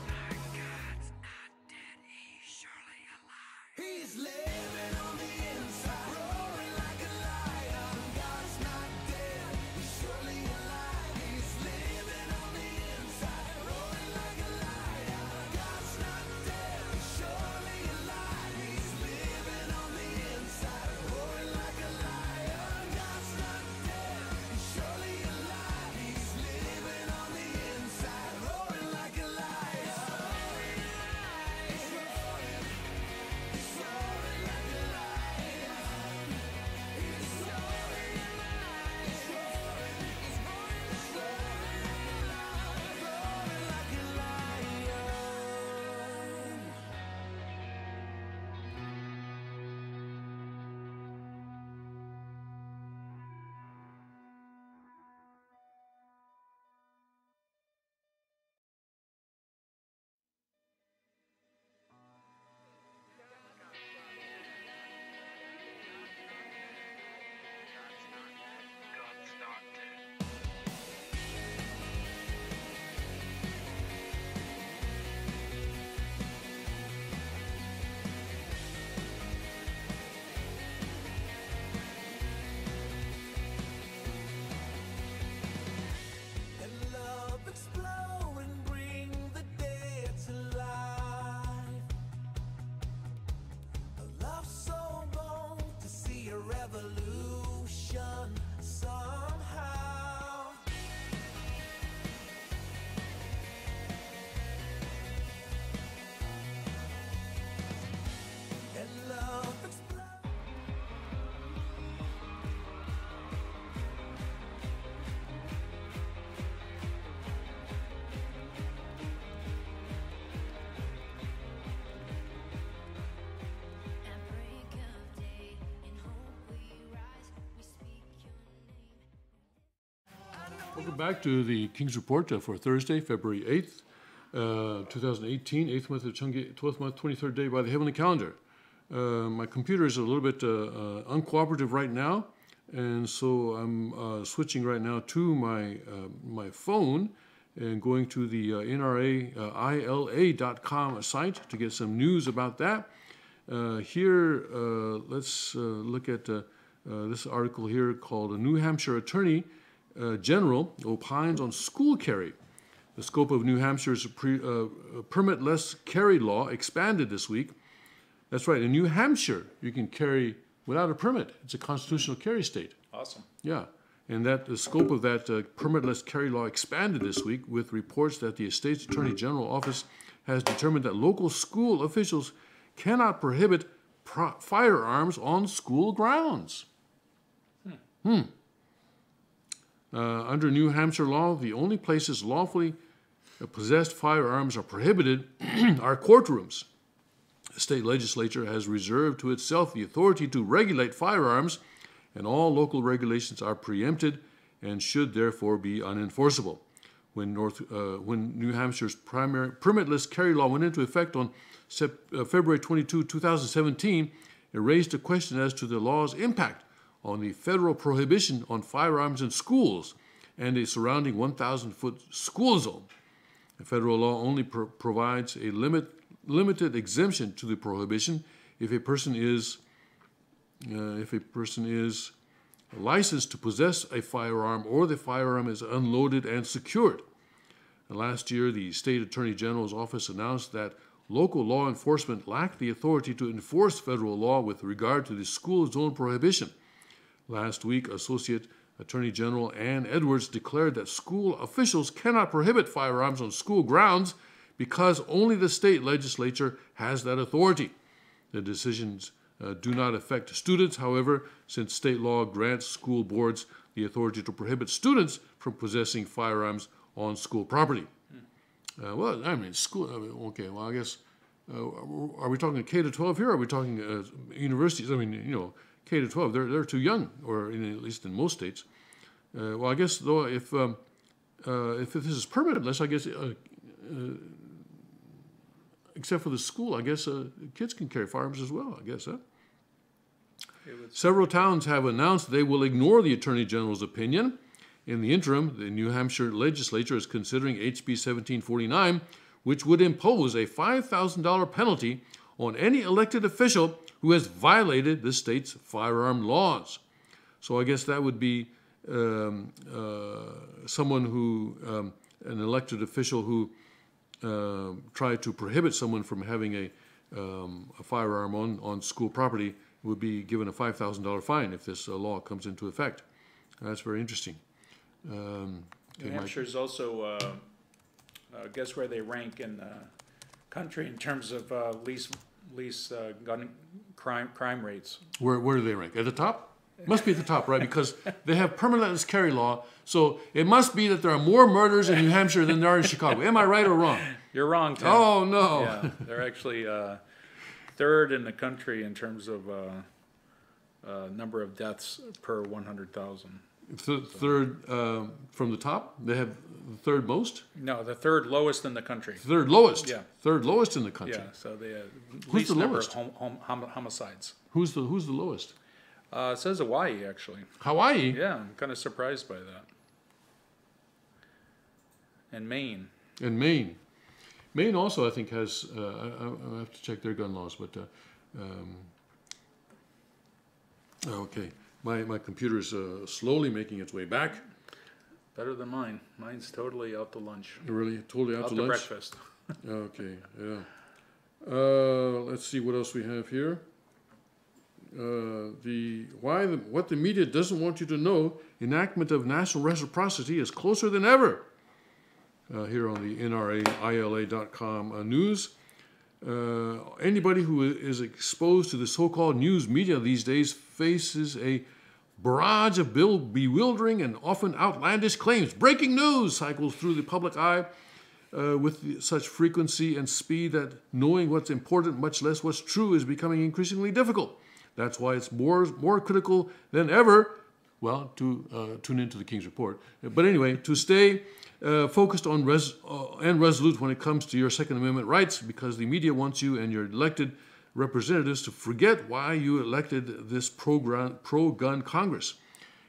Our God's not dead, he's surely alive. He's living on the inside, roaring like a lion. God's not dead, he's surely alive. He's living on the inside, roaring like a lion. God's not dead, he's surely alive. He's living on the inside, roaring like a lion. God's not dead, he's surely alive. He's living on the inside, roaring like a lion. He's roaring, he's roaring like a lion. He's roaring, he's roaring, he's roaring, he's roaring like a lion. Let love explode and bring the dead to life. A love so bold to see a revolution somehow. Let love explode. At break of day, in hope we rise, we speak your name. Welcome back to the King's Report for Thursday, February 8th, 2018, 8th month of Chungi, 12th month, 23rd day by the heavenly calendar. My computer is a little bit uncooperative right now, and so I'm switching right now to my phone and going to the NRAILA.com site to get some news about that. Here, let's look at this article here called "A New Hampshire Attorney General Opines on School Carry." The scope of New Hampshire's permitless carry law expanded this week. That's right, in New Hampshire, you can carry without a permit. It's a constitutional carry state. Awesome. Yeah, and that the scope of that permitless carry law expanded this week with reports that the State's Attorney General Office has determined that local school officials cannot prohibit firearms on school grounds. Under New Hampshire law, the only places lawfully possessed firearms are prohibited are courtrooms. The state legislature has reserved to itself the authority to regulate firearms, and all local regulations are preempted and should therefore be unenforceable. When New Hampshire's primary permitless carry law went into effect on February 22, 2017, it raised a question as to the law's impact on the federal prohibition on firearms in schools and a surrounding 1,000-foot school zone. The federal law only provides a limited exemption to the prohibition if a person is licensed to possess a firearm or the firearm is unloaded and secured. And last year, the State Attorney General's office announced that local law enforcement lacked the authority to enforce federal law with regard to the school zone prohibition. Last week, Associate Attorney General Ann Edwards declared that school officials cannot prohibit firearms on school grounds because only the state legislature has that authority. The decision do not affect students. However, since state law grants school boards the authority to prohibit students from possessing firearms on school property. Well, I mean, school, okay, well, I guess, are we talking K to 12 here, or are we talking universities? I mean, you know, K to 12, they're too young, or at least in most states. Well, I guess, though, if this is permitless, I guess, except for the school, I guess kids can carry firearms as well, I guess, huh? Several towns have announced they will ignore the Attorney General's opinion. In the interim, the New Hampshire legislature is considering HB 1749, which would impose a $5,000 penalty on any elected official who has violated the state's firearm laws. So I guess that would be someone who, an elected official who tried to prohibit someone from having a firearm on school property would be given a $5,000 fine if this law comes into effect. That's very interesting. New Hampshire is also, guess where they rank in the country in terms of least gun crime rates. Where do they rank? At the top? Must be at the top, right? Because they have permitless carry law, so it must be that there are more murders in New Hampshire than there are in Chicago. Am I right or wrong? You're wrong, Tim. Oh, no. Yeah, they're actually third in the country in terms of number of deaths per 100,000. Third from the top? They have the third most? No, the third lowest in the country. Third lowest? Yeah. Third lowest in the country? Yeah, so they have Who's least the number lowest? of homicides. Who's the lowest? It says Hawaii, actually. Hawaii? Yeah, I'm kind of surprised by that. And Maine. And Maine. Maine also, I think, has, I have to check their gun laws, but, okay. My computer is slowly making its way back. Better than mine. Mine's totally out to lunch. Really? Totally out to lunch? Breakfast. Okay, yeah. Let's see what else we have here. What the media doesn't want you to know, enactment of national reciprocity is closer than ever. Here on the NRAILA.com news. Anybody who is exposed to the so-called news media these days faces a barrage of bewildering and often outlandish claims. Breaking news cycles through the public eye with such frequency and speed that knowing what's important, much less what's true, is becoming increasingly difficult. That's why it's more critical than ever, well, to tune into the King's Report. But anyway, to stay focused on and resolute when it comes to your Second Amendment rights, because the media wants you and your elected representatives to forget why you elected this pro-gun Congress.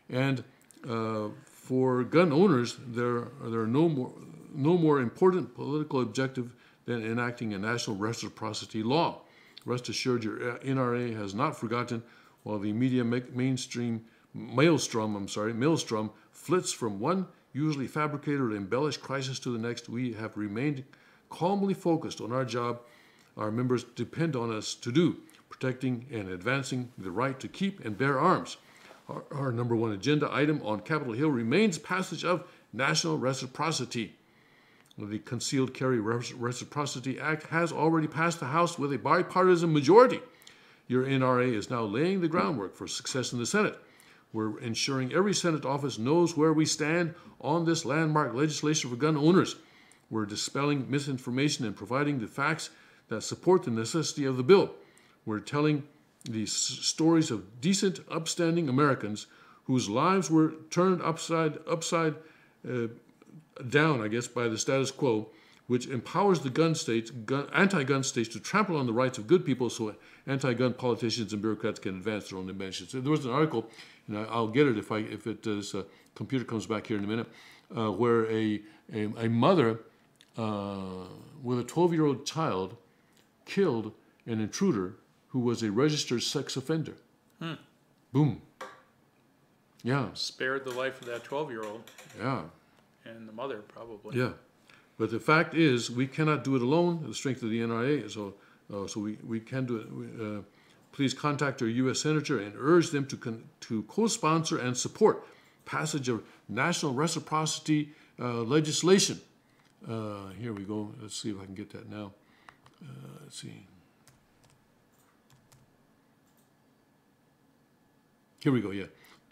And for gun owners, there are no more important political objective than enacting a national reciprocity law. Rest assured, your NRA has not forgotten. While the media maelstrom flits from one usually fabricated or embellished crisis to the next, we have remained calmly focused on our job our members depend on us to do, protecting and advancing the right to keep and bear arms. Our number one agenda item on Capitol Hill remains passage of national reciprocity. The Concealed Carry Reciprocity Act has already passed the House with a bipartisan majority. Your NRA is now laying the groundwork for success in the Senate. We're ensuring every Senate office knows where we stand on this landmark legislation for gun owners. We're dispelling misinformation and providing the facts that support the necessity of the bill. We're telling the stories of decent, upstanding Americans whose lives were turned upside down, I guess, by the status quo, which empowers the anti-gun states to trample on the rights of good people so anti-gun politicians and bureaucrats can advance their own inventions. There was an article, and I'll get it if this computer comes back here in a minute, where a mother with a 12-year-old child killed an intruder who was a registered sex offender. Boom. Yeah. Spared the life of that 12-year-old. Yeah. And the mother, probably. Yeah. But the fact is, we cannot do it alone, the strength of the NRA, so we can do it. Please contact your U.S. Senator and urge them to co-sponsor and support passage of national reciprocity legislation. Here we go. Let's see if I can get that now. Let's see. Here we go, yeah.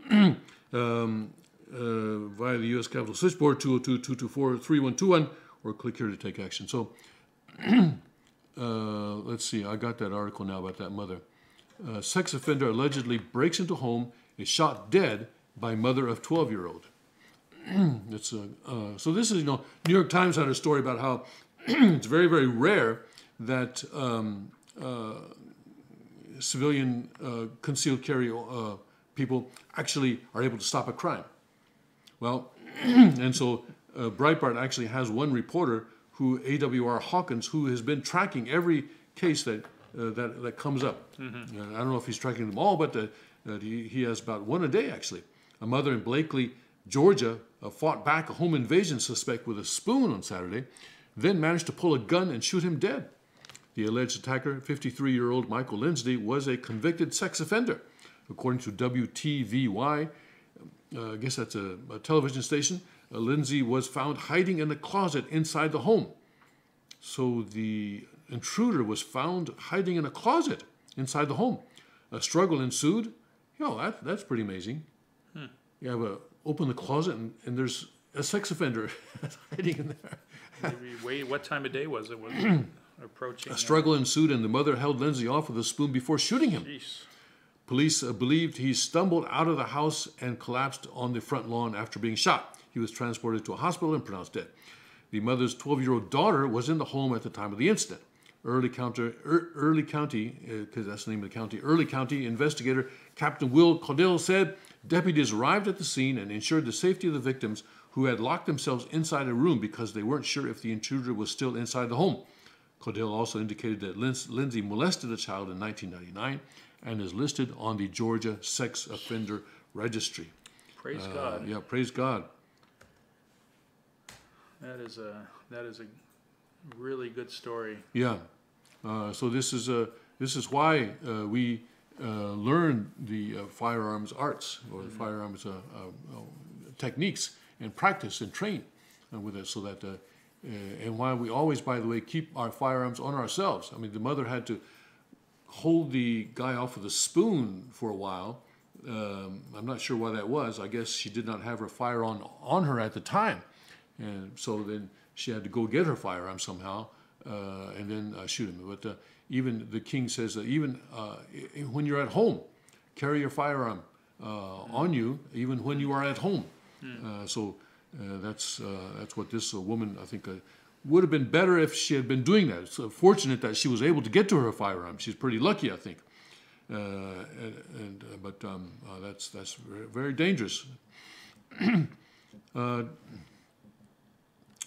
Via the U.S. Capitol switchboard, 202-224-3121, or click here to take action. So, let's see, I got that article now about that mother. Sex offender allegedly breaks into home, is shot dead by mother of 12-year-old. So this is, New York Times had a story about how it's very, very rare that civilian concealed carry people actually are able to stop a crime. Well, and so Breitbart actually has one reporter who, A.W.R. Hawkins, who has been tracking every case that comes up. I don't know if he's tracking them all, but he has about one a day, actually. A mother in Blakely, Georgia, fought back a home invasion suspect with a spoon on Saturday, then managed to pull a gun and shoot him dead. The alleged attacker, 53-year-old Michael Lindsay, was a convicted sex offender. According to WTVY, I guess that's a television station, Lindsay was found hiding in a closet inside the home. So the intruder was found hiding in a closet inside the home. A struggle ensued. That's pretty amazing. You have open the closet and there's a sex offender hiding in there. Wait, what time of day was it? Was it approaching? A struggle ensued and the mother held Lindsay off with a spoon before shooting him. Jeez. Police believed he stumbled out of the house and collapsed on the front lawn after being shot. He was transported to a hospital and pronounced dead. The mother's 12-year-old daughter was in the home at the time of the incident. Early County, because that's the name of the county, Early County investigator Captain Will Caudill said deputies arrived at the scene and ensured the safety of the victims, who had locked themselves inside a room because they weren't sure if the intruder was still inside the home. Caudill also indicated that Lindsay molested a child in 1999 and is listed on the Georgia Sex Offender Registry. Praise God. Yeah, praise God. That is a really good story. Yeah. So this is why we learn the firearms arts or the firearms techniques and practice and train with it, so that and why we always, by the way, keep our firearms on ourselves. I mean, the mother had to hold the guy off with a spoon for a while. I'm not sure why that was. I guess she did not have her firearm on her at the time, and so then she had to go get her firearm somehow and then shoot him. But even the king says that even when you're at home, carry your firearm on you, even when you are at home. So that's what this woman, I think, would have been better if she had been doing that. It's fortunate that she was able to get to her firearm. She's pretty lucky, I think. But that's very, very dangerous.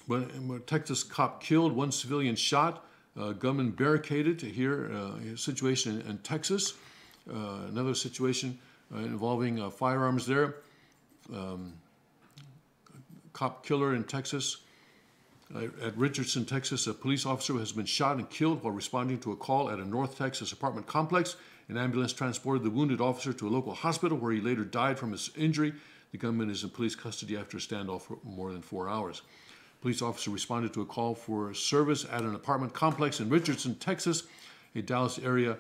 But Texas cop killed, one civilian shot, gunman barricaded. Here, a situation in Texas. Another situation involving firearms there. Cop killer in Texas. At Richardson, Texas, a police officer has been shot and killed while responding to a call at a North Texas apartment complex. An ambulance transported the wounded officer to a local hospital where he later died from his injury. The gunman is in police custody after a standoff for more than 4 hours. Police officer responded to a call for service at an apartment complex in Richardson, Texas, a Dallas area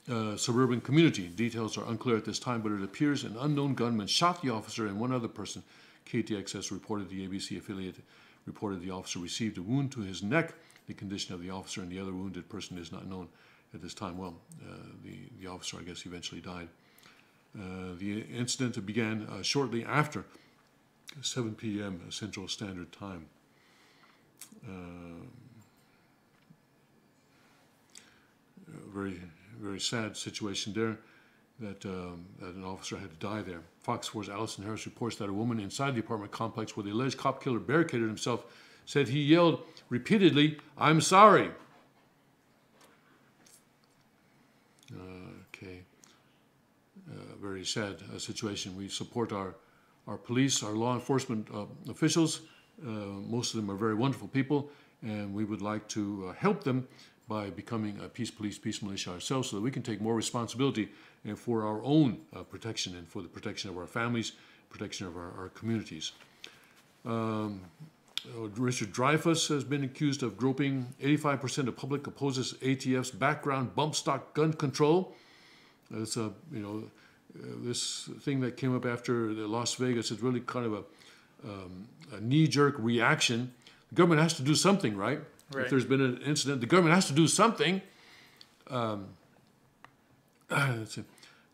suburban community. Details are unclear at this time, but it appears an unknown gunman shot the officer and one other person. KTXS reported, the ABC affiliate reported, the officer received a wound to his neck. The condition of the officer and the other wounded person is not known at this time. Well, the officer, I guess, eventually died. The incident began shortly after 7 p.m. Central Standard Time. Very, very sad situation there that an officer had to die there. Fox 4's Allison Harris reports that a woman inside the apartment complex where the alleged cop killer barricaded himself said he yelled repeatedly, "I'm sorry." Okay. Very sad situation. We support our police, our law enforcement officials. Most of them are very wonderful people, and we would like to help them by becoming a peace police, peace militia ourselves, so that we can take more responsibility for our own protection and for the protection of our families, protection of our communities. Richard Dreyfuss has been accused of groping. 85% of public opposes ATF's background bump stock gun control. It's this thing that came up after the Las Vegas is really kind of a knee-jerk reaction. The government has to do something, right? If there's been an incident, the government has to do something. Let's see.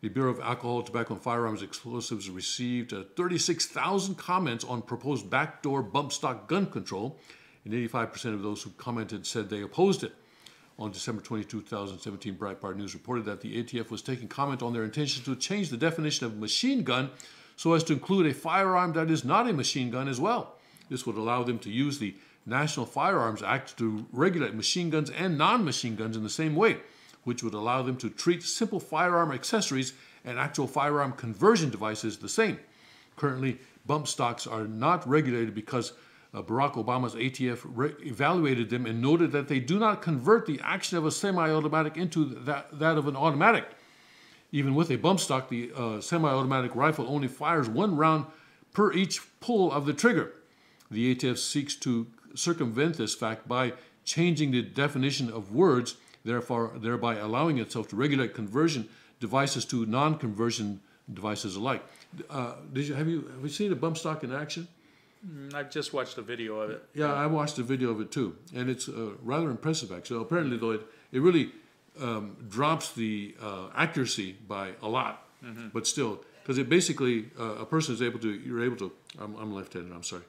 The Bureau of Alcohol, Tobacco, and Firearms Explosives received 36,000 comments on proposed backdoor bump stock gun control, and 85% of those who commented said they opposed it. On December 22, 2017, Breitbart News reported that the ATF was taking comment on their intention to change the definition of machine gun so as to include a firearm that is not a machine gun as well. This would allow them to use the National Firearms Act to regulate machine guns and non-machine guns in the same way, which would allow them to treat simple firearm accessories and actual firearm conversion devices the same. Currently, bump stocks are not regulated because Barack Obama's ATF evaluated them and noted that they do not convert the action of a semi-automatic into that of an automatic. Even with a bump stock, the semi-automatic rifle only fires 1 round per each pull of the trigger. The ATF seeks to circumvent this fact by changing the definition of words, thereby allowing itself to regulate conversion devices to non-conversion devices alike. Have you seen a bump stock in action? I've just watched a video of it. Yeah, I watched a video of it too, and it's rather impressive actually. Apparently, though, it really drops the accuracy by a lot, but still, because it basically a person is able to. You're able to. I'm left-handed. I'm sorry.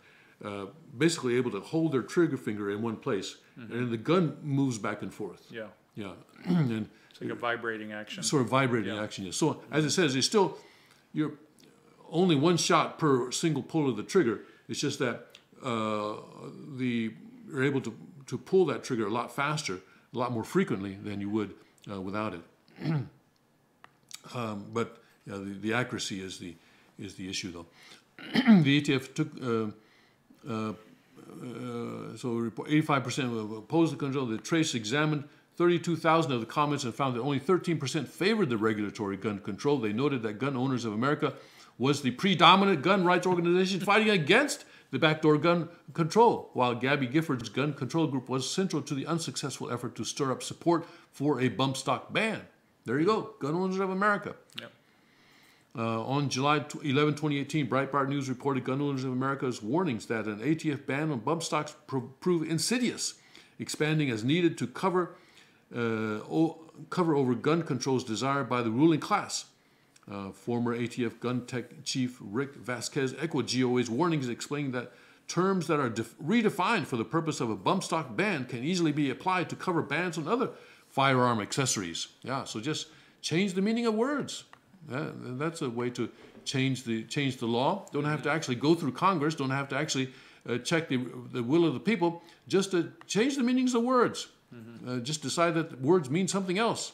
Basically, able to hold their trigger finger in one place, and the gun moves back and forth. Yeah. Yeah, and It's like a vibrating action. sort of vibrating action. Yes. So as it says, it's still you're only 1 shot per single pull of the trigger. It's just that you're able to pull that trigger a lot faster, a lot more frequently than you would without it. But the accuracy is the issue, though. The ATF took so 85% opposed the control. The trace examined 32,000 of the comments and found that only 13% favored the regulatory gun control. They noted that Gun Owners of America was the predominant gun rights organization fighting against the backdoor gun control, while Gabby Gifford's gun control group was central to the unsuccessful effort to stir up support for a bump stock ban. There you go, Gun Owners of America. Yep. On July 11, 2018, Breitbart News reported Gun Owners of America's warnings that an ATF ban on bump stocks prove insidious, expanding as needed to cover over gun controls desired by the ruling class. Former ATF gun tech chief Rick Vasquez echoed GOA's warnings, explaining that terms that are redefined for the purpose of a bump stock ban can easily be applied to cover bans on other firearm accessories. Yeah, so just change the meaning of words. That's a way to change the law. Don't have to actually go through Congress. Don't have to actually check the will of the people. Just to change the meanings of words. Just decide that words mean something else.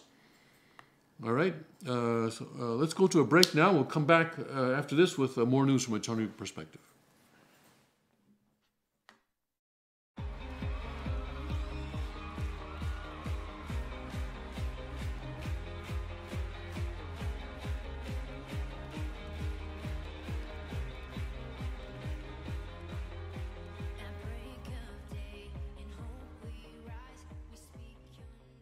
All right. Let's go to a break now. We'll come back after this with more news from a Chinese perspective. At break of day, in hope we rise, we speak your name.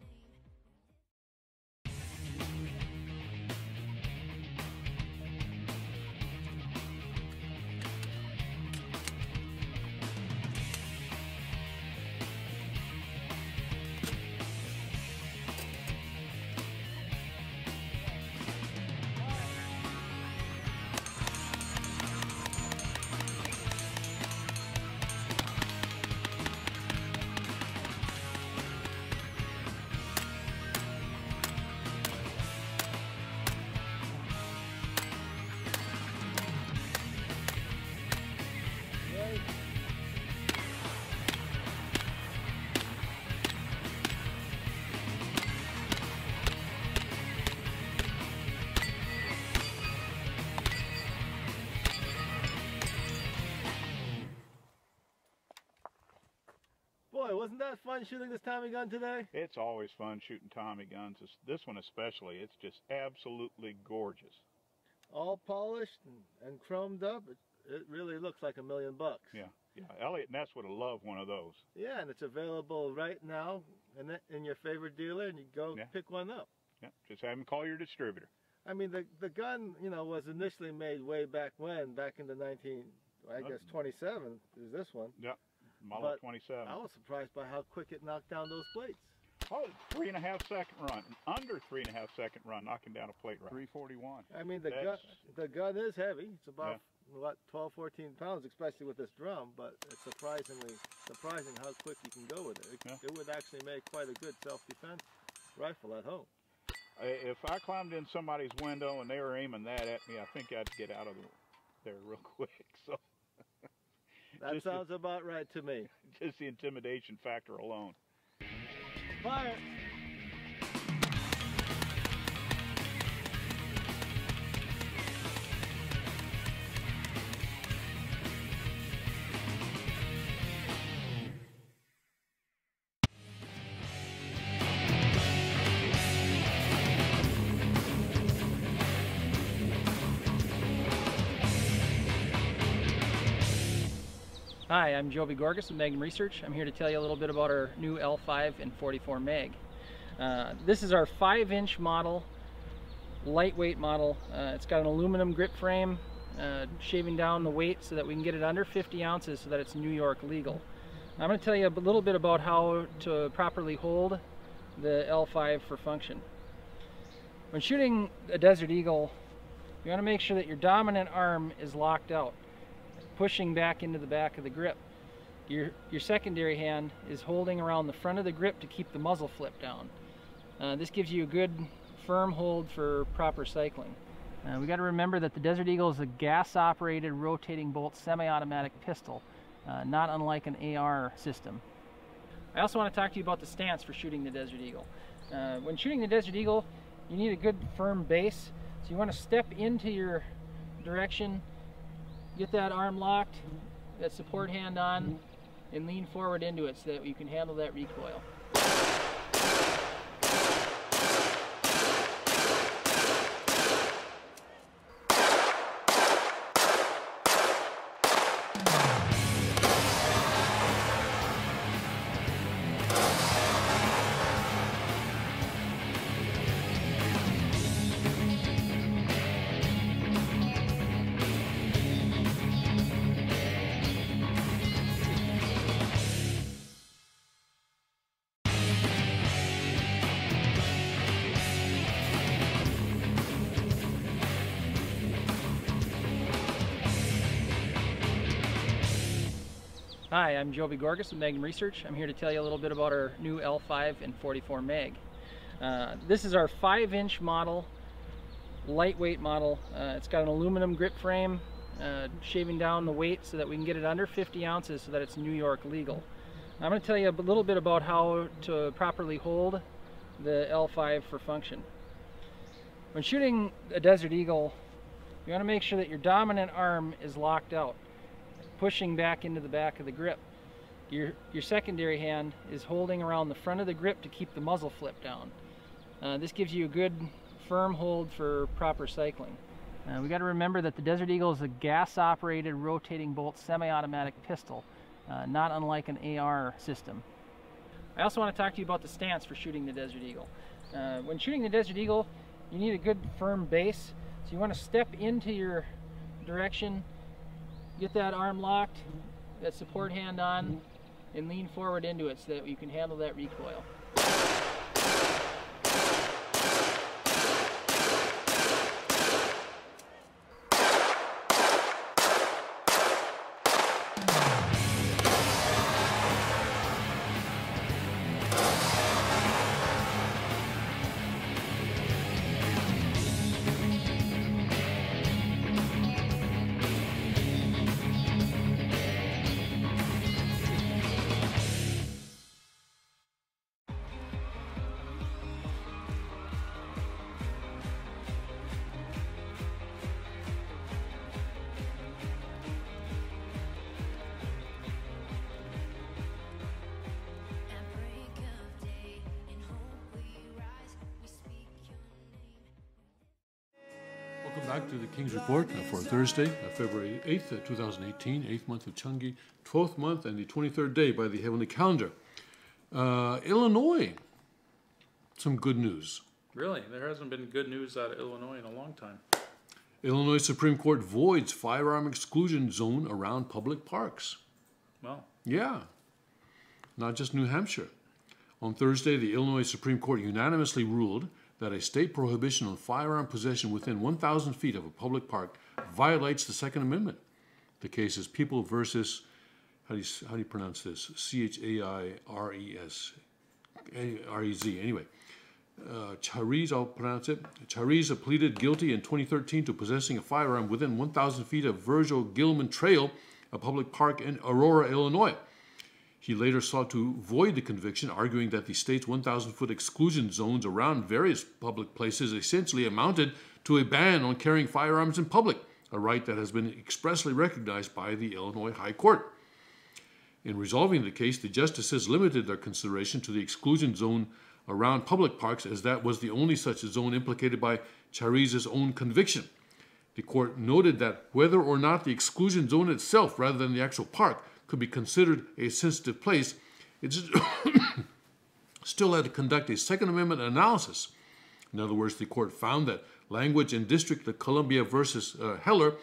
Boy, wasn't that fun shooting this Tommy gun today? It's always fun shooting Tommy guns. This one especially, it's just absolutely gorgeous. All polished and chromed up. It really looks like $1 million. Yeah. Elliot Ness would have loved one of those. Yeah, and it's available right now in your favorite dealer, and you go Yeah. pick one up. Yeah, just have him call your distributor. I mean, the gun, you know, was initially made way back when, back in the 27 is this one. Yep, model But 27. I was surprised by how quick it knocked down those plates. Oh, 3.5 second run, under 3.5 second run, knocking down a plate right. 341. I mean, the gun is heavy. It's about what 12, 14 pounds, especially with this drum. But it's surprising how quick you can go with it. It would actually make quite a good self-defense rifle at home. If I climbed in somebody's window and they were aiming that at me, I think I'd get out of there real quick. So that sounds about right to me. Just the intimidation factor alone. Fire! Hi, I'm Joby Gorgas with Magnum Research. I'm here to tell you a little bit about our new L5 and 44 mag. This is our 5-inch model, lightweight model. It's got an aluminum grip frame, shaving down the weight so that we can get it under 50 ounces so that it's New York legal. I'm going to tell you a little bit about how to properly hold the L5 for function. When shooting a Desert Eagle, you want to make sure that your dominant arm is locked out, pushing back into the back of the grip. Your secondary hand is holding around the front of the grip to keep the muzzle flip down. This gives you a good firm hold for proper cycling. We got to remember that the Desert Eagle is a gas-operated rotating bolt semi-automatic pistol, not unlike an AR system. I also want to talk to you about the stance for shooting the Desert Eagle. When shooting the Desert Eagle, you need a good firm base, so you want to step into your direction, get that arm locked, that support hand on, and lean forward into it so that you can handle that recoil. Hi, I'm Joby Gorgas with Magnum Research. I'm here to tell you a little bit about our new L5 and 44 mag. This is our 5-inch model, lightweight model. It's got an aluminum grip frame, shaving down the weight so that we can get it under 50 ounces so that it's New York legal. I'm going to tell you a little bit about how to properly hold the L5 for function. When shooting a Desert Eagle, you want to make sure that your dominant arm is locked out, pushing back into the back of the grip. Your secondary hand is holding around the front of the grip to keep the muzzle flip down. This gives you a good firm hold for proper cycling. We got to remember that the Desert Eagle is a gas-operated rotating bolt semi-automatic pistol, not unlike an AR system. I also want to talk to you about the stance for shooting the Desert Eagle. When shooting the Desert Eagle, you need a good firm base, so you want to step into your direction, get that arm locked, that support hand on, and lean forward into it so that you can handle that recoil. Welcome back to the King's Report for Thursday, February 8th, 2018, 8th month of Chungi, 12th month, and the 23rd day by the heavenly calendar. Illinois, some good news. Really? There hasn't been good news out of Illinois in a long time. Illinois Supreme Court voids firearm exclusion zone around public parks. Well, Yeah, not just New Hampshire. On Thursday, the Illinois Supreme Court unanimously ruled that a state prohibition on firearm possession within 1,000 feet of a public park violates the Second Amendment. The case is People versus, how do you pronounce this? C-H-A-I-R-E-S-R-E-Z. Anyway, Chariz, I'll pronounce it. Chariz pleaded guilty in 2013 to possessing a firearm within 1,000 feet of Virgil Gilman Trail, a public park in Aurora, Illinois. He later sought to void the conviction, arguing that the state's 1,000-foot exclusion zones around various public places essentially amounted to a ban on carrying firearms in public, a right that has been expressly recognized by the Illinois High Court. In resolving the case, the justices limited their consideration to the exclusion zone around public parks, as that was the only such zone implicated by Chariz's own conviction. The court noted that whether or not the exclusion zone itself, rather than the actual park, could be considered a sensitive place, it still had to conduct a Second Amendment analysis. In other words, the court found that language in District of Columbia versus Heller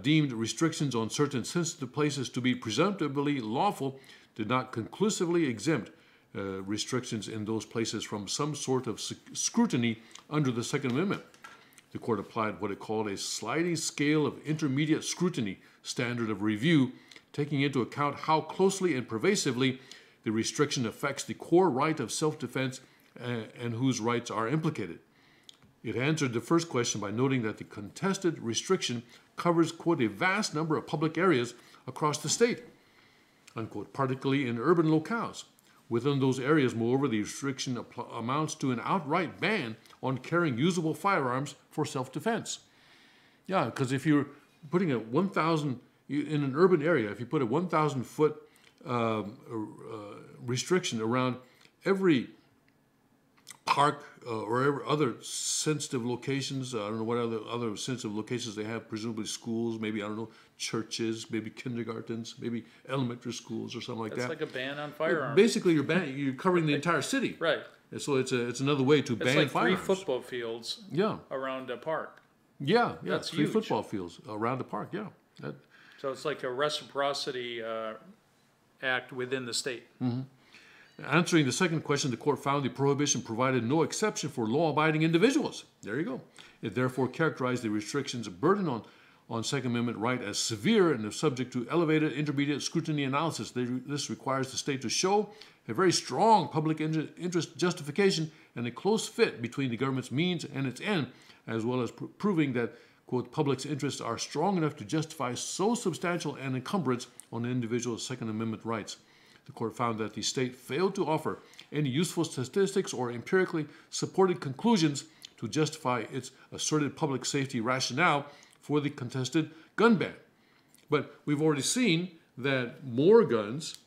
deemed restrictions on certain sensitive places to be presumptively lawful did not conclusively exempt restrictions in those places from some sort of scrutiny under the Second Amendment. The court applied what it called a sliding scale of intermediate scrutiny standard of review, taking into account how closely and pervasively the restriction affects the core right of self-defense and whose rights are implicated. It answered the first question by noting that the contested restriction covers, quote, a vast number of public areas across the state, unquote, particularly in urban locales. Within those areas, moreover, the restriction amounts to an outright ban on carrying usable firearms for self-defense. Yeah, because if you're putting a 1,000, in an urban area, if you put a 1,000-foot restriction around every park or every other sensitive locations, I don't know what other sensitive locations they have, presumably schools, maybe, I don't know, churches, maybe kindergartens, maybe elementary schools or something like that. it's like a ban on firearms. Basically, you're covering the entire city. Right. And so it's another way to ban It's like firearms. 3 football fields Yeah, around a park. yeah. That's 3 huge. football fields around the park. Yeah. So it's like a reciprocity act within the state. Answering the second question, the court found the prohibition provided no exception for law-abiding individuals. There you go. It therefore characterized the restrictions burden on Second Amendment right as severe and is subject to elevated intermediate scrutiny analysis. This requires the state to show a very strong public interest justification and a close fit between the government's means and its end, as well as proving that, quote, public's interests are strong enough to justify so substantial an encumbrance on an individual's Second Amendment rights. The court found that the state failed to offer any useful statistics or empirically supported conclusions to justify its asserted public safety rationale for the contested gun ban. But we've already seen that more guns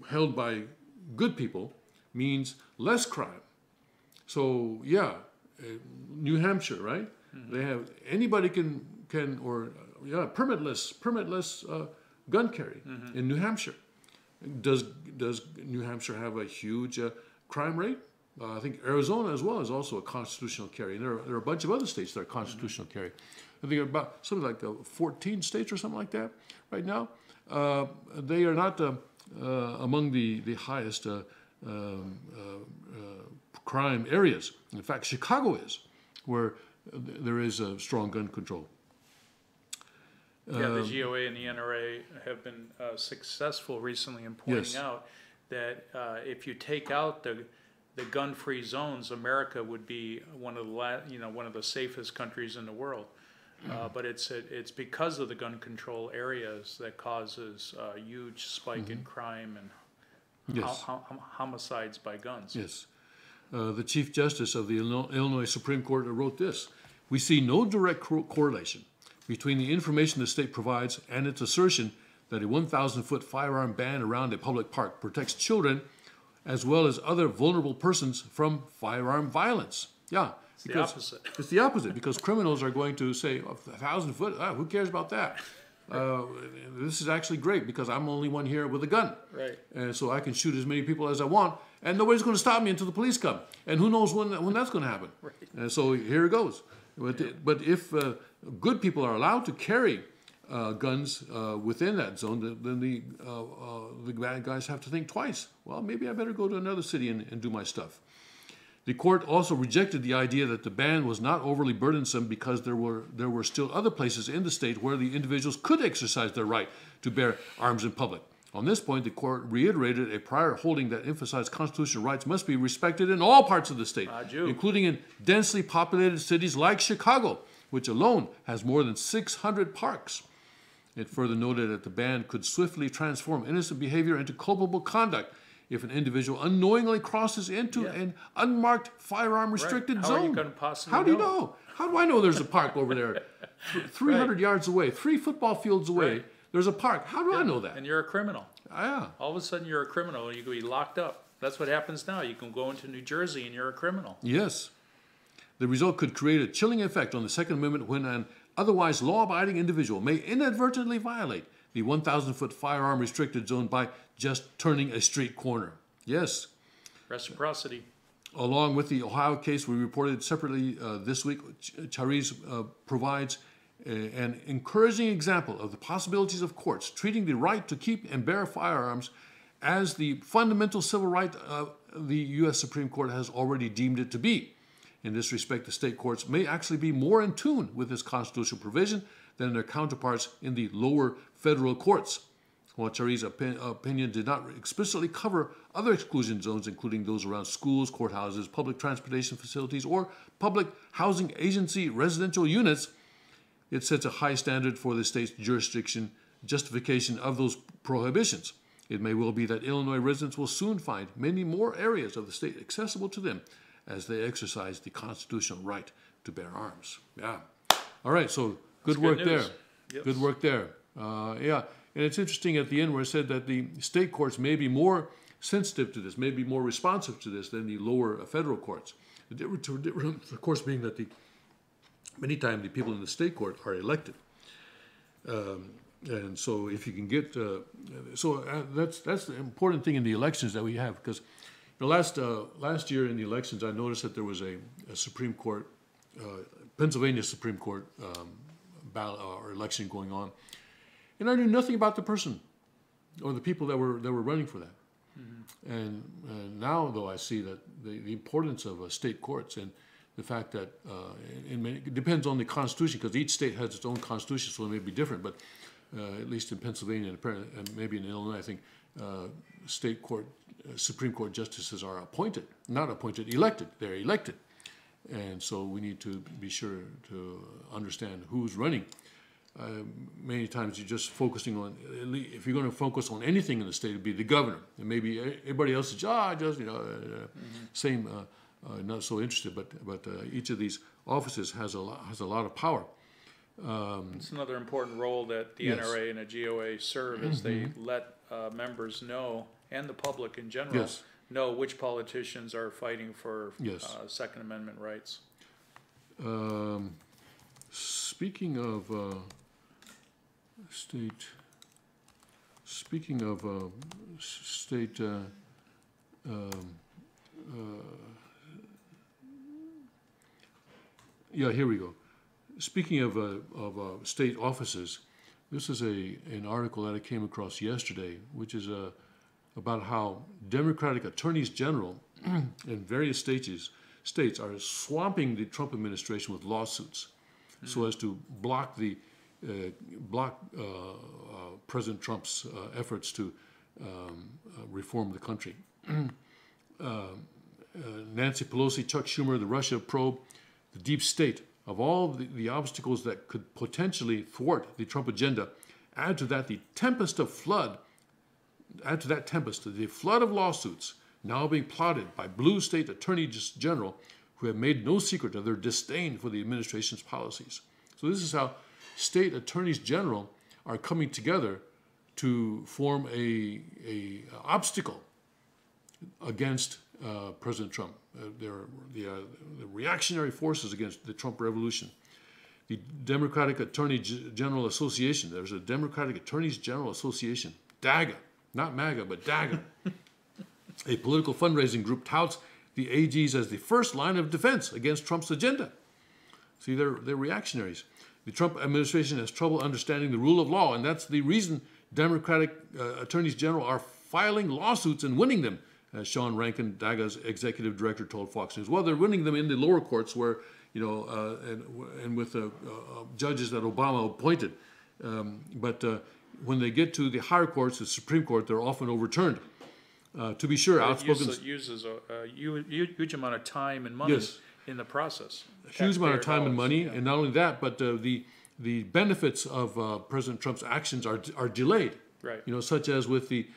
held by good people means less crime. So yeah, New Hampshire, right? They have anybody can permitless gun carry in New Hampshire. Does New Hampshire have a huge crime rate? I think Arizona as well is also a constitutional carry. And there are a bunch of other states that are constitutional carry. I think about something like 14 states or something like that right now. They are not among the highest crime areas. In fact, Chicago is, where there is a strong gun control. Yeah, the GOA and the NRA have been successful recently in pointing out that if you take out the gun-free zones, America would be one of the safest countries in the world. But it's because of the gun control areas that causes a huge spike in crime and homicides by guns. Yes. The Chief Justice of the Illinois Supreme Court wrote this: "We see no direct correlation between the information the state provides and its assertion that a 1,000-foot firearm ban around a public park protects children as well as other vulnerable persons from firearm violence." Yeah. It's the opposite. It's the opposite, because criminals are going to say, 1,000 foot, who cares about that? this is actually great because I'm the only one here with a gun. Right. And so I can shoot as many people as I want, and nobody's going to stop me until the police come. And who knows when that's going to happen. Right. And so here it goes. But if good people are allowed to carry guns within that zone, then the bad guys have to think twice. Well, maybe I better go to another city and do my stuff. The court also rejected the idea that the ban was not overly burdensome because there were still other places in the state where the individuals could exercise their right to bear arms in public. On this point, the court reiterated a prior holding that emphasized constitutional rights must be respected in all parts of the state, including in densely populated cities like Chicago, which alone has more than 600 parks. It further noted that the ban could swiftly transform innocent behavior into culpable conduct if an individual unknowingly crosses into an unmarked firearm-restricted zone. How are you going to possibly How do you know? How do I know there's a park over there 300 yards away, 3 football fields away? Right. There's a park. How do I know that? And you're a criminal. Yeah. All of a sudden you're a criminal and you can be locked up. That's what happens now. You can go into New Jersey and you're a criminal. Yes. The result could create a chilling effect on the Second Amendment when an otherwise law-abiding individual may inadvertently violate the 1,000-foot firearm-restricted zone by just turning a street corner. Yes. Reciprocity. Along with the Ohio case we reported separately this week, Charis provides an encouraging example of the possibilities of courts treating the right to keep and bear firearms as the fundamental civil right the U.S. Supreme Court has already deemed it to be. In this respect, the state courts may actually be more in tune with this constitutional provision than their counterparts in the lower federal courts. While Charis' opinion did not explicitly cover other exclusion zones, including those around schools, courthouses, public transportation facilities, or public housing agency residential units, it sets a high standard for the state's justification of those prohibitions. It may well be that Illinois residents will soon find many more areas of the state accessible to them as they exercise the constitutional right to bear arms. Yeah. All right, so good work there. Yes. Good work there. Yeah, and it's interesting at the end where it said that the state courts may be more sensitive to this, may be more responsive to this than the lower federal courts. The difference, of course, being that many times the people in the state court are elected. And so if you can get, that's the important thing in the elections that we have, because last year in the elections, I noticed that there was a Supreme Court, Pennsylvania Supreme Court ballot or election going on, and I knew nothing about the person or the people that were running for that. Mm-hmm. And now, though, I see that the importance of state courts and the fact that it depends on the Constitution, because each state has its own Constitution, so it may be different. But at least in Pennsylvania and maybe in Illinois, I think state court, Supreme Court justices are appointed, not appointed, elected. They're elected. And so we need to be sure to understand who's running. Many times you're just focusing on, if you're going to focus on anything in the state, it'd be the governor. And maybe everybody else is, same, not so interested. But each of these offices has a lot of power. It's another important role that the NRA and the GOA serve, is they let members know, and the public in general, know which politicians are fighting for Second Amendment rights. Speaking of state, yeah, here we go. Speaking of state offices, this is an article that I came across yesterday, which is about how Democratic attorneys general in various states are swamping the Trump administration with lawsuits, so as to block President Trump's efforts to reform the country. Nancy Pelosi, Chuck Schumer, the Russia probe, the deep state, of all the obstacles that could potentially thwart the Trump agenda, add to that the flood of lawsuits now being plotted by blue state attorneys general who have made no secret of their disdain for the administration's policies. So this is how state attorneys general are coming together to form a obstacle against President Trump. The reactionary forces against the Trump revolution. the Democratic Attorney General Association. There's a Democratic Attorneys General Association, DAGA, not MAGA, but DAGA. A political fundraising group touts the AGs as the first line of defense against Trump's agenda. See, they're reactionaries. The Trump administration has trouble understanding the rule of law, and that's the reason Democratic attorneys general are filing lawsuits and winning them, as Sean Rankin, DAGA's executive director, told Fox News. Well, they're winning them in the lower courts where, and with judges that Obama appointed. But when they get to the higher courts, the Supreme Court, they're often overturned. To be sure, outspoken... It uses a huge amount of time and money in the process. A huge amount of time and money, yeah. and not only that, but the benefits of President Trump's actions are delayed. Right. Such as with the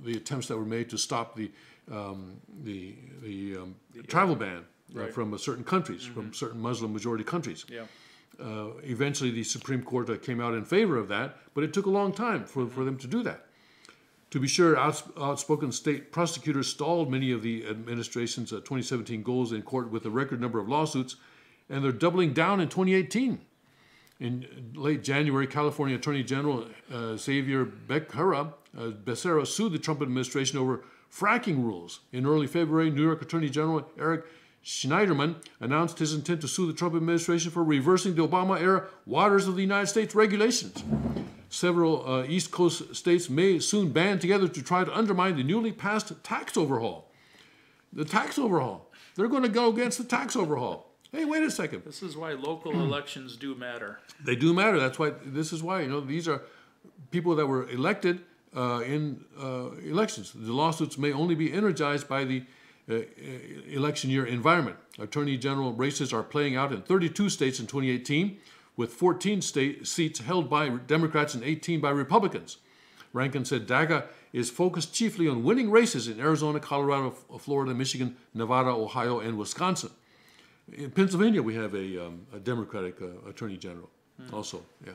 attempts that were made to stop the travel ban from certain countries, from certain Muslim majority countries. Yeah. Eventually, the Supreme Court came out in favor of that, but it took a long time for them to do that. To be sure, outspoken state prosecutors stalled many of the administration's 2017 goals in court with a record number of lawsuits, and they're doubling down in 2018. In late January, California Attorney General Xavier Becerra sued the Trump administration over fracking rules. In early February, New York Attorney General Eric Schneiderman announced his intent to sue the Trump administration for reversing the Obama-era Waters of the United States regulations. Several East Coast states may soon band together to try to undermine the newly passed tax overhaul. The tax overhaul. They're going to go against the tax overhaul. Hey, wait a second. This is why local elections do matter. They do matter. This is why, these are people that were elected in elections. The lawsuits may only be energized by the election year environment. Attorney General races are playing out in 32 states in 2018, with 14 state seats held by Democrats and 18 by Republicans. Rankin said DAGA is focused chiefly on winning races in Arizona, Colorado, Florida, Michigan, Nevada, Ohio, and Wisconsin. In Pennsylvania, we have a Democratic Attorney General also, yeah.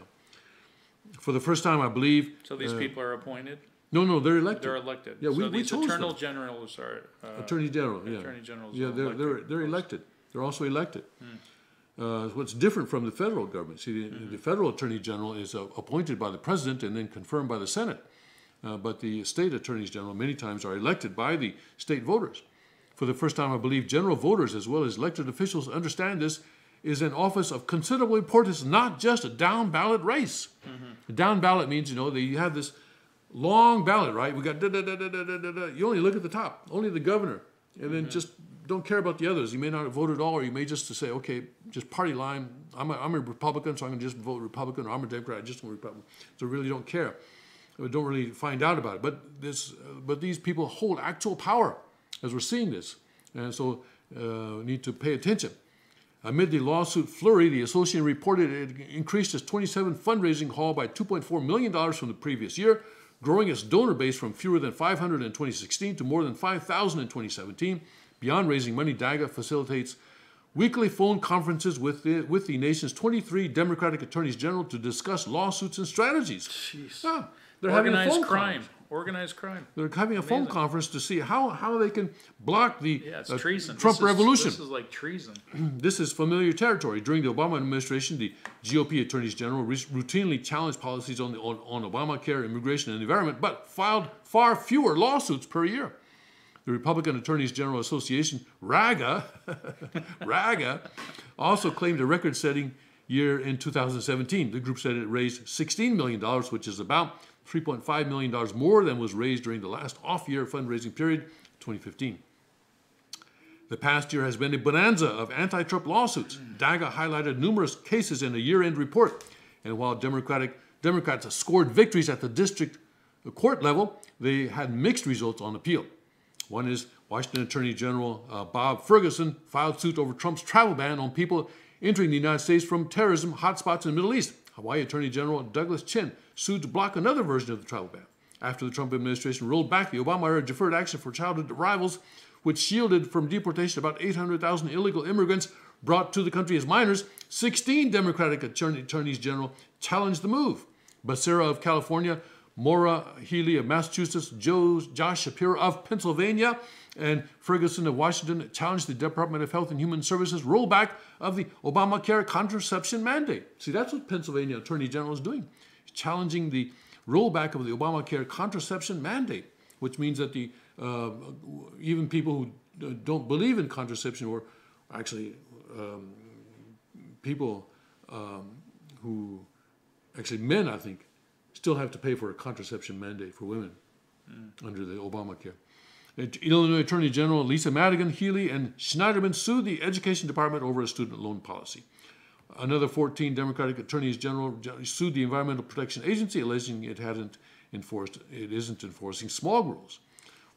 For the first time, I believe... So these people are appointed? No, they're elected. They're elected. Yeah, so we chose Attorney them. Generals are... Attorney General, yeah. Attorney Generals yeah, are they're elected. They're also elected. What's different from the federal government. See, the federal Attorney General is appointed by the President and then confirmed by the Senate. But the state Attorneys General many times are elected by the state voters. For the first time, I believe general voters as well as elected officials understand this is an office of considerable importance, not just a down ballot race. A down ballot means, that you have this long ballot, right? We got you only look at the top, only the governor, and then just don't care about the others. You may not vote at all, or you may just say, okay, just party line. I'm a Republican, so I'm going to just vote Republican, or I'm a Democrat, I just vote Republican. So really don't care. I don't really find out about it. But these people hold actual power, as we're seeing this, and so need to pay attention. Amid the lawsuit flurry, the Association reported it increased its 27 fundraising haul by $2.4 million from the previous year, growing its donor base from fewer than 500 in 2016 to more than 5,000 in 2017. Beyond raising money, DAGA facilitates weekly phone conferences with the nation's 23 Democratic Attorneys General to discuss lawsuits and strategies. Jeez. Yeah, they're Organized having a phone crime. conference. Organized crime. They're having a phone conference to see how they can block the It's treason. Trump revolution. This is like treason. This is familiar territory. During the Obama administration, the GOP attorneys general routinely challenged policies on Obamacare, immigration, and environment, but filed far fewer lawsuits per year. The Republican Attorneys General Association, RAGA, also claimed a record-setting year in 2017. The group said it raised $16 million, which is about $3.5 million more than was raised during the last off-year fundraising period, 2015. The past year has been a bonanza of anti-Trump lawsuits. DAGA highlighted numerous cases in a year-end report. And while Democrats scored victories at the district court level, they had mixed results on appeal. One is Washington Attorney General Bob Ferguson filed suit over Trump's travel ban on people entering the United States from terrorism hotspots in the Middle East. Hawaii Attorney General Douglas Chin sued to block another version of the travel ban after the Trump administration rolled back the Obama-era deferred action for childhood arrivals, which shielded from deportation about 800,000 illegal immigrants brought to the country as minors. 16 Democratic attorneys general challenged the move. Becerra of California Maura Healey of Massachusetts, Josh Shapiro of Pennsylvania, and Ferguson of Washington challenged the Department of Health and Human Services rollback of the Obamacare contraception mandate. See, that's what Pennsylvania Attorney General is doing. He's challenging the rollback of the Obamacare contraception mandate, which means that the even people who don't believe in contraception, or actually people who, actually men, I think, still have to pay for a contraception mandate for women under the Obamacare. Illinois Attorney General Lisa Madigan, Healy, and Schneiderman sued the Education Department over a student loan policy. Another 14 Democratic attorneys general sued the Environmental Protection Agency, alleging it isn't enforcing smog rules.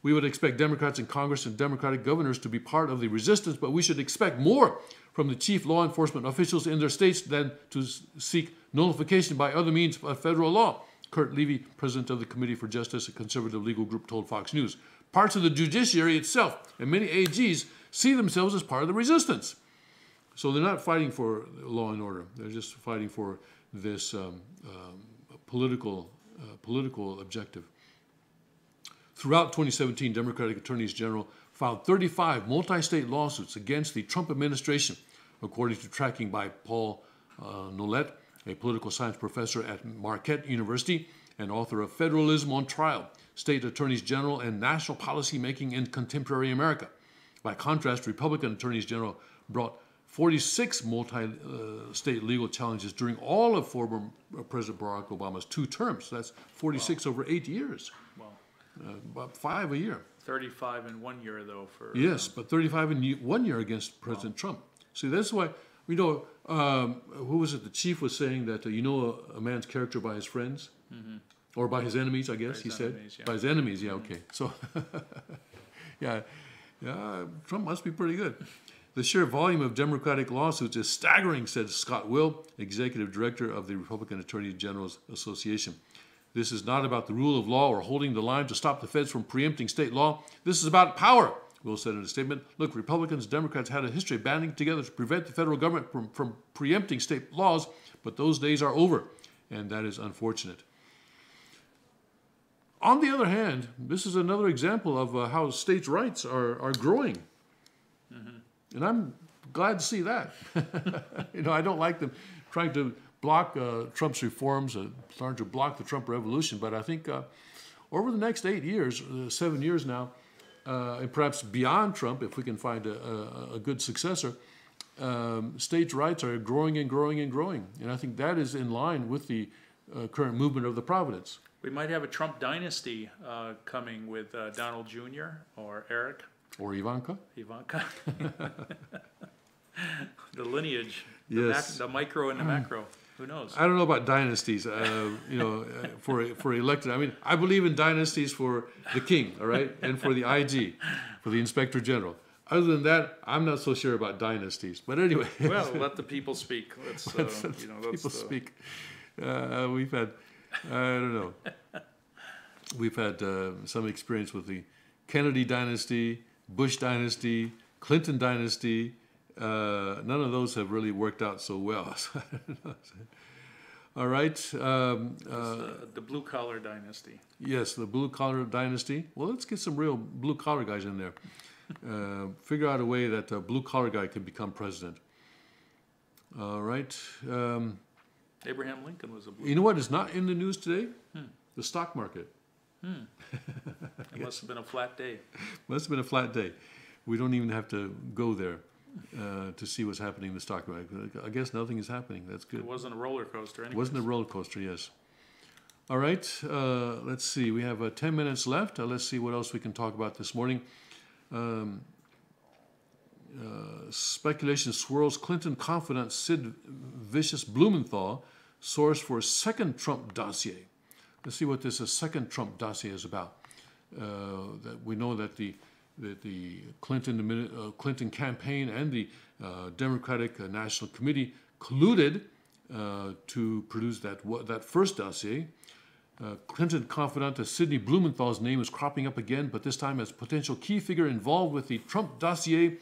We would expect Democrats in Congress and Democratic governors to be part of the resistance, but we should expect more from the chief law enforcement officials in their states than to seek nullification by other means of federal law. Kurt Levy, president of the Committee for Justice, a conservative legal group, told Fox News. Parts of the judiciary itself and many AGs see themselves as part of the resistance. So they're not fighting for law and order. They're just fighting for this political objective. Throughout 2017, Democratic attorneys general filed 35 multi-state lawsuits against the Trump administration, according to tracking by Paul Nolet, a political science professor at Marquette University and author of Federalism on Trial, State Attorneys General and National Policy Making in Contemporary America. By contrast, Republican attorneys general brought 46 multi-state legal challenges during all of former President Barack Obama's 2 terms. That's 46 over 8 years. Wow. About 5 a year. 35 in 1 year, though. For yes, but 35 in 1 year against President Trump. See, that's why, you know, who was it? The chief was saying that you know a man's character by his friends? Mm-hmm. Or by his enemies, I guess, he said. Yeah. By his enemies, yeah, okay. So, yeah, Trump must be pretty good. The sheer volume of Democratic lawsuits is staggering, said Scott Will, executive director of the Republican Attorney General's Association. This is not about the rule of law or holding the line to stop the feds from preempting state law. This is about power, Will said in a statement. Look, Republicans and Democrats had a history of banding together to prevent the federal government from preempting state laws, but those days are over, and that is unfortunate. On the other hand, this is another example of how states' rights are growing. Mm-hmm. And I'm glad to see that. You know, I don't like them trying to block Trump's reforms, trying to block the Trump revolution, but I think over the next 8 years, 7 years now, and perhaps beyond Trump, if we can find a good successor, states' rights are growing and growing and growing. And I think that is in line with the current movement of the Providence. We might have a Trump dynasty coming with Donald Jr. or Eric. Or Ivanka. The lineage, yes. The micro and the macro. Who knows? I don't know about dynasties, you know, for elected. I mean, I believe in dynasties for the king, all right, and for the IG, for the Inspector General. Other than that, I'm not so sure about dynasties. But anyway. Well, let the people speak. People speak. We've had, I don't know, we've had some experience with the Kennedy dynasty, Bush dynasty, Clinton dynasty. None of those have really worked out so well. All right. The blue-collar dynasty. Yes, the blue-collar dynasty. Well, let's get some real blue-collar guys in there. Figure out a way that a blue-collar guy can become president. All right. Abraham Lincoln was a blue. You know what is not in the news today? The stock market. It must have been a flat day. Must have been a flat day. We don't even have to go there to see what's happening in the stock market. I guess nothing is happening. That's good. It wasn't a roller coaster anyways. It wasn't a roller coaster, yes. All right. Let's see. We have 10 minutes left. Let's see what else we can talk about this morning. Speculation swirls Clinton confidant Sid Vicious Blumenthal source for a second Trump dossier. Let's see what this second Trump dossier is about. That we know that the Clinton campaign and the Democratic National Committee colluded to produce that first dossier. Clinton confidant Sidney Blumenthal's name is cropping up again, but this time as potential key figure involved with the Trump dossier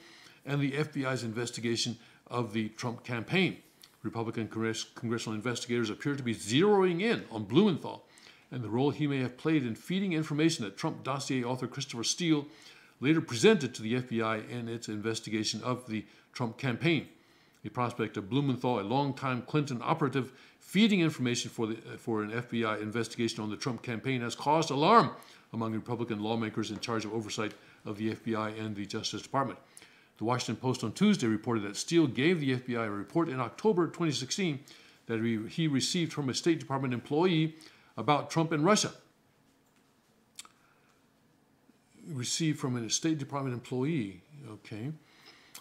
and the FBI's investigation of the Trump campaign. Republican congressional investigators appear to be zeroing in on Blumenthal and the role he may have played in feeding information that Trump dossier author Christopher Steele later presented to the FBI in its investigation of the Trump campaign. The prospect of Blumenthal, a longtime Clinton operative, feeding information for an FBI investigation on the Trump campaign has caused alarm among Republican lawmakers in charge of oversight of the FBI and the Justice Department. The Washington Post on Tuesday reported that Steele gave the FBI a report in October 2016 that he received from a State Department employee about Trump and Russia. Received from a State Department employee, okay.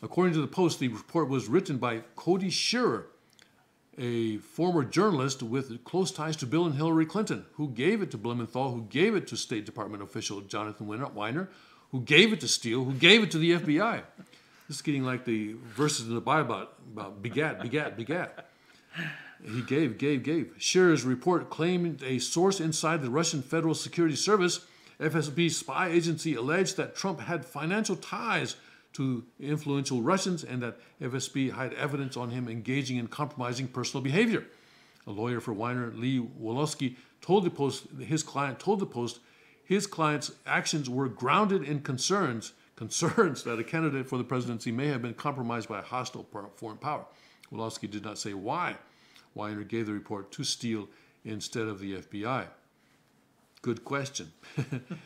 According to the Post, the report was written by Cody Shearer, a former journalist with close ties to Bill and Hillary Clinton, who gave it to Blumenthal, who gave it to State Department official Jonathan Weiner, who gave it to Steele, who gave it to the FBI. This is getting like the verses in the Bible about begat. He gave. Shearer's report claimed a source inside the Russian Federal Security Service, FSB spy agency, alleged that Trump had financial ties to influential Russians and that FSB had evidence on him engaging in compromising personal behavior. A lawyer for Weiner, Lee Wolosky, told the Post his client's actions were grounded in concerns that a candidate for the presidency may have been compromised by a hostile foreign power. Wolosky did not say why Weiner gave the report to Steele instead of the FBI. Good question.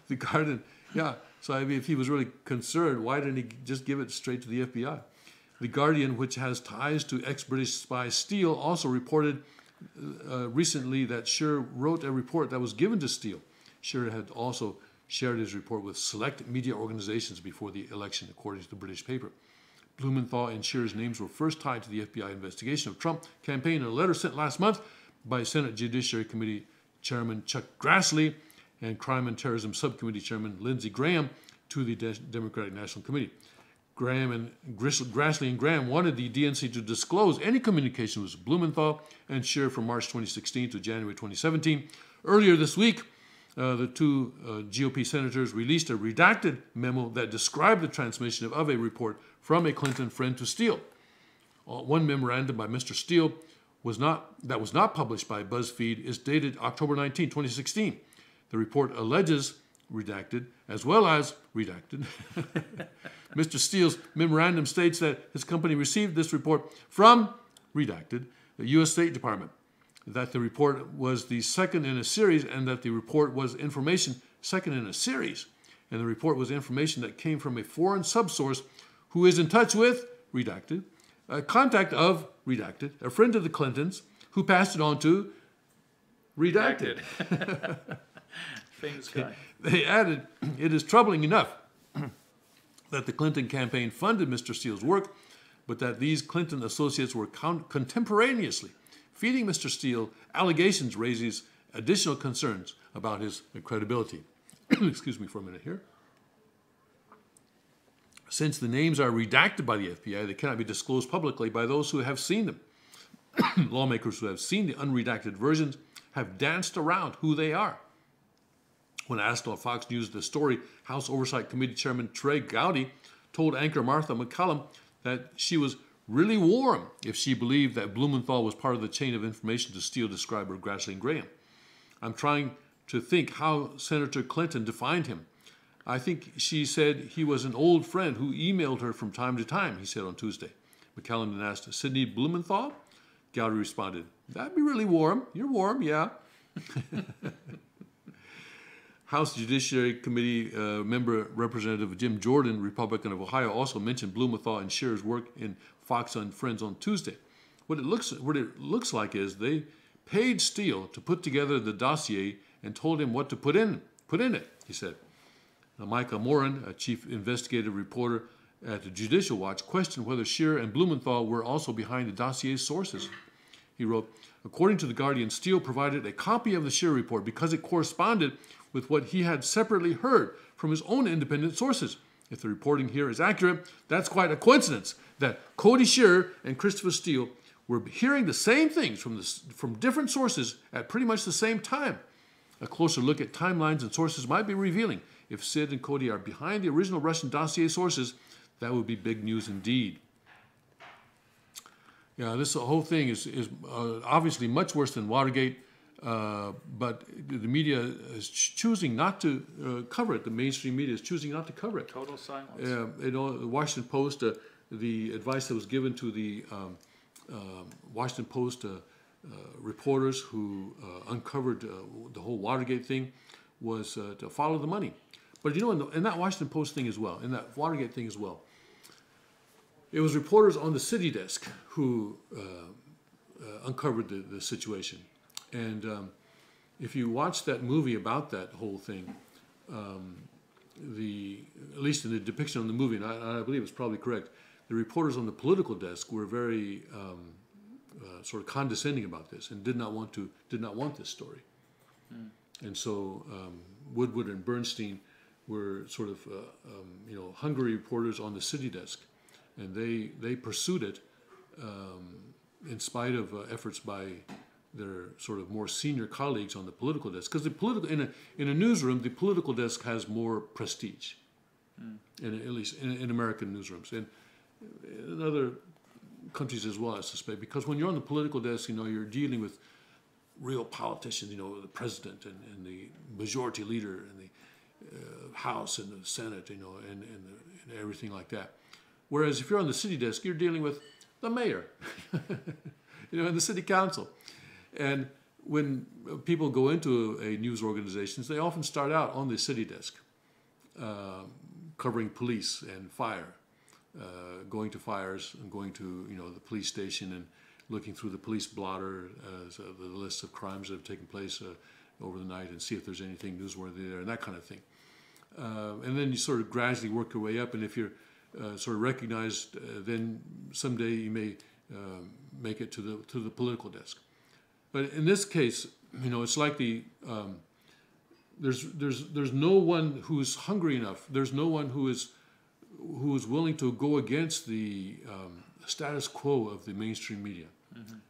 The Guardian, yeah. So I mean, if he was really concerned, why didn't he just give it straight to the FBI? The Guardian, which has ties to ex-British spy Steele, also reported recently that Shearer wrote a report that was given to Steele. Shearer had also shared his report with select media organizations before the election, according to the British paper. Blumenthal and Shearer's names were first tied to the FBI investigation of Trump campaign in a letter sent last month by Senate Judiciary Committee Chairman Chuck Grassley and Crime and Terrorism Subcommittee Chairman Lindsey Graham to the Democratic National Committee. Grassley and Graham wanted the DNC to disclose any communication with Blumenthal and Shearer from March 2016 to January 2017. Earlier this week, the two GOP senators released a redacted memo that described the transmission of a report from a Clinton friend to Steele. One memorandum by Mr. Steele that was not published by BuzzFeed is dated October 19, 2016. The report alleges, redacted, as well as redacted. Mr. Steele's memorandum states that his company received this report from, redacted, the U.S. State Department, that the report was the second in a series and that the report was information second in a series. And the report was information that came from a foreign subsource who is in touch with, redacted, a contact of, redacted, a friend of the Clintons who passed it on to, redacted. Famous guy. They added, it is troubling enough that the Clinton campaign funded Mr. Steele's work, but that these Clinton associates were contemporaneously feeding Mr. Steele allegations raises additional concerns about his credibility. Excuse me for a minute here. Since the names are redacted by the FBI, they cannot be disclosed publicly by those who have seen them. Lawmakers who have seen the unredacted versions have danced around who they are. When asked on Fox News the story, House Oversight Committee Chairman Trey Gowdy told anchor Martha McCallum that she was really warm if she believed that Blumenthal was part of the chain of information to Steele, describer Grassley and Graham. I'm trying to think how Senator Clinton defined him. I think she said he was an old friend who emailed her from time to time, he said on Tuesday. McCallum then asked, Sidney Blumenthal? Gowdy responded, that'd be really warm. You're warm, yeah. House Judiciary Committee member Representative Jim Jordan, Republican of Ohio, also mentioned Blumenthal and Shearer's work in Fox and Friends on Tuesday. What it looks like is they paid Steele to put together the dossier and told him what to put in it, he said. Now, Micah Morin, a chief investigative reporter at the Judicial Watch, questioned whether Shearer and Blumenthal were also behind the dossier's sources. He wrote, according to The Guardian, Steele provided a copy of the Shearer report because it corresponded with what he had separately heard from his own independent sources. If the reporting here is accurate, that's quite a coincidence that Cody Shearer and Christopher Steele were hearing the same things from different sources at pretty much the same time. A closer look at timelines and sources might be revealing. If Sid and Cody are behind the original Russian dossier sources, that would be big news indeed. Yeah, this whole thing is obviously much worse than Watergate. but the media is choosing not to cover it. The mainstream media is choosing not to cover it. Total silence. You know, the Washington Post, the advice that was given to the Washington Post reporters who uncovered the whole Watergate thing was to follow the money. But you know, in that Washington Post thing as well, in that Watergate thing as well, it was reporters on the city desk who uncovered the situation. And if you watch that movie about that whole thing, at least in the depiction on the movie, and I believe it's probably correct, the reporters on the political desk were very sort of condescending about this and did not want this story. And so Woodward and Bernstein were sort of you know, hungry reporters on the city desk, and they pursued it in spite of efforts by their sort of more senior colleagues on the political desk, because in a newsroom, the political desk has more prestige, at least in American newsrooms, and in other countries as well, I suspect, because when you're on the political desk, you know, you're dealing with real politicians, you know, the president and the majority leader and the House and the Senate, you know, and everything like that. Whereas if you're on the city desk, you're dealing with the mayor, you know, and the city council. And when people go into a news organization, they often start out on the city desk, covering police and fire, going to fires and going to, you know, the police station and looking through the police blotter, the list of crimes that have taken place over the night, and see if there's anything newsworthy there and that kind of thing. And then you sort of gradually work your way up, and if you're sort of recognized, then someday you may make it to the political desk. But in this case, you know, it's like there's no one who's hungry enough. There's no one who is willing to go against the status quo of the mainstream media.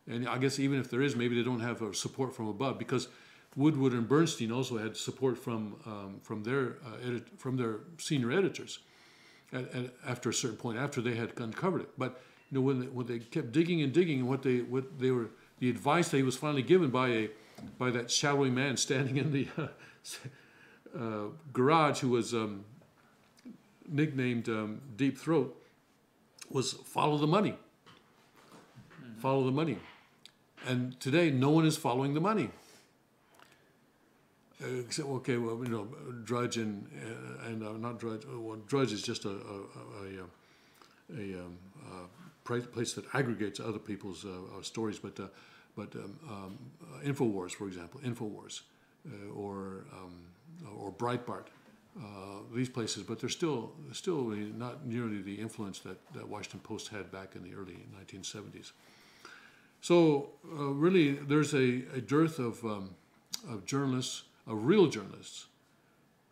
And I guess even if there is, maybe they don't have support from above, because Woodward and Bernstein also had support from their senior editors after a certain point, after they had uncovered it. But you know, when they kept digging and digging, and what they were, the advice that he was finally given by that shadowy man standing in the garage, who was nicknamed Deep Throat, was follow the money. Follow the money. And today, no one is following the money. Except, okay, well, you know, Drudge and not Drudge. Well, Drudge is just a place that aggregates other people's stories, but Infowars, for example, Infowars, or Breitbart, these places, but they're still really not nearly the influence that Washington Post had back in the early 1970s. So really, there's a dearth of journalists, of real journalists,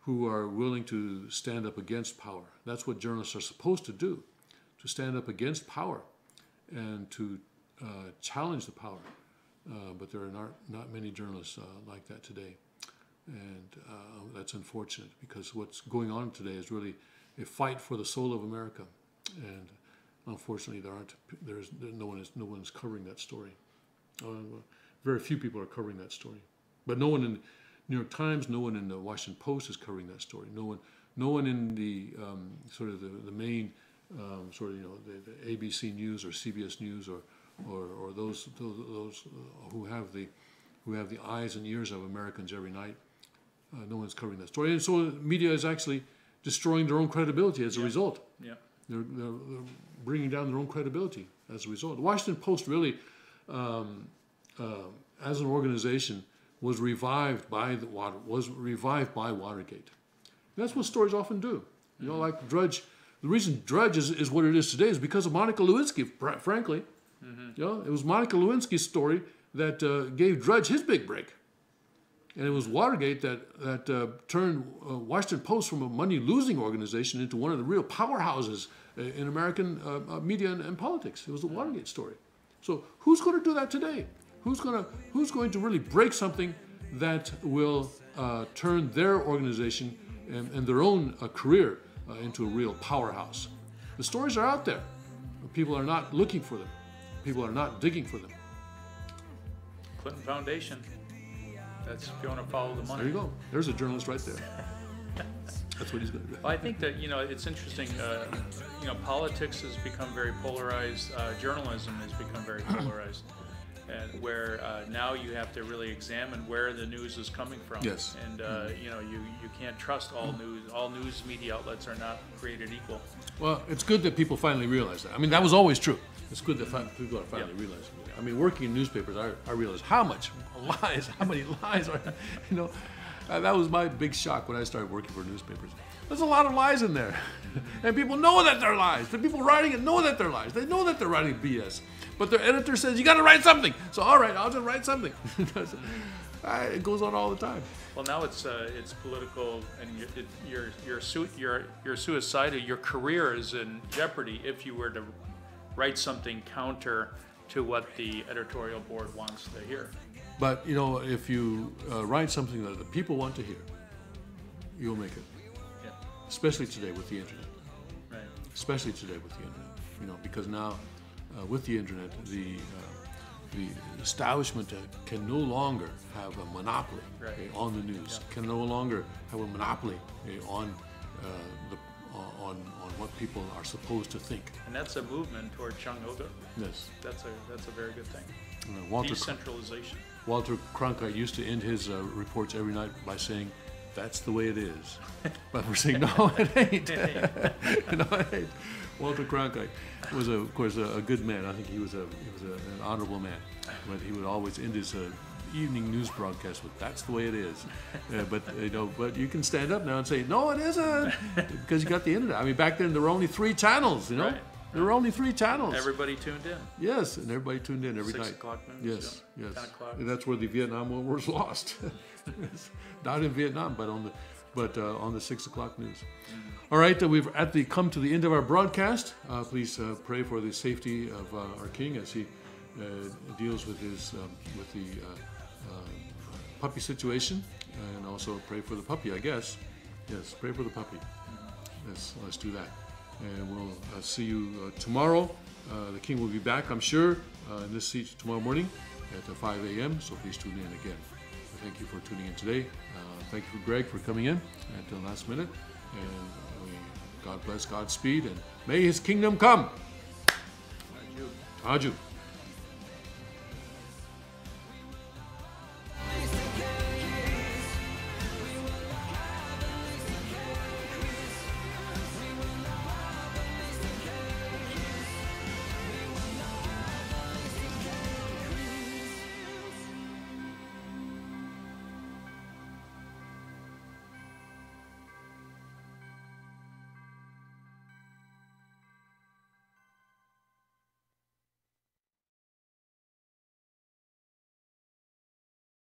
who are willing to stand up against power. That's what journalists are supposed to do, to stand up against power and to challenge the power. But there are not many journalists like that today. And that's unfortunate, because what's going on today is really a fight for the soul of America. And unfortunately, no one is covering that story. Very few people are covering that story. But no one in the New York Times, no one in the Washington Post is covering that story. No one in the sort of the main sort of, you know, the ABC News or CBS News or those who have the eyes and ears of Americans every night. No one's covering that story, and so the media is actually destroying their own credibility as a result. Yeah, they're bringing down their own credibility as a result. The Washington Post really, as an organization, was revived by Watergate. And that's what stories often do. You know, like Drudge. The reason Drudge is what it is today is because of Monica Lewinsky. Frankly, you know, it was Monica Lewinsky's story that gave Drudge his big break. And it was Watergate that turned Washington Post from a money-losing organization into one of the real powerhouses in American media and politics. It was the Watergate story. So who's going to do that today? Who's going to really break something that will turn their organization and their own career into a real powerhouse? The stories are out there. People are not looking for them. People are not digging for them. Clinton Foundation. That's if you want to follow the money. There you go. There's a journalist right there. That's what he's going to do. Well, I think that, it's interesting, politics has become very polarized, journalism has become very polarized, and where now you have to really examine where the news is coming from. Yes. And, you can't trust all news. All news media outlets are not created equal. Well, it's good that people finally realize that. I mean, that was always true. It's good that people are finally realizing that. I mean, working in newspapers, I realized how many lies are, that was my big shock when I started working for newspapers. There's a lot of lies in there. And people know that they're lies. The people writing it know that they're lies. They know that they're writing BS. But their editor says, you got to write something. So, all right, I'll just write something. It goes on all the time. Well, now it's political, and you're suicidal. Your career is in jeopardy if you were to write something counter to what the editorial board wants to hear. But, if you write something that the people want to hear, you'll make it. Yeah. Especially today with the internet. Right. Especially today with the internet. Because now with the internet, the establishment can no longer have a monopoly on the news. Yeah. Can no longer have a monopoly on what people are supposed to think. And that's a movement toward Chung. Yes. That's a very good thing. Decentralization. Walter Cronkite used to end his reports every night by saying, "That's the way it is." But we're saying, no, it ain't. No, it ain't. Walter Cronkite was, of course, a good man. I think he was an honorable man. But he would always end his evening news broadcast with, "That's the way it is." But you can stand up now and say, "No, it isn't," because you got the internet. I mean, back then there were only 3 channels. Right. There were only 3 channels. Everybody tuned in. Yes, and everybody tuned in every 6 night. o'clock news. Yes, Yeah. yes. 10 o'clock. And that's where the Vietnam War was lost. Not in Vietnam, but on the 6 o'clock news. All right, we've come to the end of our broadcast. Please pray for the safety of our king as he deals with the puppy situation, and also pray for the puppy, I guess. Yes, pray for the puppy. Yes, let's do that. And we'll see you tomorrow. The king will be back, I'm sure, in this seat tomorrow morning at 5 a.m., so please tune in again. Thank you for tuning in today. Thank you, Greg, for coming in at the last minute. And God bless, Godspeed, and may his kingdom come. Taju.